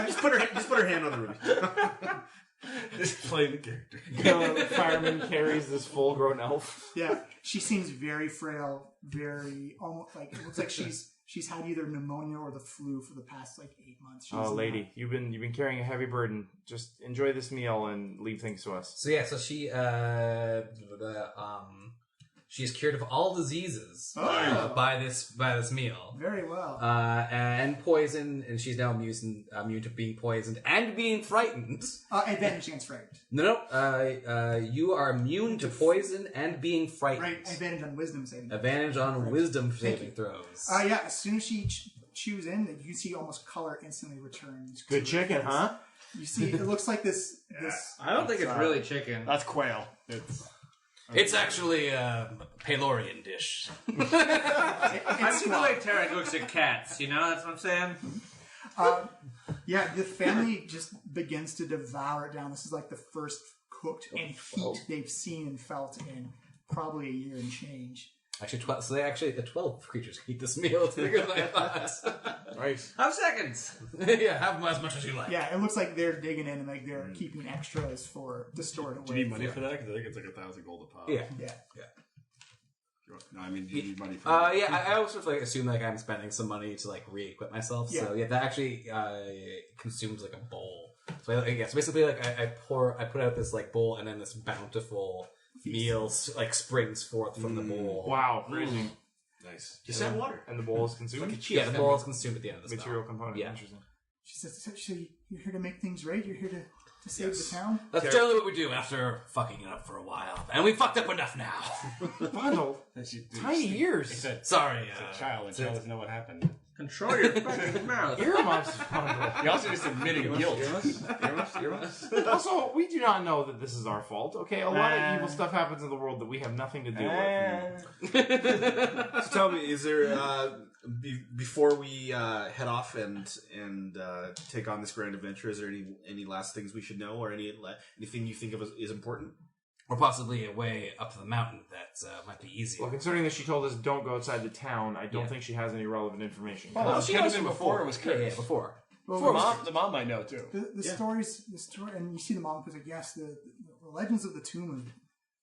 Just put her hand on the roof. Just play the character. The fireman carries this full-grown elf. Yeah, she seems very frail, very almost it looks like she's had either pneumonia or the flu for the past 8 months. She's Lady, you've been carrying a heavy burden. Just enjoy this meal and leave things to us. So yeah, so she She is cured of all diseases by this meal. Very well. And poison, and she's now immune to being poisoned and being frightened. Advantage against frightened. No. You are immune to poison and being frightened. Right. Advantage on wisdom saving. Advantage on wisdom saving throws. Yeah. As soon as she chews in, you see almost color instantly returns. Good chicken, huh? You see, it looks like this. I don't think it's really chicken. That's quail. It's actually a Pelorian dish. I see the way Tarek looks at cats, you know? That's what I'm saying? Yeah, the family just begins to devour it down. This is like the first cooked and heat they've seen and felt in probably a year and change. Actually, 12. So the 12 creatures eat this meal. It's bigger than I thought. Nice. Have seconds. Yeah, have them as much as you like. Yeah, it looks like they're digging in and like they're keeping extras to store it away. Do you need money for that? Because I think it's like 1,000 gold a pop. Yeah. No, I mean, do you need money for Yeah, I always sort of like assume like I'm spending some money to like re-equip myself. Yeah. So yeah, that actually consumes like a bowl. So so basically like I put out this like bowl and then this bountiful meals like springs forth from the bowl. Wow, crazy. Nice. Just add water. And the bowl is consumed? Yeah, the bowl is consumed at the end of the Material spell. component. Yeah. Interesting. She says, so you're here to make things right? You're here to save the town? That's generally what we do after fucking it up for a while. And we fucked up enough now. Bundle. Tiny ears. Sorry. It's a child. The child doesn't know what happened. Control your fucking mouth. Earmuffs, Bundle. You're also just admitting guilt. Earmuffs? Also, we do not know that this is our fault, okay? A lot of evil stuff happens in the world that we have nothing to do with. So tell me, is there before we head off and take on this grand adventure? Is there any last things we should know, or anything you think of is important? Or possibly a way up the mountain that might be easier. Well, considering that she told us don't go outside the town, I don't think she has any relevant information. Well, she knows before it was cursed. Yeah, before. Well, The mom might know too. the story, and you see the mom was like, yes, the legends of the tomb have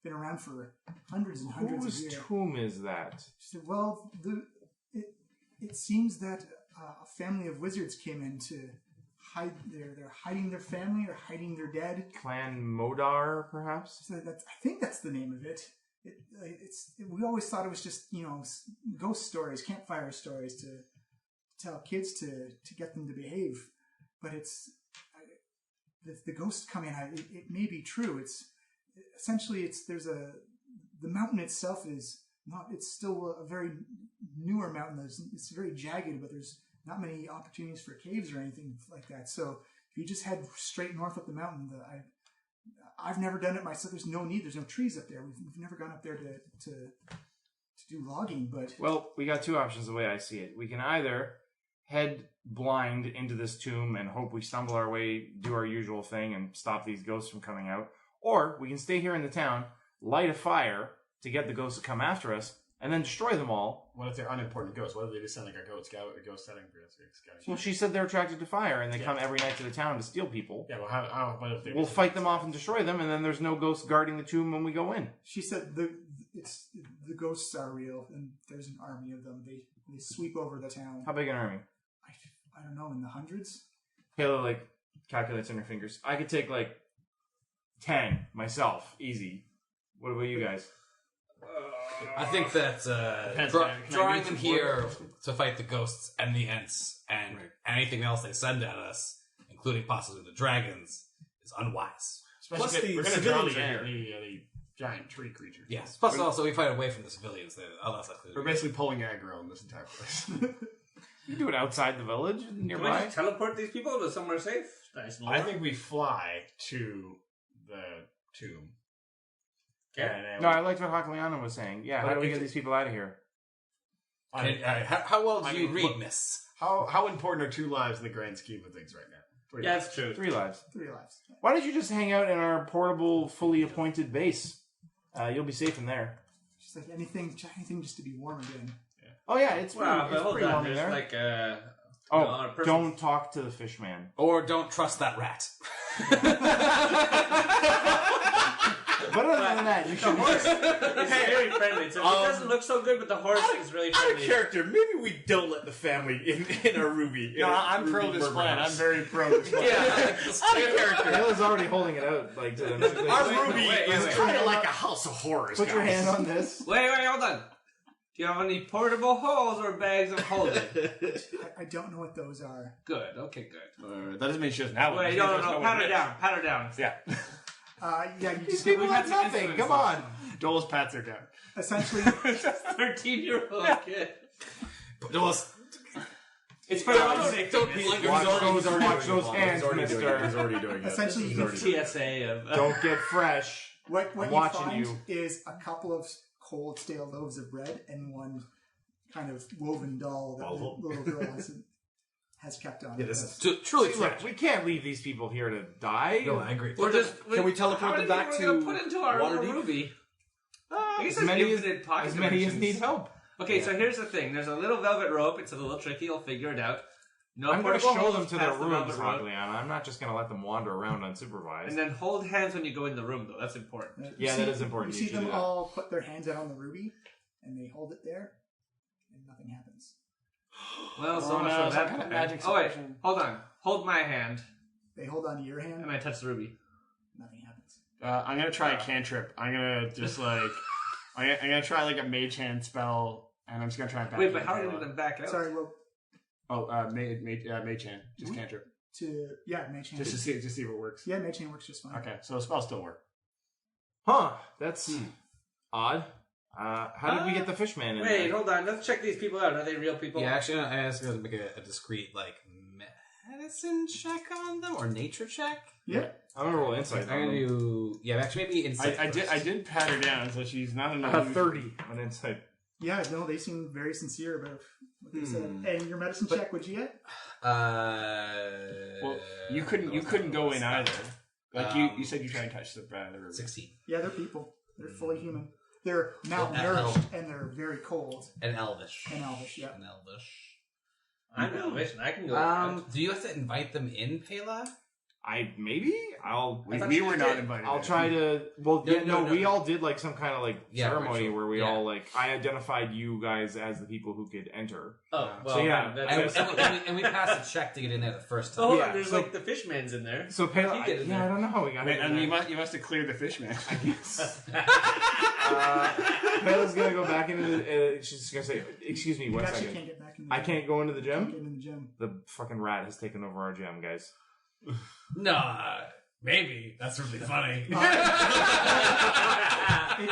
been around for hundreds and hundreds of years. Whose tomb is that? She said, well, it seems that a family of wizards came in to hide. They're hiding their family or hiding their dead. Clan Modar, perhaps? So I think that's the name of it. We always thought it was just ghost stories, campfire stories to tell kids to get them to behave, but the ghosts come in. It may be true. It's essentially the mountain itself is not. It's still a very newer mountain. It's very jagged, but there's not many opportunities for caves or anything like that. So if you just head straight north up the mountain, I've never done it myself. There's no need. There's no trees up there. We've never gone up there to do logging. But well, we got two options the way I see it. We can either head blind into this tomb and hope we stumble our way, do our usual thing, and stop these ghosts from coming out, or we can stay here in the town, light a fire to get the ghosts to come after us, and then destroy them all. What if they're unimportant ghosts? What if they just sound like a ghost setting for us? Well, she said they're attracted to fire, and they come every night to the town to steal people. Yeah, well, what if we'll fight them off and destroy them, and then there's no ghosts guarding the tomb when we go in. She said the ghosts are real, and there's an army of them. They sweep over the town. How big an army? I don't know, in the hundreds? Kayla, calculates on her fingers. I could take, 10 myself, easy. What about you guys? I think that drawing them here to fight the ghosts and the Ents and anything else they send at us, including possibly the dragons, is unwise. Especially we're going to draw the giant tree creature. Yes. Plus, also, we fight away from the civilians. We're basically pulling aggro in this entire place. You do it outside the village, nearby. Can we just teleport these people to somewhere safe? Nice. I think we fly to the tomb. No, I liked what Hakaliana was saying. Yeah, how do we get these people out of here? How well do you read, miss? How important are 2 lives in the grand scheme of things right now? Yeah, that's true. 3 lives. 3 lives. Why don't you just hang out in our portable, fully appointed base? You'll be safe in there. She's like, anything just to be warm again. Yeah. Oh yeah, it's pretty warm in there. Don't talk to the fish man. Or don't trust that rat. But other than that, you The should. horse is very friendly. So it doesn't look so good, but the horse is really Out of friendly. character, maybe we don't let the family in our Ruby. No, I'm pro this plan. I'm very pro this plan. Out of character. Kayla's already holding it out like to them. She's like, Our Wait, Ruby wait, is wait. kind of like a house of horrors. Put your guys. hand on this. Wait, hold on. Do you have any portable holes or bags of holding? I don't know what those are. Good. Okay, good. That doesn't mean she doesn't have one. Wait, She no, doesn't no, know no. what Pat it her is. down. Pat her down. Yeah. Yeah, you These just people we've have had some nothing. influence. Come on. Dole's pats her down. essentially 13-year-old kid. Dole's It's for your own safety. Watch those hands, mister. He's already doing it. Essentially, He's already doing it. TSA of. Don't get fresh. what I'm you watching find you. is a couple of cold, stale loaves of bread and one kind of woven doll that the little girl has kept on. Yeah, this is Truly See, look, tragic. we can't leave these people here to die. No, I agree. We're just, Can we teleport them back we're to gonna put into our Waterdeep? Ruby? I guess As many as, infinite pocket as many as dimensions. need help. Okay, so here's the thing. There's a little velvet rope. It's a little tricky. You'll figure it out. No I'm going to portable show holes them to their past the rooms, velvet rope. Rogliana. I'm not just going to let them wander around unsupervised. And then hold hands when you go in the room, though. That's important. Yeah, that is important. You You see should them do that. all put their hands out on the ruby, and they hold it there, and nothing happens. Well, so Oh, much no, for some that. kind of plan. magic Oh, wait. solution. Hold on. Hold my hand, They hold on to your hand, and I touch the ruby. nothing happens. I'm gonna try a cantrip. I'm gonna just like I'm gonna try like a mage hand spell, and I'm just gonna try and back. Wait, but how are you going to back out? Sorry, well, mage hand, just cantrip, mage hand. just to see if it works. Yeah, mage hand works just fine. Okay, so the spell still work. Huh, that's odd. How did we get the fishman in Wait, there? hold on. Let's check these people out. Are they real people? Yeah, actually, I was going to make a discreet medicine check on them or nature check. Yeah. I'm going to roll insight. I'm going to do actually maybe insight. I did pat her down, so she's not in a 30 on insight. Yeah, no, they seem very sincere about what they said. And your medicine check, what'd you get? Well, you couldn't go in either. Like you said, you tried to touch the 16. Yeah, they're people. They're fully human. They're malnourished and they're very cold. And elvish. And elvish, yeah. And elvish. I'm elvish, and I can go. Do you have to invite them in, Pela? We were not invited. I'll try to. Well, No, we all did like some kind of ceremony ritual. where we all like. I identified you guys as the people who could enter. Oh, well, So, yeah, that's And we passed a check to get in there the first time. Oh, Yeah, there's so- like the fishman's in there. So Pela, How'd he get in I there? don't know how we got in And there. you must have cleared the fish man. Pela's gonna go back into the. She's gonna say, "Excuse me, You one actually second. can't get back in the I can't go into the Can't gym. get in the gym. The fucking rat has taken over our gym, guys. Nah, maybe. That's really funny.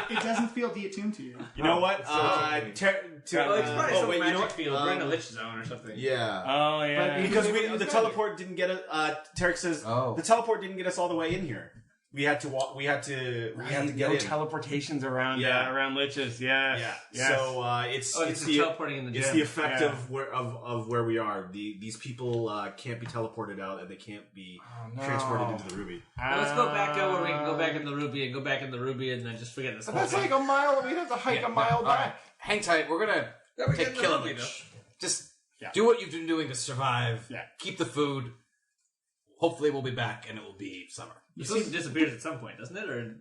It doesn't feel deattuned to you. You know what? Well, it's probably some wait, magic you know what? field. We're in a lich zone or something. Yeah. Oh yeah. Because the teleport didn't get us. Tarek says the teleport didn't get us all the way in here. We had to walk. We had to get no in. teleportations around around liches. Yeah. Yeah. So it's the teleporting in the gym. it's the effect of where we are. These people can't be teleported out, and they can't be transported into the ruby. Well, let's go back out where we can go back in the ruby and go back in the ruby and then just forget this. But that's like a mile. We'd have to hike a mile back. Hang tight. We're gonna Yeah, we take get in the killing ruby, each. Just Yeah. do what you've been doing to survive. Yeah. Keep the food. Hopefully, we'll be back, and it will be summer. The food disappears at some point, doesn't it? Or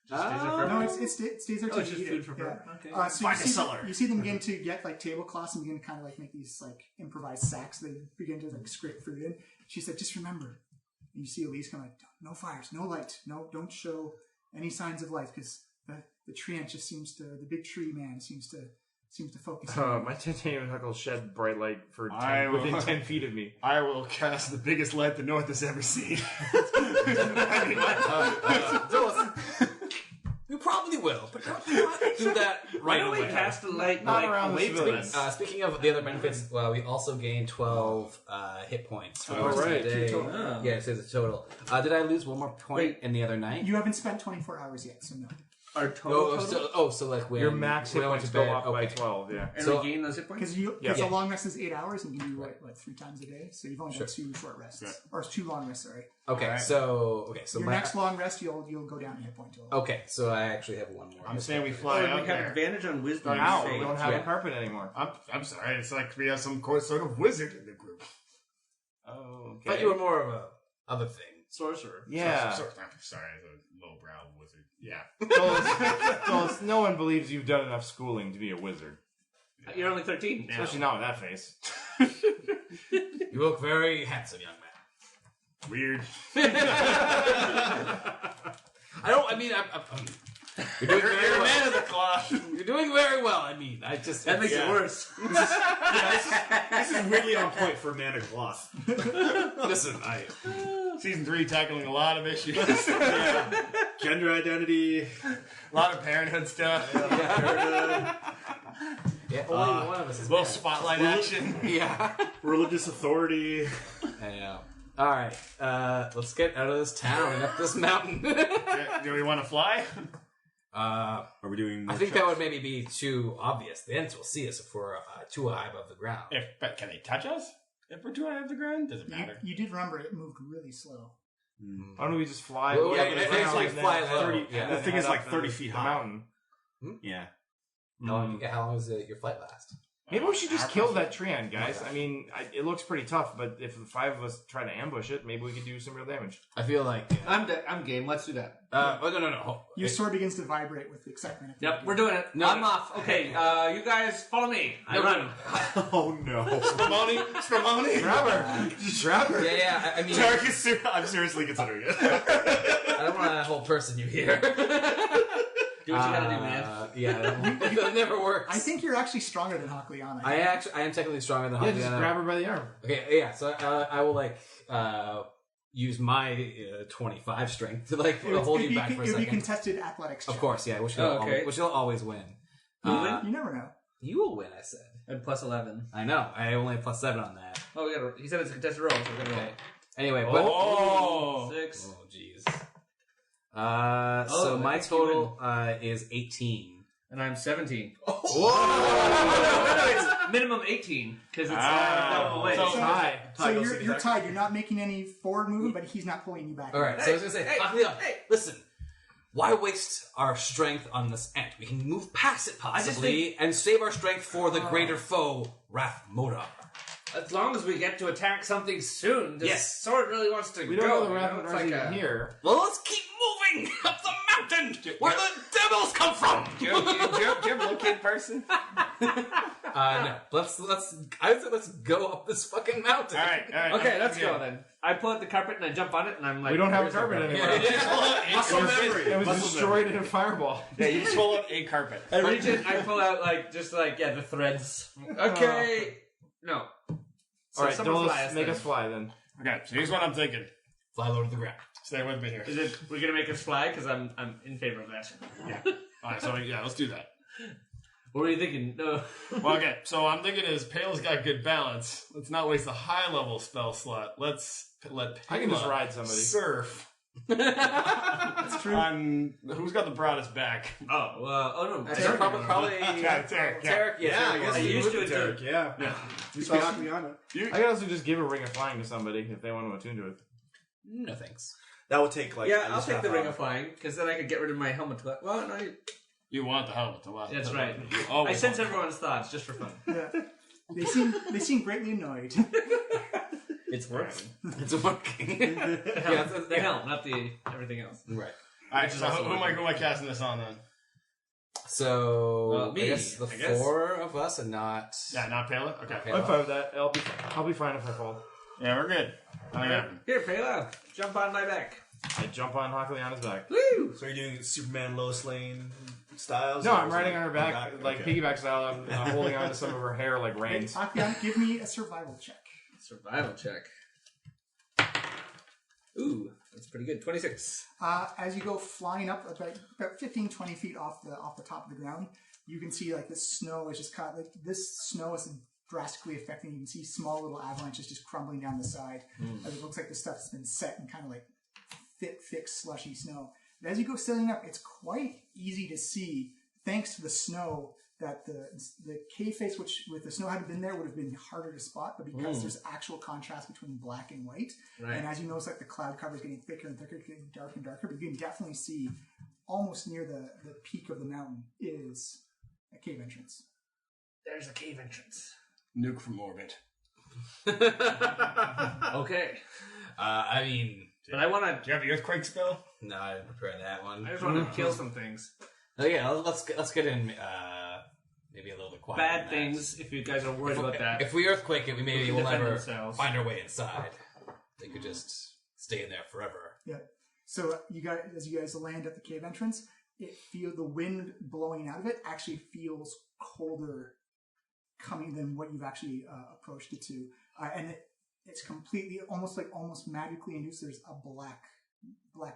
just stays there forever? No, it stays there Oh, till it's you just eat food it. for Yeah. forever. Okay. So Find a cellar. you see them begin to get like tablecloths and begin to kind of like make these like improvised sacks. They begin to like scrape food in. She said, "Just remember." And you see Elise kind of like, "No fires, no light, no, don't show any signs of life because the tree ant just seems to the big tree man seems to focus." My titanium knuckles shed bright light for I will- within 10 feet of me. I will cast the biggest light the North has ever seen. We probably will, but not do that Why right don't we away. cast a light Not like around the away from civilians. us? Speaking of the other benefits, we also gained 12 hit points. For the Oh, rest of right. the day. Oh. Yeah, it says the total. Did I lose one more point in the other night? You haven't spent 24 hours yet, so no. Our total. So like when Your max hit when I went points to go bed, up by okay. 12, yeah. and so- we gain those hit points. Because Yeah. a long rest is 8 hours, and you can do what 3 times a day. So you've only got 2 short rests, or 2 long rests. Sorry. Okay, so Your my next long rest, you'll go down a hit point total. okay, so I actually have one more. I'm saying we Oh, fly and out we have there. advantage on wisdom. Now and we fate. don't have Yeah. a carpet anymore. I'm sorry. It's like we have some sort of wizard in the group. Oh, okay. But you were more of a other thing. Sorcerer. Yeah. Sorry, it's a lowbrow wizard. Yeah. Dolus, no one believes you've done enough schooling to be a wizard. You're only 13 now. Especially not with that face. You look very handsome, young man. Weird. You're doing very You're a well. man of the cloth. You're doing very well. I mean, I just That makes it worse. This is weirdly on point for Man of Cloth. listen. Season 3 tackling a lot of issues. Gender identity. A lot of parenthood stuff. Yeah, only one of us is A little bad. spotlight action. Yeah. Religious authority. I know. All right, let's get out of this town and up this mountain. Do we want to fly? Are we doing? I think that would maybe be too obvious. The Ents will see us if we're too high above the ground. But can they touch us? If we're too high off the ground? Does it matter? You did remember it moved really slow. Why don't we just fly? Well, up yeah, the it's ground like and fly then low. 30 Yeah. and The then thing head is like up 30 feet the high. mountain. Yeah. How long does your flight last? Maybe we should just kill that Treant, guys. I mean, it looks pretty tough, but if the 5 of us try to ambush it, maybe we could do some real damage. I feel like. I'm game. Let's do that. No. Your sword begins to vibrate with excitement. Yep, we're doing it. No, I'm no. off. Okay, you guys follow me. I run. Oh no. Spumoni? Grab her. Yeah. I mean, Tarek is I'm seriously considering it. I don't want to whole person you here. Do what you gotta do, man. Yeah, that never works. I think you're actually stronger than Hakliana. I am technically stronger than Yeah, Hakliana. just grab her by the arm. Okay, yeah. So I will use my 25 strength to hold you back for a It would be second. contested athletics. Of check. course, yeah. Which you'll always win. You never know. You will win. I said. And plus 11. I know. I only have +7 on that. Oh, he said it's a contested roll, so we're gonna roll. Okay. Anyway, but Oh! 6. oh jeez. So my that's you total is 18. And I'm 17. Whoa! No, it's minimum 18, because it's double away. So- Tie. So you're tied. You're not making any forward movement, but he's not pulling you back. All right. So I was gonna say, Hakliana, listen. Why waste our strength on this ant? We can move past it possibly and save our strength for the greater foe, Rath Modar. As long as we get to attack something soon, this Yes. sword really wants to We go. don't know the you Rath know? It's Modar's like even here. Well, let's keep moving up the mountain where the devils come from. Do you have a locate person? No. Let's go up this fucking mountain. All right. Okay, let's go then. I pull out the carpet and I jump on it, and I'm like, We don't have a "Where's the carpet anymore. Yeah. Muscle memory. It was Muscle destroyed in a fireball. Yeah, you just pull out a carpet. I reach in, I pull out the threads. Okay, no. So All right, someone Dolus, fly us make then. us fly then. Okay, so here's what I'm thinking. Fly low to the ground. Stay with me here. Is it? We're gonna make us fly because I'm in favor of that. Yeah. All right, so yeah, let's do that. What were you thinking? No. Well, okay, so I'm thinking is Pale's got good balance. Let's not waste a high level spell slot. Let's let Pale I can just ride somebody. surf. That's true. On who's got the broadest back? Oh no. Tarek, probably Tarek, yeah. Tarek, Yeah, I Tarek guess will. you you used would to be it, Tarek, yeah. You So- speak Hakliana. I can also just give a ring of flying to somebody if they want to attune to it. No thanks. That would take like. Yeah, at I'll least take half the ring hour. of flying because then I could get rid of my helmet. Well, no, You want the helmet to last. that's right. Oh, I sense everyone's thoughts just for fun. Yeah. They seem greatly annoyed. It's working. It's working. The helm, not the everything else. Right. All right, so who am I casting this on then? So me, I guess the I guess. 4 of us and not. Yeah, not Pale. Okay. Pale. I'm fine with that. I'll be fine if I fall. Yeah, we're good. Nothing happened. Here, Pela, jump on my back. I jump on Hakliana's back. Woo! So you're doing Superman Lois Lane styles? No, or I'm is it riding on her back, like okay. piggyback style. I'm holding on to some of her hair like reins. Hakliana, give me a survival check. Survival check. Ooh, that's pretty good. 26. As you go flying up about 15, 20 feet off the top of the ground, you can see like this snow is just like this snow is drastically affecting. You can see small little avalanches just crumbling down the side. As it looks like the stuff's been set in kind of like thick, slushy snow. But as you go sailing up, it's quite easy to see, thanks to the snow, that the cave face, which with the snow hadn't been there, would have been harder to spot. But because there's actual contrast between black and white, Right. and as you notice, like the cloud cover is getting thicker and thicker, getting darker and darker, but you can definitely see almost near the peak of the mountain is a cave entrance. There's a cave entrance. Nuke from orbit. Okay. I mean, But I want Do you have the earthquake spell? No, I didn't prepare that one. I just want to kill some things. Oh yeah, let's get in maybe a little bit quieter. Bad than things, if you guys are worried about that. If we earthquake it, we maybe will Defend never themselves. find our way inside. They could just stay in there forever. Yeah. So as you guys land at the cave entrance, the wind blowing out of it actually feels colder coming than what you've actually approached it to, and it's completely almost magically induced. There's a black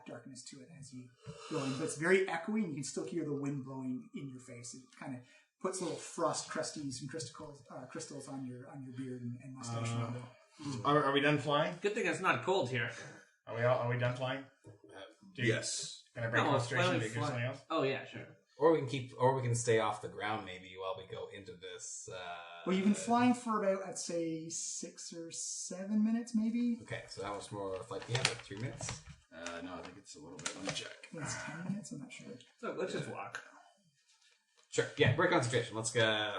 darkness to it as you go in, but it's very echoey, and you can still hear the wind blowing in your face. It kind of puts little frost crusties and crystals on your beard and mustache. Are we done flying? Good thing it's not cold here. Are we done flying? Yes. Can I break concentration to do something else? Oh yeah, sure. Or we can stay off the ground maybe while we go into this. Well, you've been flying for about, I'd say, 6 or 7 minutes, maybe. Okay, so how much more flight do you have? Like 3 minutes? No, I think it's a little bit. Let me check. I think it's 10 minutes. I'm not sure. So let's just walk. Sure. Yeah, break concentration. Let's go.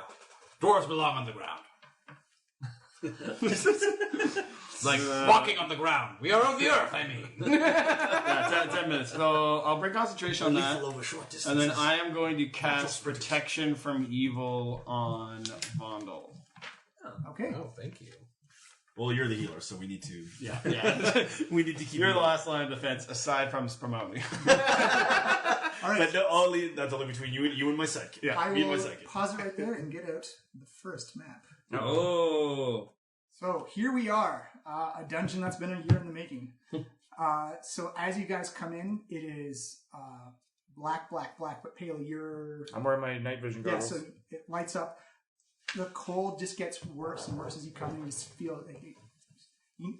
Dwarves belong on the ground. Like walking on the ground. We are of the earth, I mean. Yeah, 10 minutes. So I'll break concentration on that. Over short distances. And then I am going to cast Protection from Evil on Vondel. Okay. Oh, thank you. Well, you're the healer, so we need to. Yeah. We need to keep. You're the last line of defense, aside from Spumoni. All right. But that's only between you and my psychic. Yeah. I me and my will psychic. pause it right there and get out the first map. Oh. So here we are, a dungeon that's been a year in the making. So as you guys come in, it is black. But Paley, you're I'm wearing my night vision yeah. goggles. So it lights up. The cold just gets worse and worse as you come in. You just feel like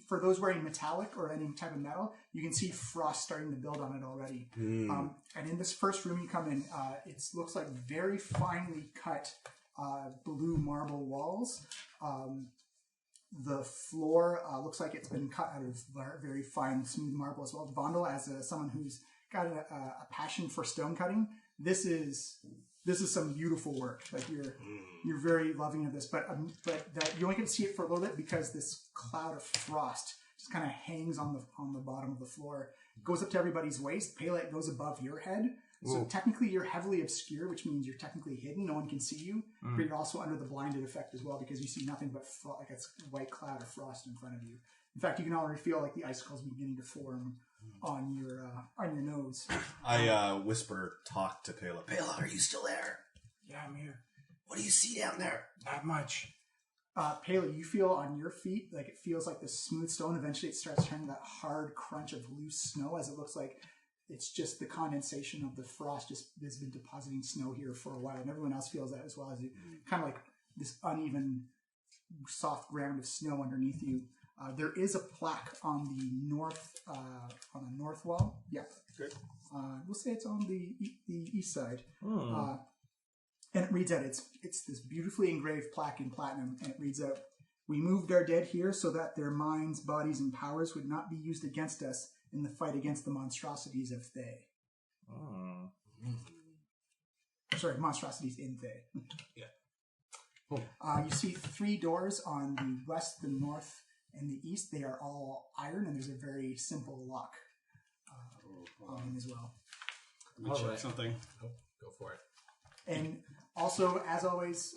for those wearing metallic or any type of metal, you can see frost starting to build on it already. And in this first room you come in, it looks like very finely cut blue marble walls. The floor looks like it's been cut out of very fine, smooth marble as well. Vondel, as someone who's got a passion for stone cutting, this is some beautiful work. Like you're very loving of this, but you only get to see it for a little bit because this cloud of frost just kind of hangs on the bottom of the floor. It goes up to everybody's waist. Paylight goes above your head. So technically you're heavily obscure, which means you're technically hidden. No one can see you, but you're also under the blinded effect as well because you see nothing but like a white cloud of frost in front of you. In fact, you can already feel like the icicles beginning to form on your nose. I talk to Pela. Pela, are you still there? Yeah, I'm here. What do you see down there? Not much. Paley, you feel on your feet like it feels like this smooth stone. Eventually, it starts turning that hard crunch of loose snow as it looks like it's just the condensation of the frost just has been depositing snow here for a while, and everyone else feels that as well as you kind of like this uneven, soft ground of snow underneath you. There is a plaque on the north wall. Yeah, good. We'll say it's on the east side. And it reads out, it's this beautifully engraved plaque in platinum, and it reads out, "We moved our dead here so that their minds, bodies, and powers would not be used against us in the fight against the monstrosities of Thay." Sorry, monstrosities in Thay. Yeah. You see 3 doors on the west, the north, and the east. They are all iron, and there's a very simple lock on them as well. Let me check something. Go for it. And also, as always,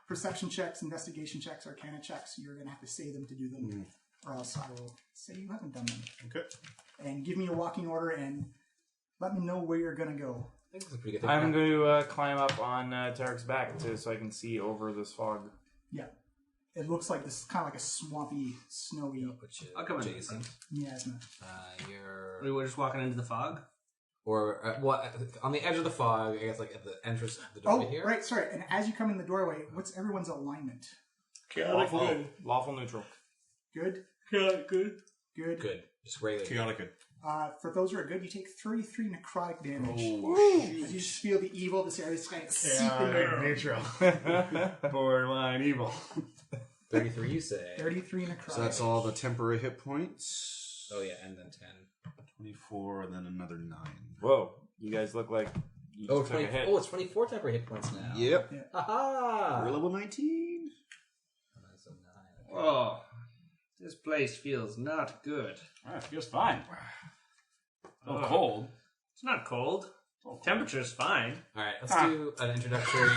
perception checks, investigation checks, arcana checks, you're going to have to say them to do them, or else I will say you haven't done them. Okay. And give me a walking order and let me know where you're going to go. I think it's a pretty good thing. I'm going to climb up on Tarek's back so I can see over this fog. Yeah. It looks like this kind of like a swampy, snowy I'll come in. Jason. miasma. You're We're just walking into the fog. or on the edge of the fog. I guess like at the entrance of the doorway here. Right, sorry. And as you come in the doorway, what's everyone's alignment? Lawful neutral. Good? Good. Good. Good. Just regular. Chaotic good. For those who are good, you take 33 necrotic damage. As you just feel the evil, this area is kind of seep in Neutral. Borderline evil. 33, you say? 33 necrotic. So that's all the temporary hit points. Oh yeah, and then 10. 24, and then another 9. Whoa, you guys look like you Oh, just took a hit. it's 24 temporary hit points now. Yep. Aha! We're level 19. That's a 9. Oh. This place feels not good. It feels fine. A little cold. It's not cold. Temperature's fine. All right, let's do an introductory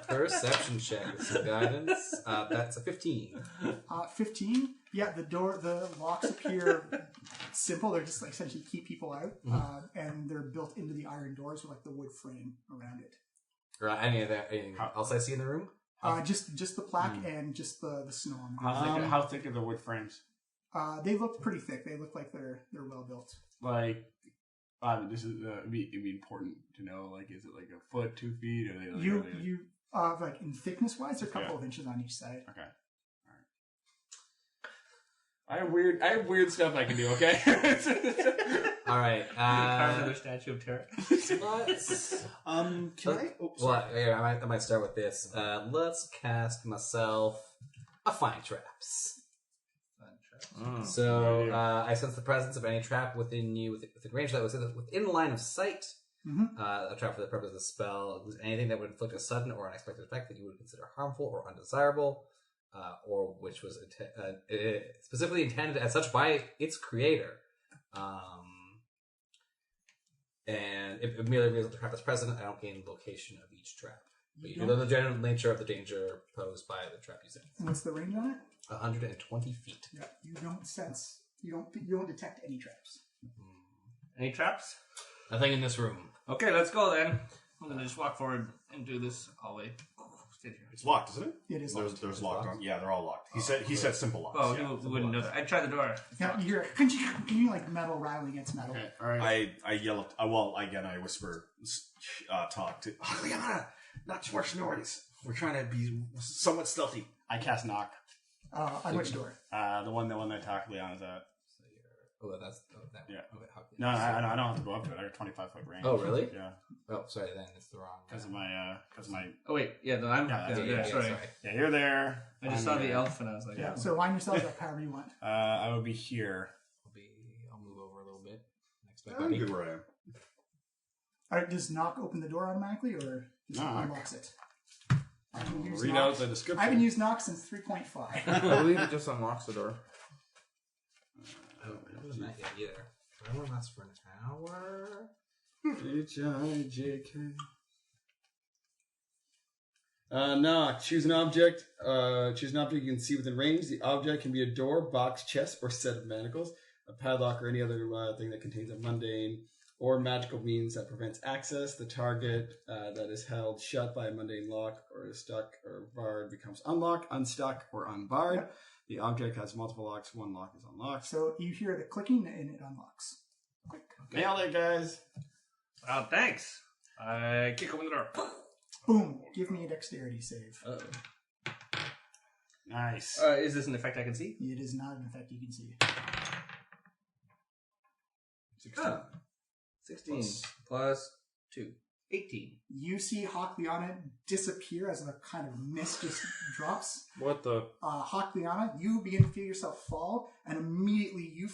perception check with some guidance. That's a 15. 15. Yeah, the locks appear simple. They're just like essentially keep people out, and they're built into the iron doors with like the wood frame around it. Right, anything else I see in the room? Just the plaque and just the snow on them. How thick are the wood frames? They look pretty thick. They look like they're well built. Like, this is it'd be important to know. Like, is it like a foot, 2 feet? Or are they like, like in thickness wise, they're a couple of inches on each side. Okay. All right. I have weird stuff I can do. Okay. All right. Carve another statue of terror. Let's. I might start with this. Let's cast myself a find traps. So I sense the presence of any trap within you within range that was within line of sight. A trap for the purpose of the spell includes anything that would inflict a sudden or unexpected effect that you would consider harmful or undesirable, or which was specifically intended as such by its creator. And if it merely reveals that the trap is present, I don't gain the location of each trap. But you know the general nature of the danger posed by the trap you sense. What's the range on it? 120 feet. Yeah, you don't detect any traps. Any traps? Nothing in this room. Okay, let's go then. I'm gonna just walk forward and do this hallway. Sit here. It's locked, isn't it? It is locked. There's locked on. Yeah, they're all locked. He said simple locks. Oh, you wouldn't know that. I'd try the door. Yeah, you hear like metal rattling against metal. Okay. All right. I yell at, I whisper, talk to, Liana, not too much noise. We're trying to be somewhat stealthy. I cast knock. On which door? The one that I talked Leon's at. That Yeah. Okay, No, I don't have to go up to it. I got 25-foot range. Oh, really? Yeah. Oh, sorry, then it's the wrong. Because of my. Oh wait, yeah, no, I'm sorry. Yeah, you're there. I just saw the elf and I was like, Yeah. So line yourselves up however you want. I would be here. I'll move over a little bit. Next to my I'm buddy. good where I am. All right, does knock open the door automatically, or just Knock. unlocks it? I can use Read knock. out the description. I haven't used knock since 3.5. I believe it just unlocks the door. Oh, it wasn't that yet either. That one lasts for an hour. H-I-J-K. Knock. Choose an object. Choose an object you can see within range. The object can be a door, box, chest, or set of manacles, a padlock, or any other thing that contains a mundane or magical means that prevents access. The target that is held shut by a mundane lock or is stuck or barred becomes unlocked, unstuck, or unbarred. Yep. The object has multiple locks. One lock is unlocked. So you hear the clicking and it unlocks. Quick. Okay. Nailed it, guys. oh, thanks. I kick open the door. Boom. Give me a dexterity save. Nice. Is this an effect I can see? It is not an effect you can see. 16. 16 plus 2. 18. You see Hawkliana disappear as a kind of mist just drops. What the? Hawkliana, you begin to feel yourself fall, and immediately you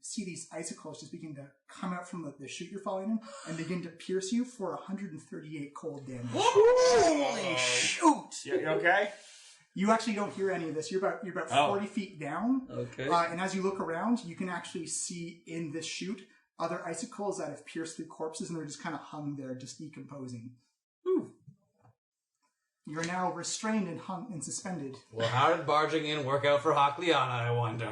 see these icicles just begin to come out from the chute you're falling in and begin to pierce you for 138 cold damage. Holy shoot! You okay? You actually don't hear any of this. You're about 40 feet down. Okay. And as you look around, you can actually see in this chute other icicles that have pierced through corpses, and they're just kind of hung there, just decomposing. Ooh. You're now restrained and hung and suspended. Well, how did barging in work out for Hawkliana, I wonder?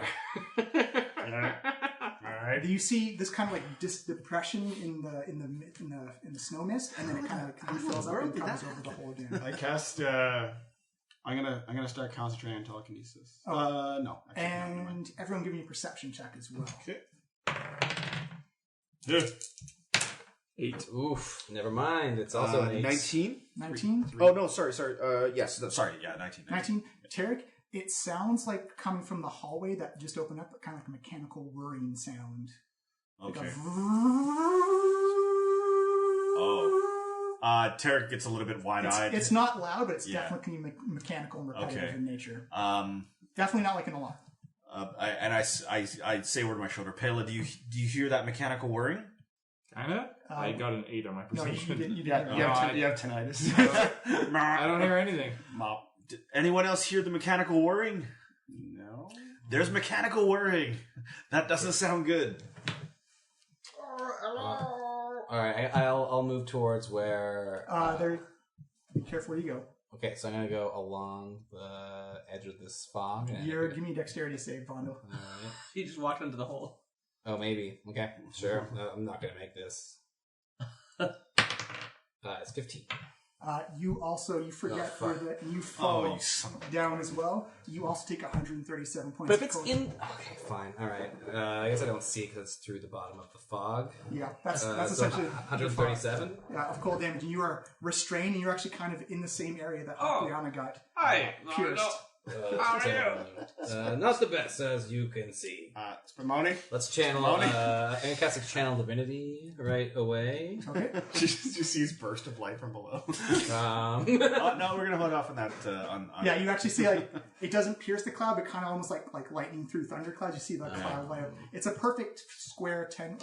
Alright. You see this kind of like depression in the snow mist, and then it kind of refills up and comes over the hole again. I cast. I'm gonna start concentrating on telekinesis. No. Actually, and everyone, give me a perception check as well. Okay. 8. Oof. Never mind. It's also an 8. 19? 19? Oh, no, sorry. Yes, sorry, yeah, 19. 19. Tarek, it sounds like coming from the hallway that just opened up, kind of like a mechanical whirring sound. Okay. Like Tarek gets a little bit wide-eyed. It's not loud, but it's definitely mechanical and repetitive in nature. Definitely not like an alarm. I say over to my shoulder, Pela, do you hear that mechanical whirring? Kinda? I got an 8 on my No, perception. you have tinnitus. I don't hear anything. Mop. Anyone else hear the mechanical whirring? No. There's mechanical whirring. That doesn't sound good. All right, I'll move towards where. Be careful where you go. Okay, so I'm gonna go along the edge of this fog. Give me a dexterity save, Vondo. Alright. He just walked into the hole. Oh, maybe. Okay, sure. I'm not gonna make this. It's 15. You forget fuck. you fall you son of a down as well. You also take 137 points. But if of it's cold- okay, fine. All right. I guess I don't see it because it's through the bottom of the fog. Yeah, that's So essentially 137. of cold damage, and you are restrained, and you're actually kind of in the same area that Oh. Aquiliana got Hi. pierced. How are you? Not the best, as you can see. Spumoni? Let's channel. I'm gonna cast a channel divinity right away. Okay. Just sees burst of light from below. No, we're gonna hold off on that. On Yeah, you actually see it doesn't pierce the cloud, but kind of almost like lightning through thunderclouds. You see the cloud light up. It's a perfect square 10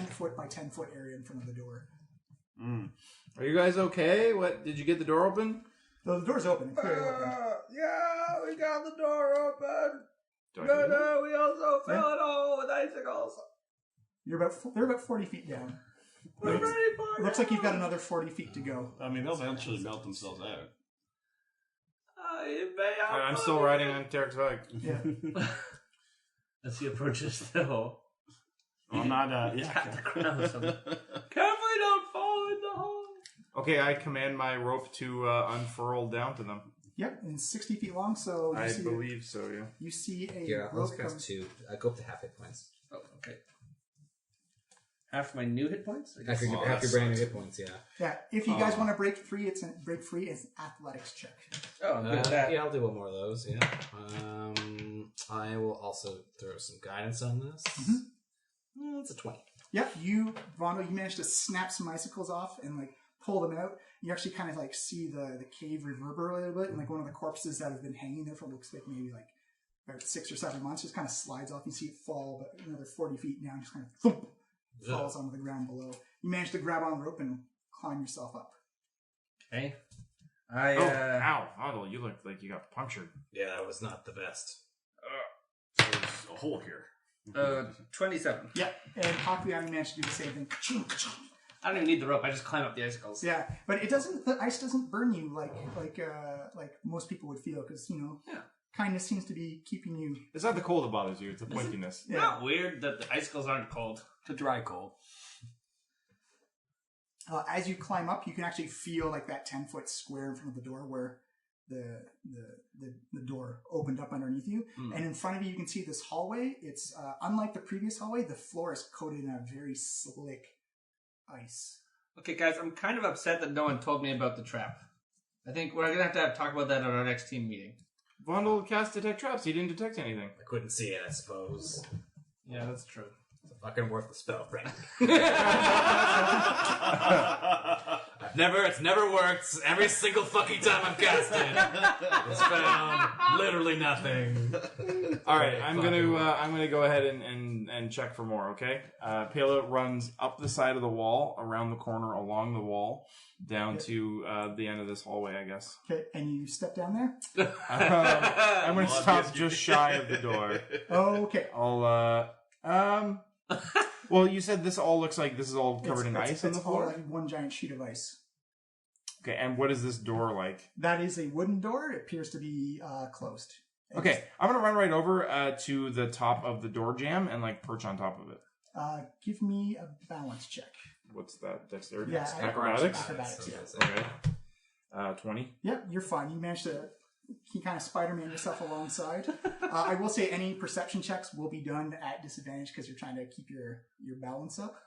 foot by 10 foot area in front of the door. Are you guys okay? What did you get the door open? So the door's open. It's clearly open. Yeah, we got the door open. Do I do that? No, we also fill it all with icicles. They're about 40 feet down. We're ready for It looks like you've got another 40 feet to go. I mean, they'll eventually melt themselves out. I'm still riding on Tarek's bike. Yeah. As he approaches the hole. I'm not. Tap the ground or something. Carefully, don't fall in the hole. Okay, I command my rope to unfurl down to them. Yep, and 60 feet long, so I believe so, yeah. You see a Here, let's rope cast come. 2. I go up to half hit points. Oh, okay. Half my new hit points? Half your brand new hit points, yeah. Yeah, if you guys want to break free, it's an athletics check. Oh, I'm good at that. Yeah, I'll do one more of those, yeah. I will also throw some guidance on this. It's a 20. Yep, Vondo, you managed to snap some icicles off and pull them out. You actually kind of see the cave reverberate a little bit, and one of the corpses that have been hanging there for looks like maybe about 6 or 7 months just kind of slides off. You see it fall, but another 40 feet down, just kind of thump, falls onto the ground below. You manage to grab on the rope and climb yourself up. Okay. Ow, Otto, you look like you got punctured. Yeah, that was not the best. There's a hole here. 27. Yeah, and Aquiliana managed to do the same thing. I don't even need the rope. I just climb up the icicles. Yeah, but it doesn't. The ice doesn't burn you like most people would feel, because kindness seems to be keeping you. It's not the cold that bothers you, it's the pointiness. Yeah. Not weird that the icicles aren't cold. The dry cold. As you climb up, you can actually feel that 10-foot square in front of the door where the door opened up underneath you, and in front of you, you can see this hallway. It's unlike the previous hallway. The floor is coated in a very slick ice. Okay, guys, I'm kind of upset that no one told me about the trap. I think we're going to have to talk about that at our next team meeting. Vondel cast detect traps. He didn't detect anything. I couldn't see it, I suppose. Yeah, that's true. It's a fucking worthless spell, Frank. It's never worked. Every single fucking time I've cast it, it's found literally nothing. All right, I'm gonna go ahead and check for more. Okay, Pela runs up the side of the wall, around the corner, along the wall, down to the end of this hallway, I guess. Okay, and you step down there. I'm gonna stop just shy of the door. Okay. I'll well, you said this all looks like this is all covered in ice on the floor? It's all one giant sheet of ice. Okay, and what is this door like? That is a wooden door. It appears to be closed. Okay, I'm gonna run right over to the top of the door jamb and perch on top of it. Give me a balance check. What's that? Dexterity? Yeah, acrobatics. Acrobatics. Yeah. Okay. 20. Yep, you're fine. You managed to. You kind of Spider-Man yourself alongside. I will say any perception checks will be done at disadvantage because you're trying to keep your balance up.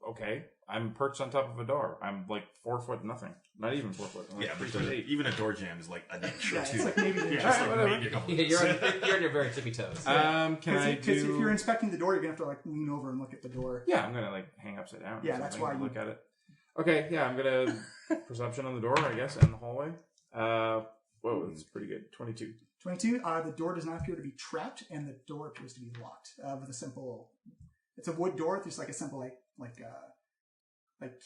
Okay, I'm perched on top of a door. I'm 4 foot nothing. Not even 4 foot. I'm Yeah, 3 but foot 8. even a door jam is an inch or Yeah, two. it's maybe an inch. Just whatever. maybe a couple Yeah, you're on your very tippy toes. Can I do? Because if you're inspecting the door, you're gonna have to lean over and look at the door. Yeah, I'm gonna hang upside down. or Yeah, that's something why and you- look at it. Okay, yeah, I'm gonna perception on the door, I guess, and the hallway. Whoa, this is pretty good. 22. 22. The door does not appear to be trapped, and the door appears to be locked with a simple. It's a wood door. There's a simple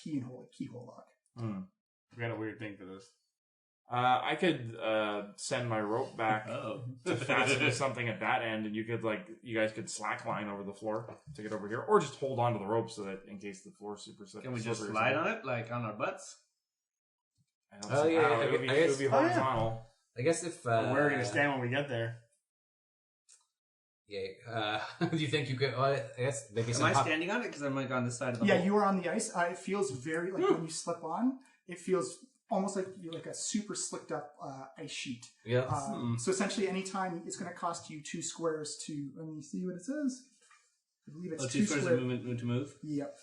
keyhole lock. We got a weird thing for this. I could send my rope back to fasten to something at that end, and you guys could slackline over the floor to get over here, or just hold on to the rope so that in case the floor's super slippery. Can we just slide on it, like on our butts? I don't see how. It would be horizontal. I guess if where are we going to stand when we get there? Yeah. Do you think you could? I guess maybe. Am I standing on it? Because I'm like on the side of the hole. Yeah, you are on the ice. It feels very like when you slip on. It feels almost like you're like a super slicked up ice sheet. Yeah. So essentially, anytime it's going to cost you 2 squares to. Let me see what it says. I believe it's 2 squares of movement to move. Yep.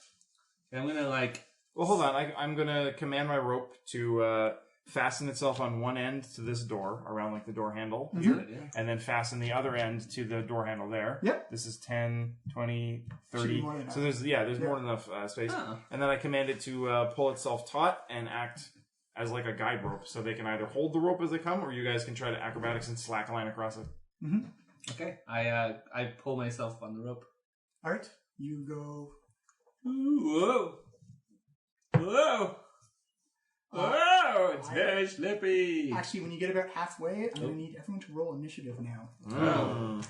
Okay, I'm gonna like. Well, hold on. I'm gonna command my rope to fasten itself on one end to this door, around like the door handle here, and then fasten the other end to the door handle there. Yep. This is 10, 20, 30. So there's more than enough space. Oh. And then I command it to pull itself taut and act as like a guide rope, so they can either hold the rope as they come, or you guys can try to acrobatics and slack line across it. Mm-hmm. Okay. I pull myself on the rope. All right. You go. Ooh, whoa. Whoa. Oh, it's very slippy. Actually, when you get about halfway, I'm going to need everyone to roll initiative now. Oh.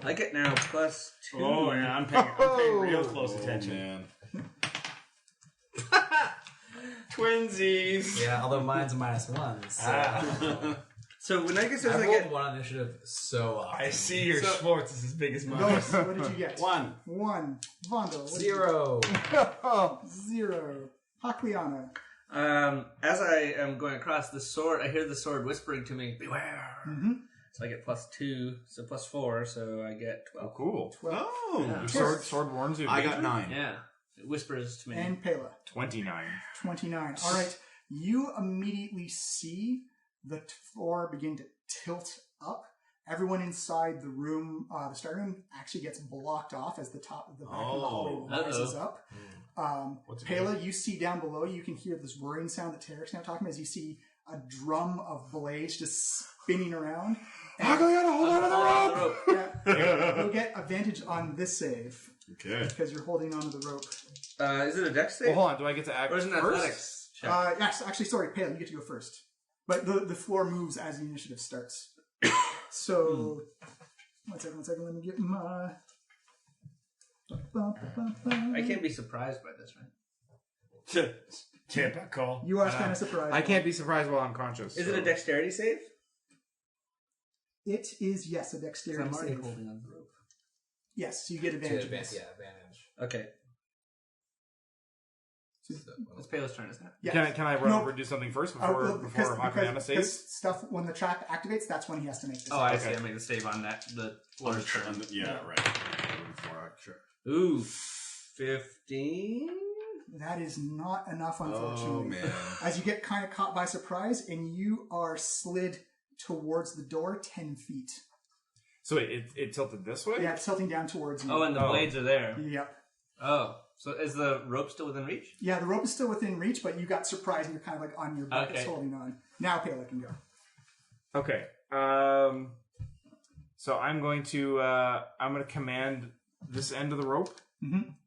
I get now +2. Oh, yeah, I'm paying real close attention. Man. Twinsies. Yeah, although mine's a -1. So, So when I guess I as I rolled get 1 on initiative so often. I see your Schwartz is as big as mine. Ghost, what did you get? 1. 1. Vondel. 0. 0. Hakliana. As I am going across the sword, I hear the sword whispering to me, "Beware." Mm-hmm. So I get +2, so +4, so I get 12. Oh, cool. 12. Oh. Your sword warns you. I got 9. Yeah, it whispers to me. And Pela. 29. 29. All right. You immediately see the floor begin to tilt up. Everyone inside the room, the start room, actually gets blocked off as the back of the hallway rises up. Pela, you see down below, you can hear this whirring sound that Tarek's now talking about as you see a drum of blades just spinning around. I gotta hold on to the rope! Yeah, you'll get advantage on this save. Okay. Because you're holding onto the rope. Is it a dex save? Well, hold on. Do I get to act Or is it an first? athletics check? Actually, sorry, Pela, you get to go first. But the floor moves as the initiative starts. So, one second, let me get my... I can't be surprised by this, right? Typical. You are kind of surprised. I can't be surprised while I'm conscious. Is it a dexterity save? It is, yes, a dexterity I'm already save. holding on the rope. Yes, so you get advantage. Advantage. Okay. It's Pela's turn, isn't it? Yeah. Can I run over and do something first before Hakayama saves? Because stuff, when the trap activates, that's when he has to make this. Oh, I see. I made a save on that. The floor's turn. Yeah, right. Sure. Ooh, 15? That is not enough, unfortunately. Oh, man. As you get kind of caught by surprise, and you are slid towards the door 10 feet. So wait, it tilted this way? Yeah, it's tilting down towards you. Oh, and the blades are there. Yep. Oh, so is the rope still within reach? Yeah, the rope is still within reach, but you got surprised and you're kind of like on your back, Okay. holding on. Now Pela can go. Okay. So I'm going to command this end of the rope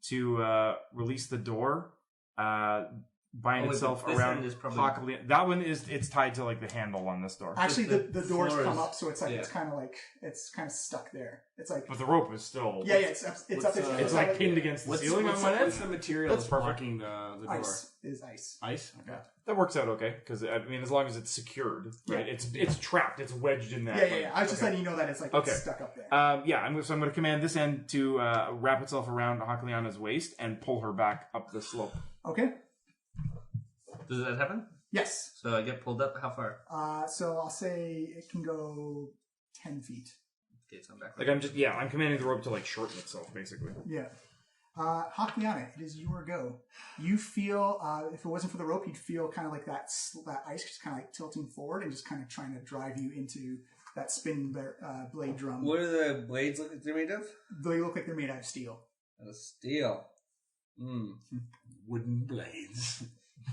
to release the door, bind itself this around end is probably- Hakali. That one it's tied to like the handle on this door. Actually, the doors floor come is- up, so it's like yeah. it's kind of stuck there. It's like But the rope is still it's up. it's like pinned against the ceiling on one end. What's the material That's that's perfect. blocking the door? ice is ice. Ice? Okay. That works out okay because I mean as long as it's secured, right? It's trapped. It's wedged in that. Yeah. I was just letting you know that it's like Okay. it's stuck up there. I'm going to command this end to wrap itself around Hakaliana's waist and pull her back up the slope. Okay. Does that happen? Yes. So I get pulled up. How far? So I'll say it can go 10 feet. Okay, so I'm back. Like I'm commanding the rope to like shorten itself basically. Yeah. Hakliana, it is your go. You feel, if it wasn't for the rope, you'd feel kind of like that ice just kind of like tilting forward and just kind of trying to drive you into that spinning blade drum. What do the blades look like they're made of? They look like they're made out of steel. Out of steel. Wooden blades.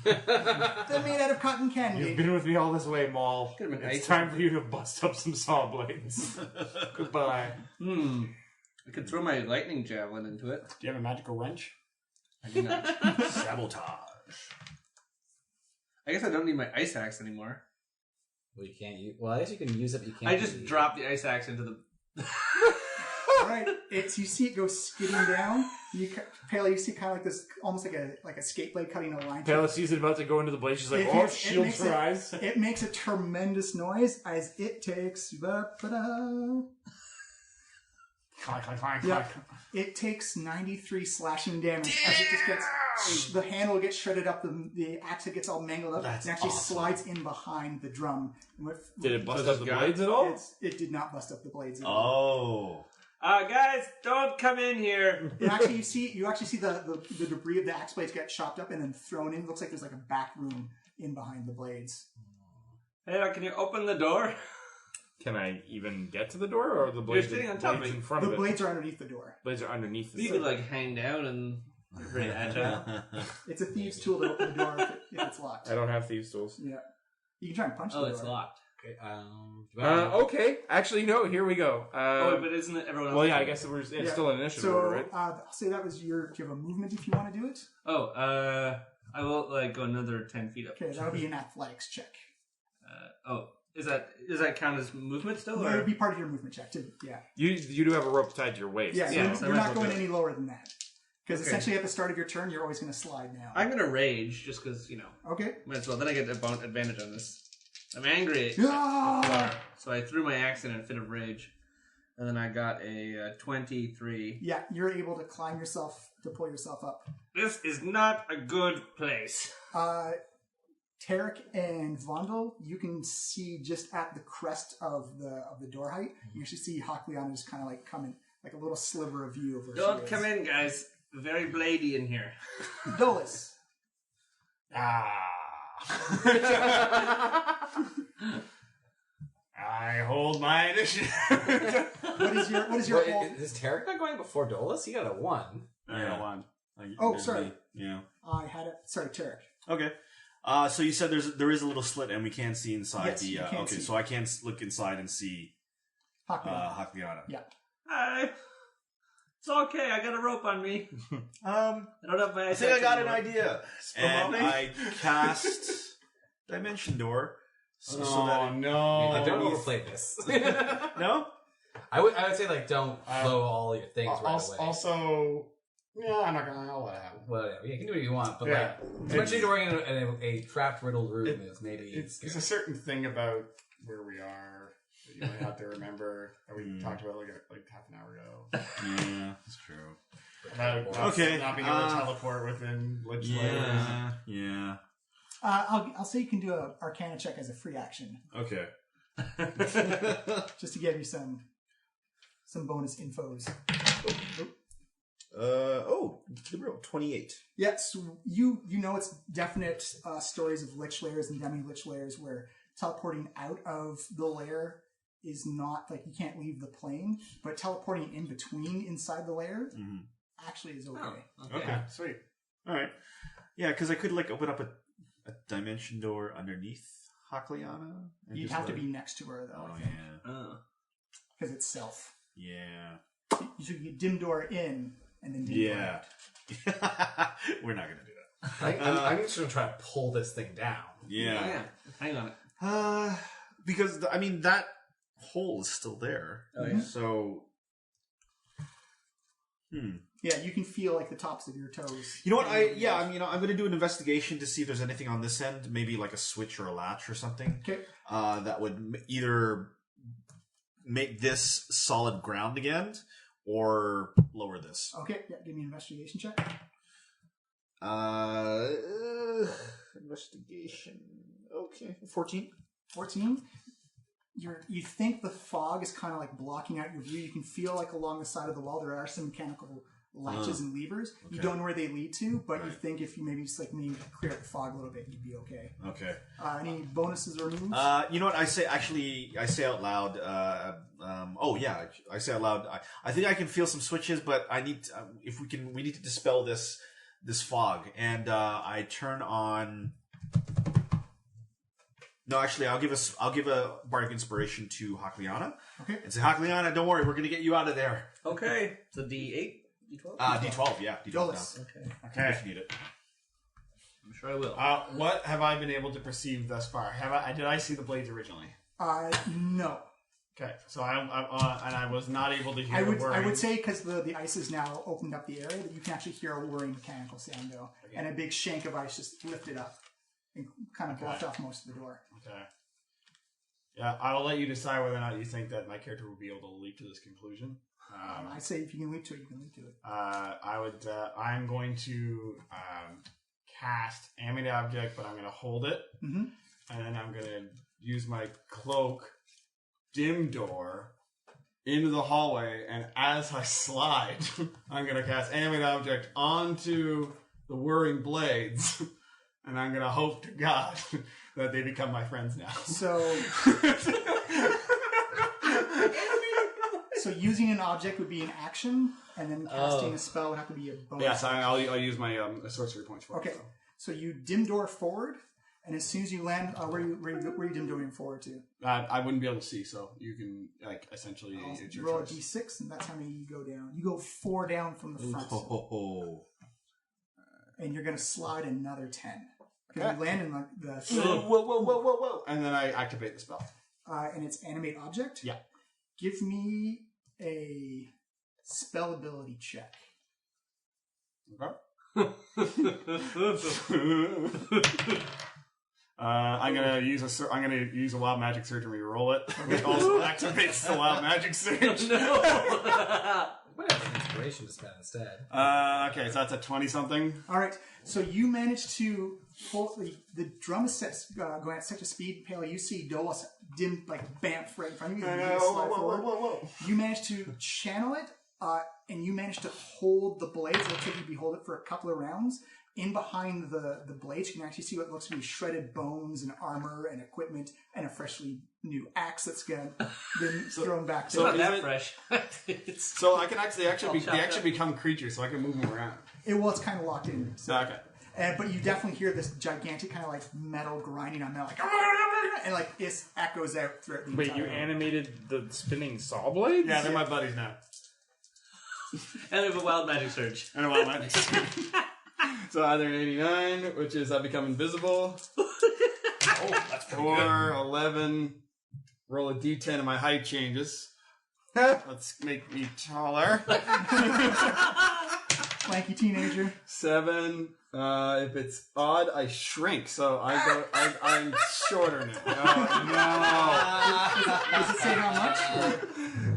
They're made out of cotton candy. You've been with me all this way, Maul. Could've been It's ice. time for you to bust up some saw blades. Goodbye. I could throw my lightning javelin into it. Do you have a magical wrench? I do not. Sabotage. I guess I don't need my ice axe anymore. Well, you can't use. Well, I guess you can use it, but you can't. I just dropped the ice axe into the. All right, you see it go skidding down. Pele, you see kind of like this, almost like a skate blade cutting a line. Pele sees it about to go into the blade. She's like, "Oh, shields her eyes." It makes a tremendous noise as it takes. Yeah, it takes 93 slashing damage as it just gets. The handle gets shredded up. The axe gets all mangled up. That's and actually awesome. slides in behind the drum. Did it bust up the blades at all? It did not bust up the blades at all. Oh. Guys, don't come in here. And actually, you actually see the debris of the axe blades get chopped up and then thrown in. It looks like there's like a back room in behind the blades. Hey, can you open the door? Can I even get to the door, or the blades? You're sitting on top of blades it. in front of The it? blades are underneath the door. Blades are underneath the You door. could like hang down and very agile. It's a thieves' tool to open the door if it's locked. I don't have thieves' tools. Yeah, you can try and punch the Oh, door. it's locked. Okay. Okay. Actually, no. Here we go. But isn't it everyone else? Well, yeah. I guess it's still an initiative So order, right? I'll say that was your. Do you have a movement if you want to do it? I will like go another 10 feet up. Okay, that would be an athletics check. Does that count as movement still? No, Or? it would be part of your movement check too. Yeah. You do have a rope tied to your waist. Yeah, Yeah, you're, so I you're might not as well going do it. any lower than that. Because Okay. essentially at the start of your turn, you're always going to slide now. I'm gonna rage just because Okay. might as well. Then I get advantage on this. I'm angry. Ah! So I threw my axe in a fit of rage, and then I got a 23. Yeah, you're able to climb yourself to pull yourself up. This is not a good place. Tarek and Vondel, you can see just at the crest of the door height. You should see Hakliana just kind of like coming, like a little sliver of view of where Don't she is. come in, guys. Very bladey in here. Dolus. I hold my initiative. What is your whole... Is Tarek not going before Dolus? He got a 1. I got one. Oh, sorry. Yeah. I had it. Sorry, Tarek. Okay. So you said there is a little slit and we can't see inside Yes, the. you can't Okay, see. so I can't look inside and see Hakliana. Hakliana. Yeah. It's okay. I got a rope on me. I don't have my. I think I got an anymore. idea, and I cast Dimension Door. So that I don't overplay this. no. I would say like don't blow all your things right away. Also, yeah, I'm not gonna. I'll let it happen. Whatever, you can do what you want, but Yeah. like especially during a trapped riddled room is maybe It's a certain thing about where we are that you might have to remember that we talked about like half an hour ago. Yeah, that's true. About not being able to teleport within lich layers. Yeah. I'll say you can do an Arcana check as a free action, Okay. just to give you some bonus infos. The real 28. Yeah, so you know it's definite stories of lich layers and demi-lich layers where teleporting out of the layer is not, like, you can't leave the plane, but teleporting in between inside the layer actually is okay. Okay. Sweet. All right. Yeah, because I could like open up a dimension door underneath Hakliana. and You'd just have to let- be next to her, though, Oh I think, yeah. because it's self. Yeah. You should get dim door in and then dim door Yeah. out. We're not gonna do I'm just gonna try to pull this thing down. that. Yeah. Hang on it. Because that hole is still there. Oh, yeah. So. Yeah, you can feel like the tops of your toes. You know what? I'm going to do an investigation to see if there's anything on this end, maybe like a switch or a latch or something. Okay. That would either make this solid ground again or lower this. Okay, yeah, give me an investigation check. Investigation. Okay, 14. 14. You think the fog is kind of like blocking out your view. You can feel like along the side of the wall there are some mechanical latches and levers. You don't know where they lead to, but you think if you maybe just like me clear up the fog a little bit, you'd be okay. Okay. Any bonuses or moves? You know what? I say out loud. I say out loud. I think I can feel some switches, but I need we need to dispel this fog, and I turn on. No, actually, I'll give a bardic inspiration to Hakliana. Okay. And say, Hakliana, don't worry, we're gonna get you out of there. Okay. It's a D8, D12. D12, yeah, D12 Dolus. now. Okay. Okay, if you need it. I'm sure I will. What have I been able to perceive thus far? Did I see the blades originally? No. Okay, so and I was not able to hear I the whirring. I would say because the ice has now opened up the area that you can actually hear a whirring mechanical sound though, and a big shank of ice just lifted up and kind of blocked off most of the door. Okay. Yeah, I will let you decide whether or not you think that my character will be able to leap to this conclusion. I say if you can leap to it, you can leap to it. I'm going to cast animate object, but I'm going to hold it, and then I'm going to use my cloak, dim door, into the hallway, and as I slide, I'm going to cast animate object onto the whirring blades, and I'm going to hope to God that they become my friends now. So using an object would be an action, and then casting a spell would have to be a bonus. Yes, I'll use my sorcery points for it. Okay, so you dim door forward, and as soon as you land, where are you dim dooring forward to? I wouldn't be able to see, so you can essentially it's your roll choice. a d6, and that's how many you go down. You go 4 down from the front, and you're going to slide another 10. Because you land in the whoa, and then I activate the spell. And it's animate object. Yeah. Give me a spell ability check. Okay. I'm gonna use a wild magic surge and re-roll it, which also activates the wild magic surge. No. Might have an inspiration to spend instead. Okay, so that's a 20-something. All right, so you managed to pull the drum is set, going at such a speed, Pale. You see Dolus dim bamf right in front of you. Whoa. You managed to channel it, and you managed to hold the blades. It looks like you hold it for a couple of rounds. In behind the blades, you can actually see what looks to be shredded bones and armor and equipment and a freshly new axe that's been thrown back. So not that fresh. So I can actually become creatures, so I can move them around. It's kind of locked in. So. Okay. But you definitely hear this gigantic kind of metal grinding on metal, and this echoes out throughout the entire Wait, you animated the spinning saw blades? Yeah, they're my buddies now. And we have a wild magic surge. And a wild magic surge. So either an 89, which is I become invisible, that's pretty or 11, roll a d10 and my height changes. Let's make me taller. Lanky teenager. 7. If it's odd, I shrink, so I'm shorter now. No. Does it say how much?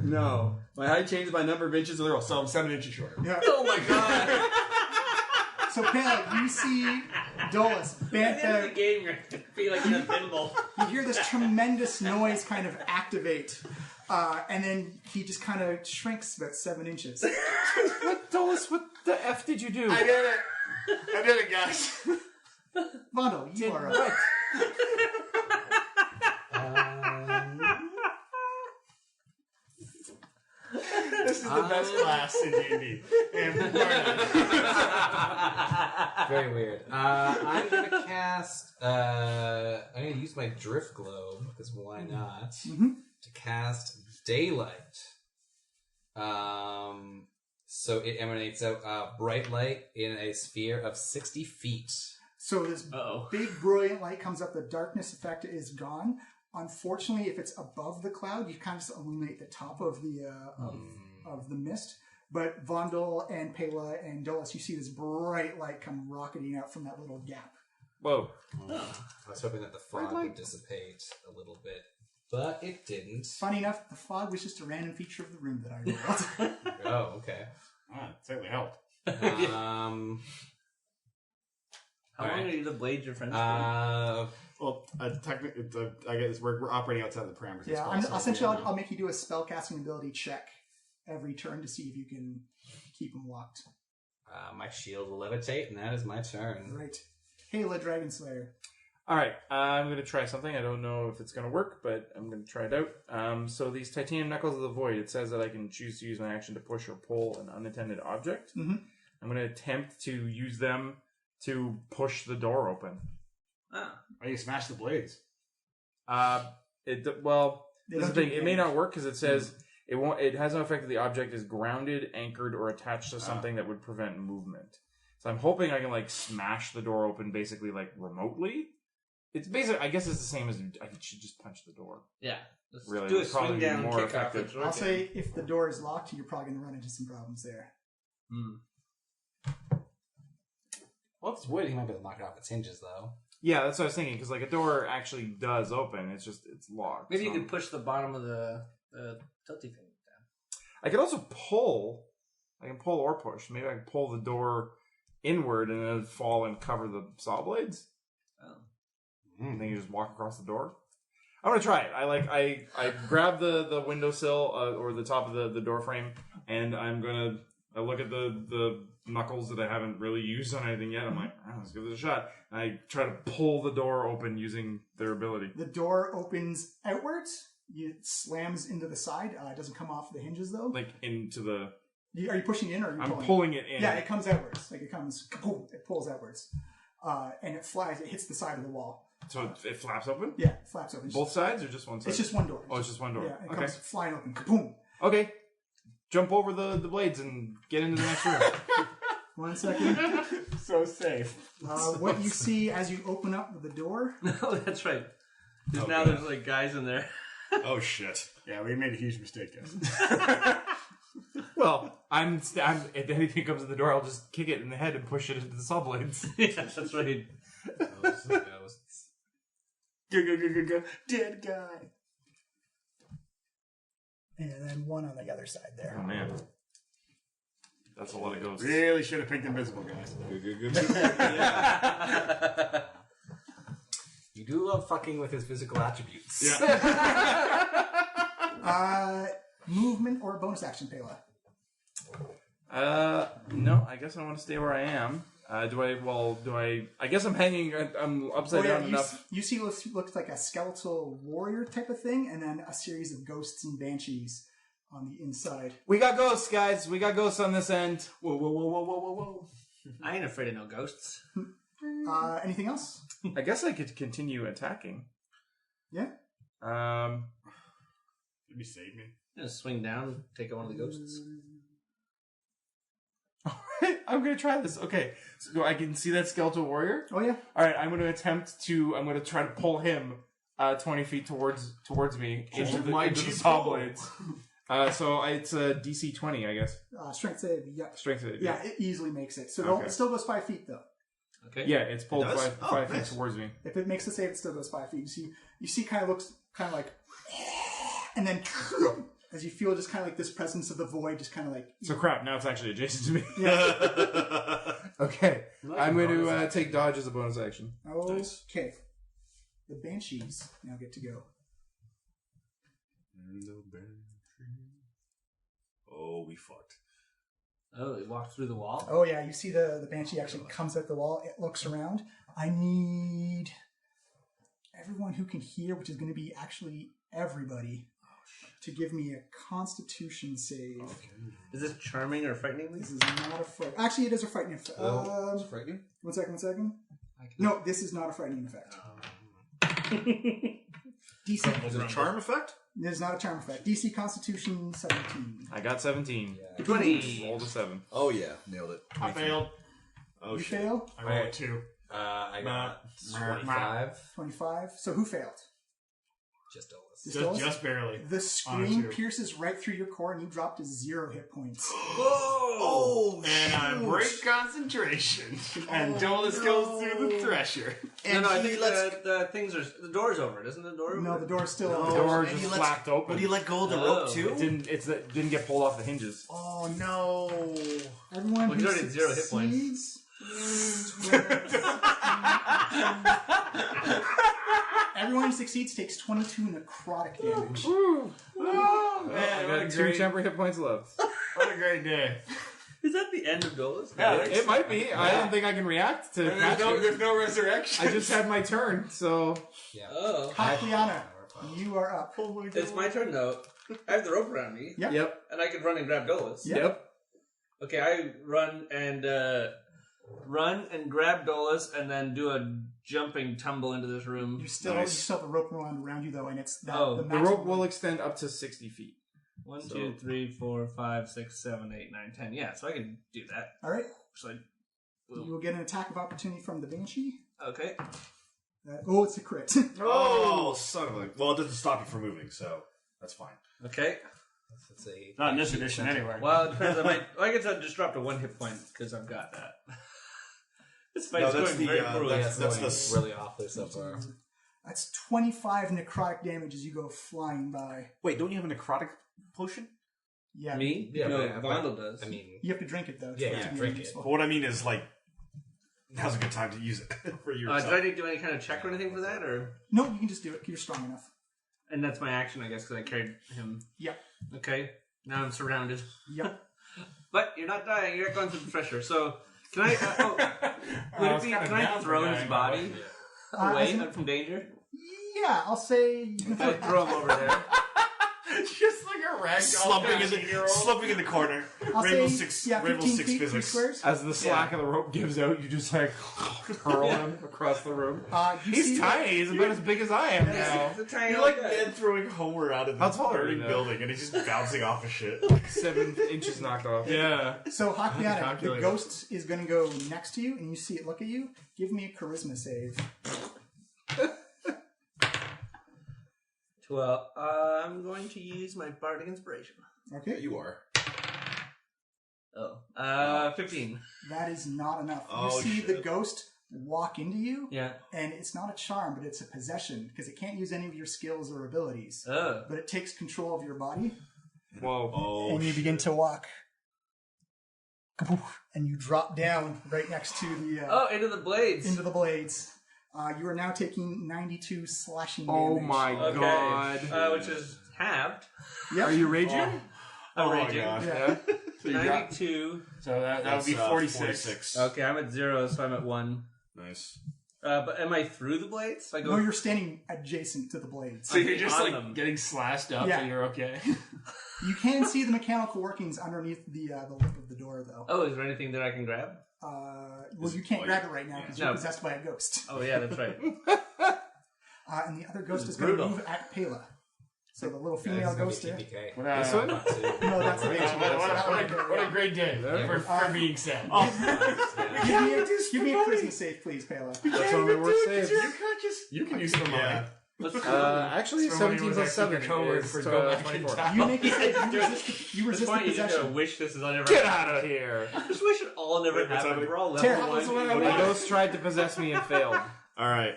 No. My height changes by number of inches of the roll, so I'm 7 inches shorter. Yeah. Oh my god. So, Pale, you see Dolus bent out. The game, you're going to be like in a pinball. You hear this tremendous noise kind of activate, and then he just kind of shrinks about 7 inches. What, Dolus, what the F did you do? I did it, guys. Vondo, you are right. This is the best class in D&D. Very weird. I'm gonna cast. I'm gonna use my drift globe because why not? To cast daylight. So it emanates out bright light in a sphere of 60 feet. So this big brilliant light comes up. The darkness effect is gone. Unfortunately, if it's above the cloud, you kind of just illuminate the top of the of the mist. But Vondel and Pela and Dolus, you see this bright light come rocketing out from that little gap. Whoa. I was hoping that the fog would dissipate a little bit, but it didn't. Funny enough, the fog was just a random feature of the room that I rolled. Oh, okay. It certainly helped. How long are the blades your friends Well, technically, I guess we're operating outside the parameters. Yeah, essentially, I'll make you do a spellcasting ability check every turn to see if you can keep them locked. My shield will levitate, and that is my turn. Right. Hela Dragonslayer. All right, I'm going to try something. I don't know if it's going to work, but I'm going to try it out. So these titanium knuckles of the void, it says that I can choose to use my action to push or pull an unattended object. Mm-hmm. I'm going to attempt to use them to push the door open. Oh, you smash the blades. Well, this is the thing. It may not work because it says it won't. It has no effect if the object is grounded, anchored, or attached to something that would prevent movement. So I'm hoping I can like smash the door open basically like remotely. It's basically, I guess it's the same as I should just punch the door. Yeah. Let's Really, do a it'd probably swing be down more kick off. effective. I'll say if the door is locked, you're probably going to run into some problems there. Well, if it's wood, he might be able to knock it off its hinges, though. Yeah, that's what I was thinking, because like a door actually does open, it's locked. Maybe so. you could push the bottom of the tilty thing down. I could also pull. I can pull or push. Maybe I can pull the door inward and then fall and cover the saw blades. Oh. And then you just walk across the door. I'm gonna try it. I grab the windowsill or the top of the door frame, and I look at the knuckles that I haven't really used on anything yet. I'm like, let's give this a shot. And I try to pull the door open using their ability. The door opens outwards. It slams into the side. It doesn't come off the hinges though. Like into the. Are you pushing it in or are you I'm pulling? pulling it in. Yeah, it comes outwards. Like it comes, kaboom, it pulls outwards, and it flies. It hits the side of the wall. So it flaps open? Yeah, it flaps open. Both sides or just one side? It's just one door. Oh, it's just one door. Yeah, it Okay. comes flying open. Kaboom. Okay. Jump over the blades and get into the next room. 1 second. So safe. What you see as you open up the door? No, that's right. Because Oh, now God. there's like guys in there. Oh shit! Yeah, we made a huge mistake, guys. Well, if anything comes to the door, I'll just kick it in the head and push it into the saw blades. Yeah, that's right. Ghosts. Go. Dead guy. And then one on the other side there. Oh man, that's a lot of ghosts. Really should have picked invisible, guys. You do love fucking with his physical attributes. Movement or bonus action, Pela? No, I guess I want to stay where I am. Do I? I guess I'm hanging. I'm upside down enough. You see, looks like a skeletal warrior type of thing, and then a series of ghosts and banshees on the inside. We got ghosts, guys. We got ghosts on this end. Whoa. I ain't afraid of no ghosts. Anything else? I guess I could continue attacking. Yeah. Maybe save me. Just swing down, take out one of the ghosts. I'm gonna try this. Okay, so I can see that skeletal warrior. Oh yeah. All right, I'm gonna try to pull him 20 feet towards me into the saw blades. So it's a DC 20, I guess. Strength save. Yeah. Strength save. Yeah, it easily makes it. So Okay. it still goes 5 feet though. Okay. Yeah, it's pulled It does? five feet Nice. towards me. If it makes the save, it still goes 5 feet. You see, kind of looks kind of like, and then as you feel just kind of like this presence of the void, just kind of like. So crap, now it's actually adjacent to me. Yeah. Okay, I'm going to take dodge as a bonus action. Okay. The banshees now get to go. Oh, we fucked. Oh, they walked through the wall? Oh yeah, you see the banshee actually comes out the wall. It looks around. I need everyone who can hear, which is going to be actually everybody, to give me a Constitution save. Okay. Is this charming or frightening? This is not a fright. Actually, it is a frightening effect. It's frightening? 1 second. No, this is not a frightening effect. DC. Is it a charm effect? It is not a charm effect. DC Constitution 17. I got 17. Yeah. 20. Rolled a 7. Oh yeah, nailed it. I failed. Oh You shit. fail? I rolled a 2. I got 25. 25. So who failed? Just Dolus. Distills? Just barely. The scream two. pierces right through your core and you drop to 0 hit points. Oh, And I break concentration. And Dolus goes through the thresher. No, I think the door's over. Isn't the door over? No, the door's still No. open. The door and just he lets- flapped open. But he let go of the Oh. rope too. It didn't get pulled off the hinges. Oh no! Everyone Well, he's who already at 0 hit points. succeeds... Everyone who succeeds takes 22 necrotic damage. I got 2 temporary hit points left. What a great day. Is that the end of Dolus? It might be. I don't think I can react to And catch it. there's no resurrection. I just had my turn, so Yeah. Oh. Hakliana, you are up. Oh my god. It's my turn, though. I have the rope around me, Yep. yep. and I can run and grab Dolus. Yep. Okay, I run and grab Dolus, and then do a jumping tumble into this room. You still have a rope around you though, and it's that. Oh. the The maximum- rope will extend up to 60 feet. 1, So- 2, 3, 4, 5, 6, 7, 8, 9, 10. Yeah, so I can do that. All right. So You will get an attack of opportunity from the Banshee. Okay. It's a crit. Oh, son of a... Well, it doesn't stop you from moving, so that's fine. Okay. That's a Not in this edition, anyway. Well, it depends. I guess I'll just drop to 1 hit point because I've got that. This fight's that's going very poorly. that's really awfully so far. That's 25 necrotic damage as you go flying by. Wait, don't you have a necrotic potion? Yeah. Me? Yeah, no, but- Vondel does. I mean, You have to drink it, though. Yeah, for it yeah, to be drink it. useful. But what I mean is, like, now's a good time to use it for yourself. Did I need to do any kind of check or anything for that, or? No, you can just do it. You're strong enough. And that's my action, I guess, because I carried him. Yep. Okay. Now I'm surrounded. Yep. But you're not dying. You're not going through the pressure. So can I? Can I throw his body away from danger? Yeah, I'll say you can I throw him over there. Just like a ragdoll. Slumping in the corner. I'll Rainbow say, Six, yeah, Rainbow 15 Six feet, 3 physics. squares. As the slack of the rope gives out, you just like hurl him across the room. He's tiny. He's about as big as I am now. It's a tiny You're like guy. Ned throwing Homer out of How the tall are burning you, though? building, and he's just bouncing off of shit. 7 inches knocked off. Yeah. So, Hakiana, the calculate it. ghost is going to go next to you, and you see it look at you. Give me a charisma save. Well, I'm going to use my bardic inspiration. Okay. You are. 15. That is not enough. Oh, you see shit. the ghost walk into you, Yeah. and it's not a charm, but it's a possession, because it can't use any of your skills or abilities. Oh. But it takes control of your body, Whoa. Oh, and you begin to walk. And you drop down right next to the Into the blades. into the blades. You are now taking 92 slashing Oh damage. my Okay. god. Which is halved. Yep. Are you raging? I'm Oh my raging. gosh. Yeah. So you got, 92. so that would be 46. Okay, I'm at 0, so I'm at 1. Nice. But am I through the blades? I go. No, you're standing adjacent to the blades. So you're just on like them. getting slashed up, Yeah. and you're okay. You can see the mechanical workings underneath the lip of the door, though. Oh, is there anything that I can grab? Well, you can't grab it right now because you're No. possessed by a ghost. Oh, yeah, that's right. And the other ghost is going to move at Pela. So the little female ghost there. TPK. This one? No, that's the Banshee. What a great day for being sad. Give me a charisma save, please, Pela. That's one of my worst saves. You can use some money. Actually, Somebody 17 was plus actually 7 the code is for go back in 24. time. You make a save. You It's resist the fine, you just possession. wish this is all never Get out of here! Just wish it all never Wait, what's happened. happening? We're all Terry, level that was one. what The ghost tried to possess me and failed. All right.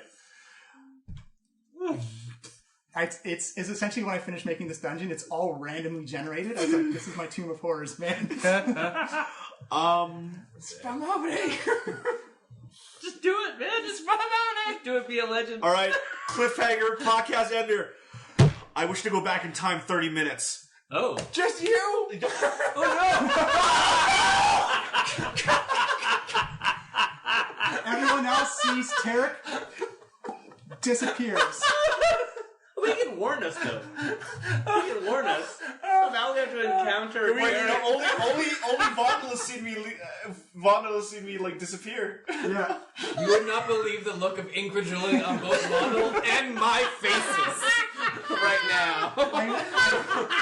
It's essentially when I finished making this dungeon, it's all randomly generated. I was like, this is my Tomb of Horrors, man. I'm happening. Just do it, man. Just do it. Be a legend. All right. Cliffhanger, podcast ender. I wish to go back in time 30 minutes. Oh. Just you? Everyone else sees Tarek disappears. We can warn us, though. We can warn us. So now we have to encounter. Only Vondel has seen me. Vondel has seen me like disappear. Yeah. You would not believe the look of incredulity on both Vondel and my faces right now.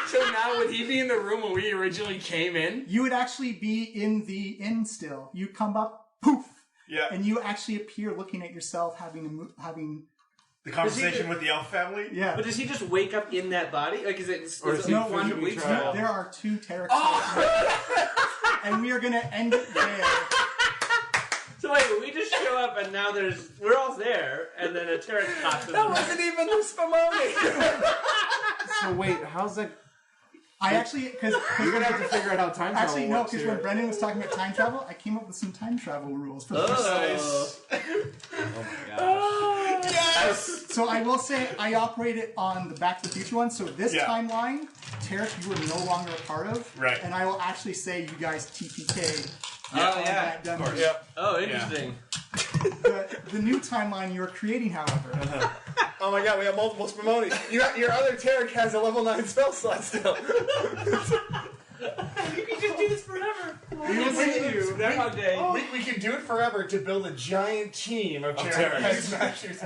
So now would he be in the room when we originally came in? You would actually be in the inn still. You come up, poof, Yeah. and you actually appear looking at yourself having The conversation with the elf family. yeah. But does he just wake up in that body? Like, is it? Or Is is it he no one physically wakes trapped? up? There are 2 Tareks, and we are going to end it there. So wait, we just show up and now we're all there, and then a Tarek pops in. That wasn't even the Spumoni. So wait, how's that? I actually, because You're gonna have to figure out how time travel actually no, works because here. when Brendan was talking about time travel, I came up with some time travel rules for the first time. Yes. So I will say I operated on the Back to the Future one. So this Yeah. timeline, Tarek, you are no longer a part of. Right. And I will actually say you guys TPK. Oh, on yeah. that dungeon. Yeah. Oh, interesting. The new timeline you're creating, however, Oh my god, we have multiple Spumoni. Your other Tarek has a level 9 spell slot still. You can just do this forever. Groundhog Day. We can do it forever to build a giant team of Terran Masters.